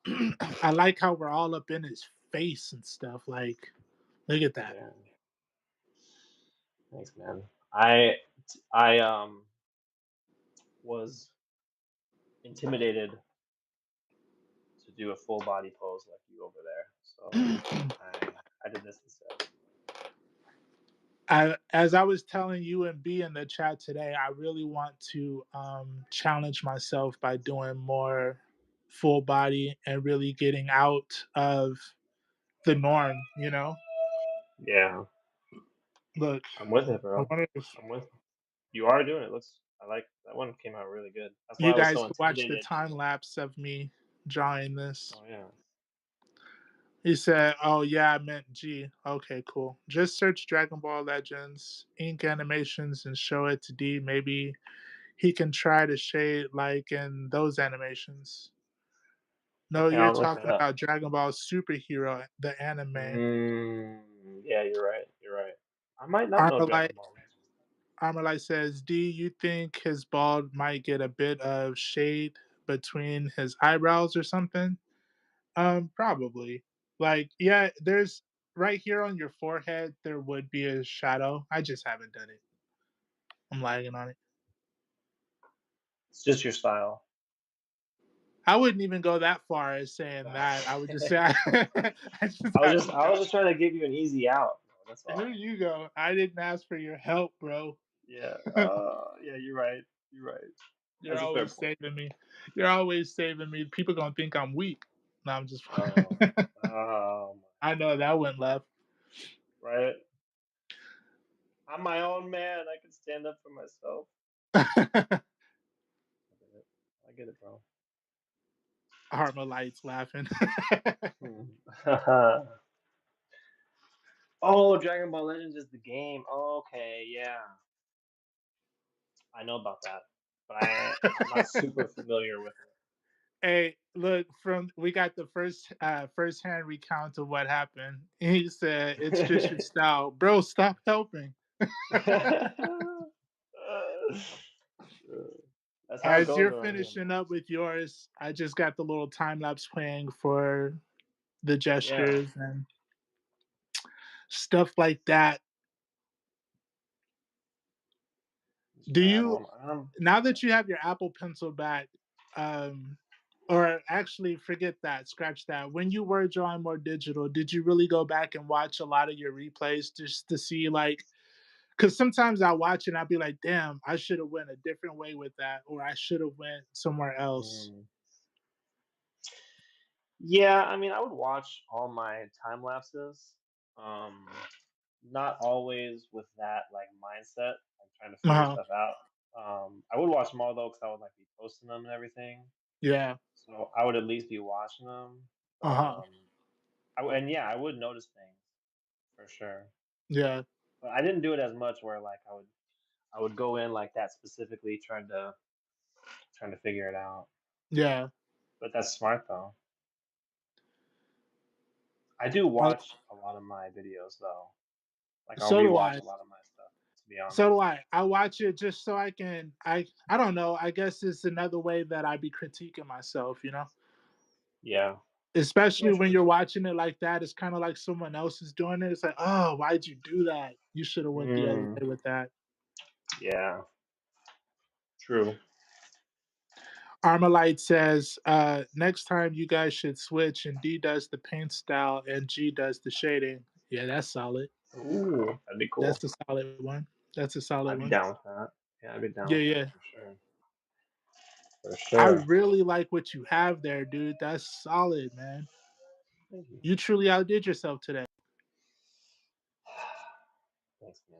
[SPEAKER 2] I like how we're all up in his face and stuff. Like, look at that.
[SPEAKER 1] yeah, thanks, man. I was intimidated to do a full body pose like you over there, so I did this instead.
[SPEAKER 2] As I was telling you and B in the chat today, I really want to challenge myself by doing more full body and really getting out of the norm. You know,
[SPEAKER 1] Yeah,
[SPEAKER 2] look,
[SPEAKER 1] I'm with it,
[SPEAKER 2] I
[SPEAKER 1] bro.
[SPEAKER 2] wonder if
[SPEAKER 1] I'm with. You are doing it. Looks. I like that one. Came out really good. That's why
[SPEAKER 2] you
[SPEAKER 1] I was
[SPEAKER 2] guys
[SPEAKER 1] so
[SPEAKER 2] could watch the
[SPEAKER 1] intimidated.
[SPEAKER 2] time lapse of me drawing this.
[SPEAKER 1] Oh yeah.
[SPEAKER 2] He said, "Oh yeah, I meant G. Okay, cool. Just search Dragon Ball Legends ink animations and show it to D. Maybe he can try to shade like in those animations." No,
[SPEAKER 1] Okay,
[SPEAKER 2] you're
[SPEAKER 1] I'll look that
[SPEAKER 2] talking
[SPEAKER 1] up.
[SPEAKER 2] about Dragon Ball Superhero, the anime.
[SPEAKER 1] Yeah, you're right. You're right. I might not know Dragon
[SPEAKER 2] Armalite,
[SPEAKER 1] Ball Legends.
[SPEAKER 2] Armalite says, "D, you think his bald might get a bit of shade between his eyebrows or something?" Probably. Like, yeah, there's right here on your forehead, there would be a shadow. I just haven't done it. I'm lagging on it.
[SPEAKER 1] It's just your style.
[SPEAKER 2] I wouldn't even go that far as saying that. I would just say I just haven't
[SPEAKER 1] I
[SPEAKER 2] done
[SPEAKER 1] was just trying to give you an easy out. Bro. That's
[SPEAKER 2] it. Here
[SPEAKER 1] all.
[SPEAKER 2] you go. I didn't ask for your help, bro.
[SPEAKER 1] Yeah. Yeah. You're right. You're right.
[SPEAKER 2] You're
[SPEAKER 1] That's a fair
[SPEAKER 2] always
[SPEAKER 1] point.
[SPEAKER 2] saving me. You're always saving me. People gonna think I'm weak. No, I'm just.
[SPEAKER 1] Oh. Oh
[SPEAKER 2] I know that went left.
[SPEAKER 1] my. Right. I'm my own man. I can stand up for myself. I get it. I get it, bro.
[SPEAKER 2] Armor lights laughing.
[SPEAKER 1] Hmm. Oh, Dragon Ball Legends is the game. Okay, yeah, I know about that, but I'm not super familiar with it.
[SPEAKER 2] Hey, look, from we got the first hand recount of what happened. He said, "It's just your style." Bro, stop helping.
[SPEAKER 1] That's how it
[SPEAKER 2] As
[SPEAKER 1] goes
[SPEAKER 2] you're
[SPEAKER 1] around here,
[SPEAKER 2] finishing
[SPEAKER 1] man.
[SPEAKER 2] up with yours, I just got the little time lapse playing for the
[SPEAKER 1] Yeah,
[SPEAKER 2] gestures and stuff like that.
[SPEAKER 1] just
[SPEAKER 2] Do
[SPEAKER 1] gonna add
[SPEAKER 2] you
[SPEAKER 1] one.
[SPEAKER 2] now that you have your Apple Pencil back, um, or actually forget that, scratch that. When you were drawing more digital, did you really go back and watch a lot of your replays just to see like, because sometimes I watch it and I'll be like, damn, I should have went a different way with that, or I should have went somewhere else.
[SPEAKER 1] Mm. Yeah, I mean, I would watch all my time lapses. Um, Not always with that like mindset, like trying to figure
[SPEAKER 2] Uh-huh.
[SPEAKER 1] stuff out. I would watch them all though, because I would like be posting them and everything.
[SPEAKER 2] Yeah.
[SPEAKER 1] So I would at least be watching them. But
[SPEAKER 2] Uh-huh.
[SPEAKER 1] and yeah, I would notice things for sure.
[SPEAKER 2] Yeah.
[SPEAKER 1] But I didn't do it as much where like I would go in like that specifically trying to figure it out.
[SPEAKER 2] Yeah.
[SPEAKER 1] But that's smart though. I do
[SPEAKER 2] I,
[SPEAKER 1] watch a lot of my videos though. Like I'll
[SPEAKER 2] so do
[SPEAKER 1] rewatch
[SPEAKER 2] I.
[SPEAKER 1] a lot of my stuff, to be
[SPEAKER 2] So do
[SPEAKER 1] honest.
[SPEAKER 2] I. I watch it just so I can I don't know, I guess it's another way that I be critiquing myself, you know?
[SPEAKER 1] Yeah. Yeah,
[SPEAKER 2] Especially when
[SPEAKER 1] true.
[SPEAKER 2] you're watching it like that, it's kind of like someone else is doing it. It's like, oh, why'd you do that? You should have went the other
[SPEAKER 1] Mm,
[SPEAKER 2] way with that.
[SPEAKER 1] yeah, true.
[SPEAKER 2] Armalite says, next time you guys should switch and D does the paint style and G does the shading. Yeah, that's solid.
[SPEAKER 1] Ooh, that'd be cool.
[SPEAKER 2] That's a solid one. That's a solid
[SPEAKER 1] I'd be
[SPEAKER 2] one.
[SPEAKER 1] down with that. Yeah, I'd be down
[SPEAKER 2] Yeah,
[SPEAKER 1] with that
[SPEAKER 2] yeah.
[SPEAKER 1] for sure. For
[SPEAKER 2] I
[SPEAKER 1] sure.
[SPEAKER 2] really like what you have there, dude. That's solid, man.
[SPEAKER 1] Thank you.
[SPEAKER 2] You truly outdid yourself today.
[SPEAKER 1] Thanks, man.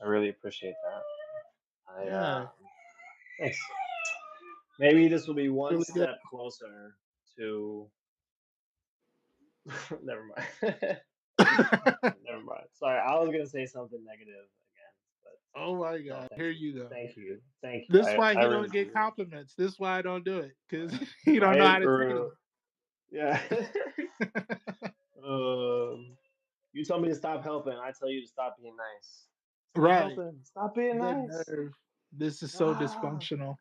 [SPEAKER 1] I really appreciate that. I
[SPEAKER 2] Yeah,
[SPEAKER 1] thanks. Maybe this will be one
[SPEAKER 2] really good.
[SPEAKER 1] step closer to. Never mind. Never mind. Sorry, I was gonna say something negative again, but
[SPEAKER 2] Oh my
[SPEAKER 1] no,
[SPEAKER 2] god,
[SPEAKER 1] thank
[SPEAKER 2] here
[SPEAKER 1] you,
[SPEAKER 2] you go.
[SPEAKER 1] thank you, thank you.
[SPEAKER 2] This is why
[SPEAKER 1] I
[SPEAKER 2] he don't
[SPEAKER 1] really
[SPEAKER 2] get
[SPEAKER 1] do.
[SPEAKER 2] compliments. This is why I don't do it because
[SPEAKER 1] Right.
[SPEAKER 2] he don't know
[SPEAKER 1] Right.
[SPEAKER 2] how to take them.
[SPEAKER 1] Yeah. um, you tell me to stop helping. I tell you to stop being nice. Stop
[SPEAKER 2] Right.
[SPEAKER 1] helping. Stop being
[SPEAKER 2] The
[SPEAKER 1] nice.
[SPEAKER 2] nerve. This is so
[SPEAKER 1] Ah.
[SPEAKER 2] dysfunctional.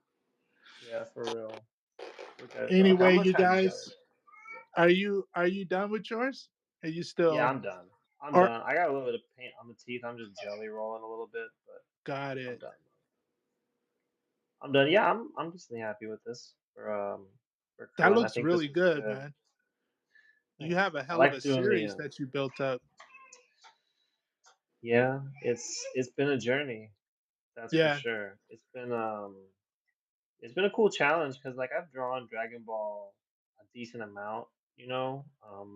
[SPEAKER 1] Yeah, for real. Look at it though. Okay, I'm
[SPEAKER 2] Anyway,
[SPEAKER 1] gonna
[SPEAKER 2] you
[SPEAKER 1] try to chill
[SPEAKER 2] guys,
[SPEAKER 1] it.
[SPEAKER 2] are you done with yours? Are you
[SPEAKER 1] Yeah,
[SPEAKER 2] still
[SPEAKER 1] I'm done. I'm
[SPEAKER 2] or
[SPEAKER 1] done. I got a little bit of paint on the teeth. I'm just jelly rolling a little bit, but
[SPEAKER 2] got
[SPEAKER 1] I'm
[SPEAKER 2] it?
[SPEAKER 1] done. I'm done. Yeah, I'm just happy with this for
[SPEAKER 2] That
[SPEAKER 1] acrylic. I
[SPEAKER 2] looks
[SPEAKER 1] think this
[SPEAKER 2] really
[SPEAKER 1] was
[SPEAKER 2] good,
[SPEAKER 1] good.
[SPEAKER 2] man. You have
[SPEAKER 1] Thanks.
[SPEAKER 2] a
[SPEAKER 1] I
[SPEAKER 2] hell of a
[SPEAKER 1] like doing
[SPEAKER 2] series that you built up.
[SPEAKER 1] yeah, it's been a journey. That's for
[SPEAKER 2] Yeah.
[SPEAKER 1] sure. It's been a cool challenge because like I've drawn Dragon Ball a decent amount, over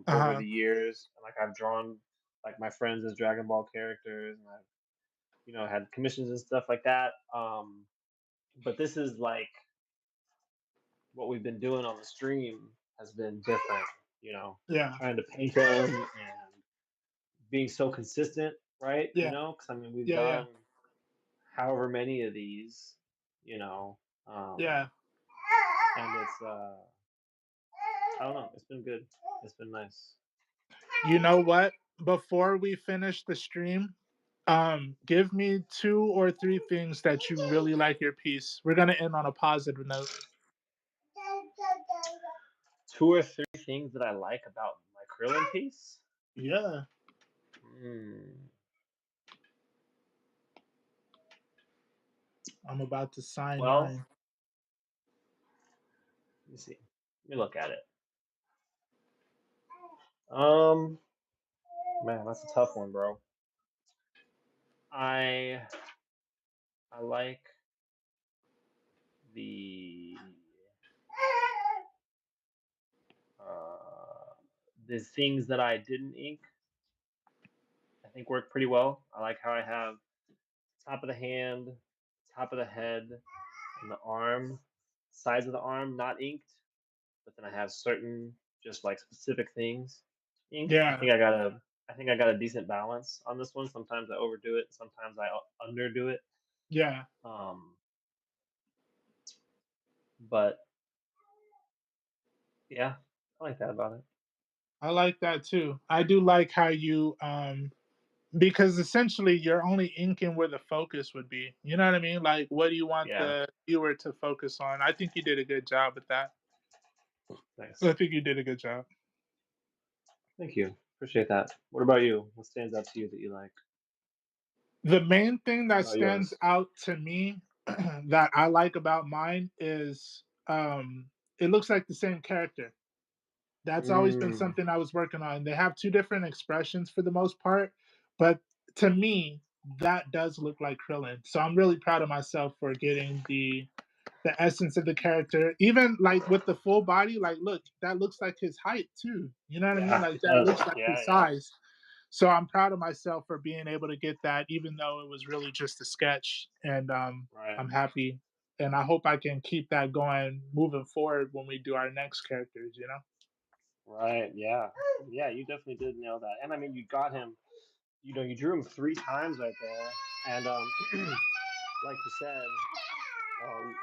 [SPEAKER 2] Uh-huh.
[SPEAKER 1] the years. And like I've drawn like my friends as Dragon Ball characters, and I've had commissions and stuff like that. But this is like what we've been doing on the stream has been different.
[SPEAKER 2] Yeah.
[SPEAKER 1] Trying to paint them and being so consistent, right?
[SPEAKER 2] Yeah.
[SPEAKER 1] Because I mean we've
[SPEAKER 2] Yeah, yeah.
[SPEAKER 1] done however many of these, you know, um,
[SPEAKER 2] Yeah.
[SPEAKER 1] and I don't know. It's been good. It's been nice.
[SPEAKER 2] You know what? Before we finish the stream, give me 2 or 3 things that you really like your piece. We're gonna end on a positive note.
[SPEAKER 1] Two or three things that I like about my Krillin piece.
[SPEAKER 2] Yeah.
[SPEAKER 1] Hmm.
[SPEAKER 2] I'm about to sign
[SPEAKER 1] Well,
[SPEAKER 2] mine.
[SPEAKER 1] let me see. Let me look at it. Um, Man, that's a tough one, bro. I I like the uh the things that I didn't ink. I think work pretty well. I like how I have top of the hand, top of the head, and the arm, sides of the arm not inked, but then I have certain just like specific things inked. I
[SPEAKER 2] Yeah.
[SPEAKER 1] think I got a decent balance on this one. Sometimes I overdo it, sometimes I underdo it.
[SPEAKER 2] Yeah.
[SPEAKER 1] Um, but yeah, I like that about it.
[SPEAKER 2] I like that too. I do like how you because essentially you're only inking where the focus would be. You know what I mean? Like what do you want
[SPEAKER 1] Yeah,
[SPEAKER 2] the viewer to focus on? I think you did a good job with that. I
[SPEAKER 1] nice.
[SPEAKER 2] think you did a good job.
[SPEAKER 1] Thank you. Appreciate that. What about you? What stands out to you that you like
[SPEAKER 2] The main thing that
[SPEAKER 1] about
[SPEAKER 2] stands
[SPEAKER 1] yours?
[SPEAKER 2] out to me that I like about mine is it looks like the same character. That's always been
[SPEAKER 1] Mm,
[SPEAKER 2] something I was working on. They have 2 different expressions for the most part, but to me, that does look like Krillin. So I'm really proud of myself for getting the essence of the character. Even like with the full body, like look, that looks like his height too. You know what I mean?
[SPEAKER 1] yeah,
[SPEAKER 2] Like
[SPEAKER 1] it
[SPEAKER 2] that
[SPEAKER 1] does.
[SPEAKER 2] looks like
[SPEAKER 1] Yeah,
[SPEAKER 2] his
[SPEAKER 1] yeah.
[SPEAKER 2] size. So I'm proud of myself for being able to get that, even though it was really just a sketch. And
[SPEAKER 1] Right.
[SPEAKER 2] I'm happy. And I hope I can keep that going moving forward when we do our next characters, you know?
[SPEAKER 1] Right. Yeah. Yeah. You definitely did nail that. And I mean, you got him. You drew him 3 times right there. And like you said, um,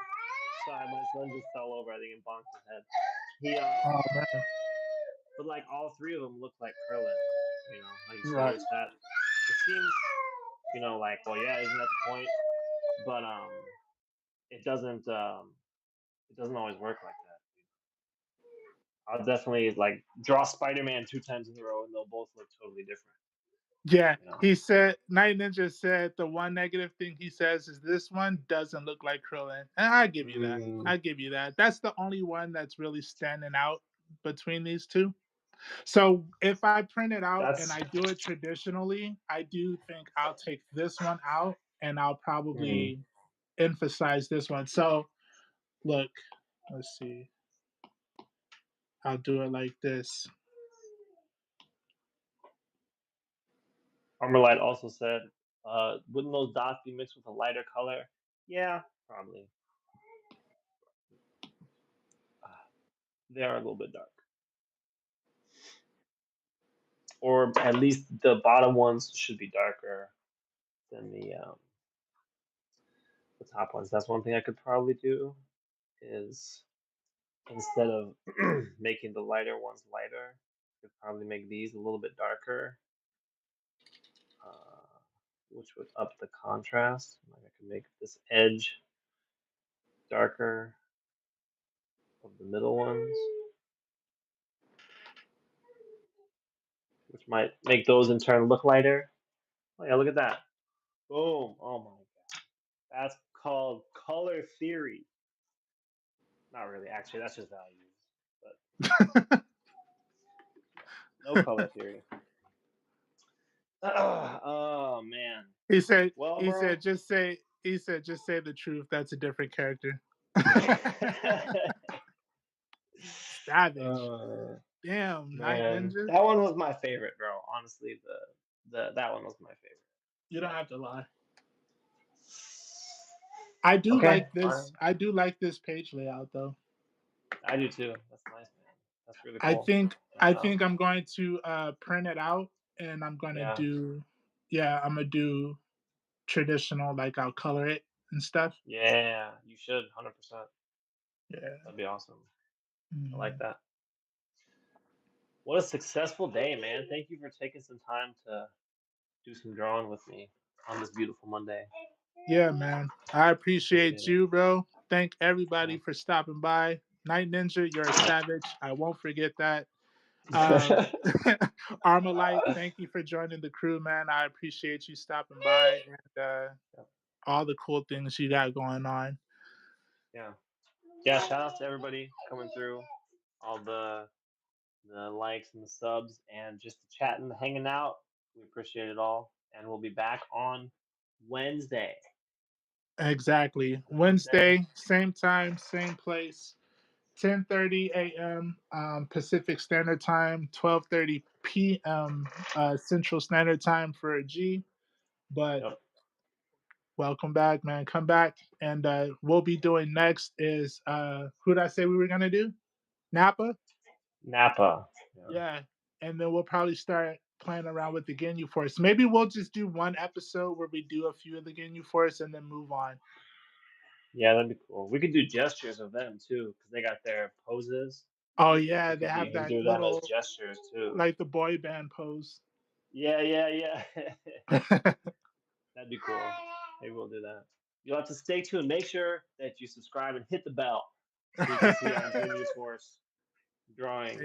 [SPEAKER 1] sorry, my son just fell over. I think and bonked his head. He
[SPEAKER 2] Oh man.
[SPEAKER 1] but like all three of them look like Krillin. Like you said,
[SPEAKER 2] Right.
[SPEAKER 1] there's that. It seems, like, well, yeah, isn't that the point? But it doesn't. It doesn't always work like that. I'll definitely like draw Spider-Man 2 times in a row, and they'll both look totally different.
[SPEAKER 2] Yeah.
[SPEAKER 1] You know.
[SPEAKER 2] He said Night Ninja said the one negative thing he says is this one doesn't look like Krillin. And I give you that.
[SPEAKER 1] Mm,
[SPEAKER 2] I give you that. That's the only one that's really standing out between these two. So if I print it out and
[SPEAKER 1] that's.
[SPEAKER 2] I do it traditionally, I do think I'll take this one out and I'll
[SPEAKER 1] Mm.
[SPEAKER 2] probably emphasize this one. So look, let's see. I'll do it like this.
[SPEAKER 1] Armorlight also said, "Wouldn't those dots be mixed with a lighter color?" Yeah, probably. They are a little bit dark, or at least the bottom ones should be darker than the top ones. That's one thing I could probably do is instead of making the lighter ones lighter, I could probably make these a little bit darker, uh, which would up the contrast. Like I could make this edge darker of the middle ones, which might make those in turn look lighter. Oh yeah, look at that. Boom. Oh my god. That's called color theory. Not really, actually, that's just values. But no color theory. Oh man. Well,
[SPEAKER 2] He
[SPEAKER 1] bro.
[SPEAKER 2] said just say the truth. That's a different character. Savage. Damn, Night
[SPEAKER 1] Man,
[SPEAKER 2] Ninja.
[SPEAKER 1] that one was my favorite, bro. Honestly, the that one was my favorite.
[SPEAKER 2] You don't have to lie. I do
[SPEAKER 1] Okay,
[SPEAKER 2] like this.
[SPEAKER 1] fine.
[SPEAKER 2] I do like this page layout though.
[SPEAKER 1] I do too. That's nice, man. That's really
[SPEAKER 2] I
[SPEAKER 1] cool.
[SPEAKER 2] think
[SPEAKER 1] And
[SPEAKER 2] I think I'm going to print it out and I'm gonna
[SPEAKER 1] yeah,
[SPEAKER 2] do yeah, I'm gonna do traditional, like I'll color it and stuff.
[SPEAKER 1] yeah, you should 100%.
[SPEAKER 2] Yeah.
[SPEAKER 1] That'd be awesome. I like
[SPEAKER 2] Mhm.
[SPEAKER 1] that. What a successful day, man. Thank you for taking some time to do some drawing with me on this beautiful Monday.
[SPEAKER 2] Yeah, man. I
[SPEAKER 1] Appreciate
[SPEAKER 2] appreciate
[SPEAKER 1] it.
[SPEAKER 2] you, bro. Thank
[SPEAKER 1] Yeah.
[SPEAKER 2] everybody for stopping by. Night Ninja, you're a savage. I won't forget that. Um, Armalite, thank you for joining the crew, man. I appreciate you stopping by and all the cool things you got going on.
[SPEAKER 1] Yeah. Yeah, shout out to everybody coming through, all the likes and the subs, and just the chatting, the hanging out. We appreciate it all, and we'll be back on Wednesday.
[SPEAKER 2] Exactly.
[SPEAKER 1] Wednesday.
[SPEAKER 2] Wednesday, same time, same place. 10:30 a.m. Pacific Standard Time, 12:30 p.m. Central Standard Time for a G. But
[SPEAKER 1] Yep.
[SPEAKER 2] welcome back, man. Come back, and we'll be doing next is who did I say we were gonna do? Napa.
[SPEAKER 1] Napa. Yeah.
[SPEAKER 2] Yeah, and then we'll probably start playing around with the Ginyu Force. Maybe we'll just do one episode where we do a few of the Ginyu Force and then move on.
[SPEAKER 1] Yeah, that'd be cool. We could do gestures of them too, because they got their poses.
[SPEAKER 2] Oh
[SPEAKER 1] We
[SPEAKER 2] yeah, they
[SPEAKER 1] could
[SPEAKER 2] have
[SPEAKER 1] even
[SPEAKER 2] that
[SPEAKER 1] do them as
[SPEAKER 2] little
[SPEAKER 1] gestures too.
[SPEAKER 2] like the boy band pose.
[SPEAKER 1] Yeah, yeah, yeah. That'd be cool. Maybe we'll do that. You'll have to stay tuned. Make sure that you subscribe and hit the bell so you can see our Genius Force drawings.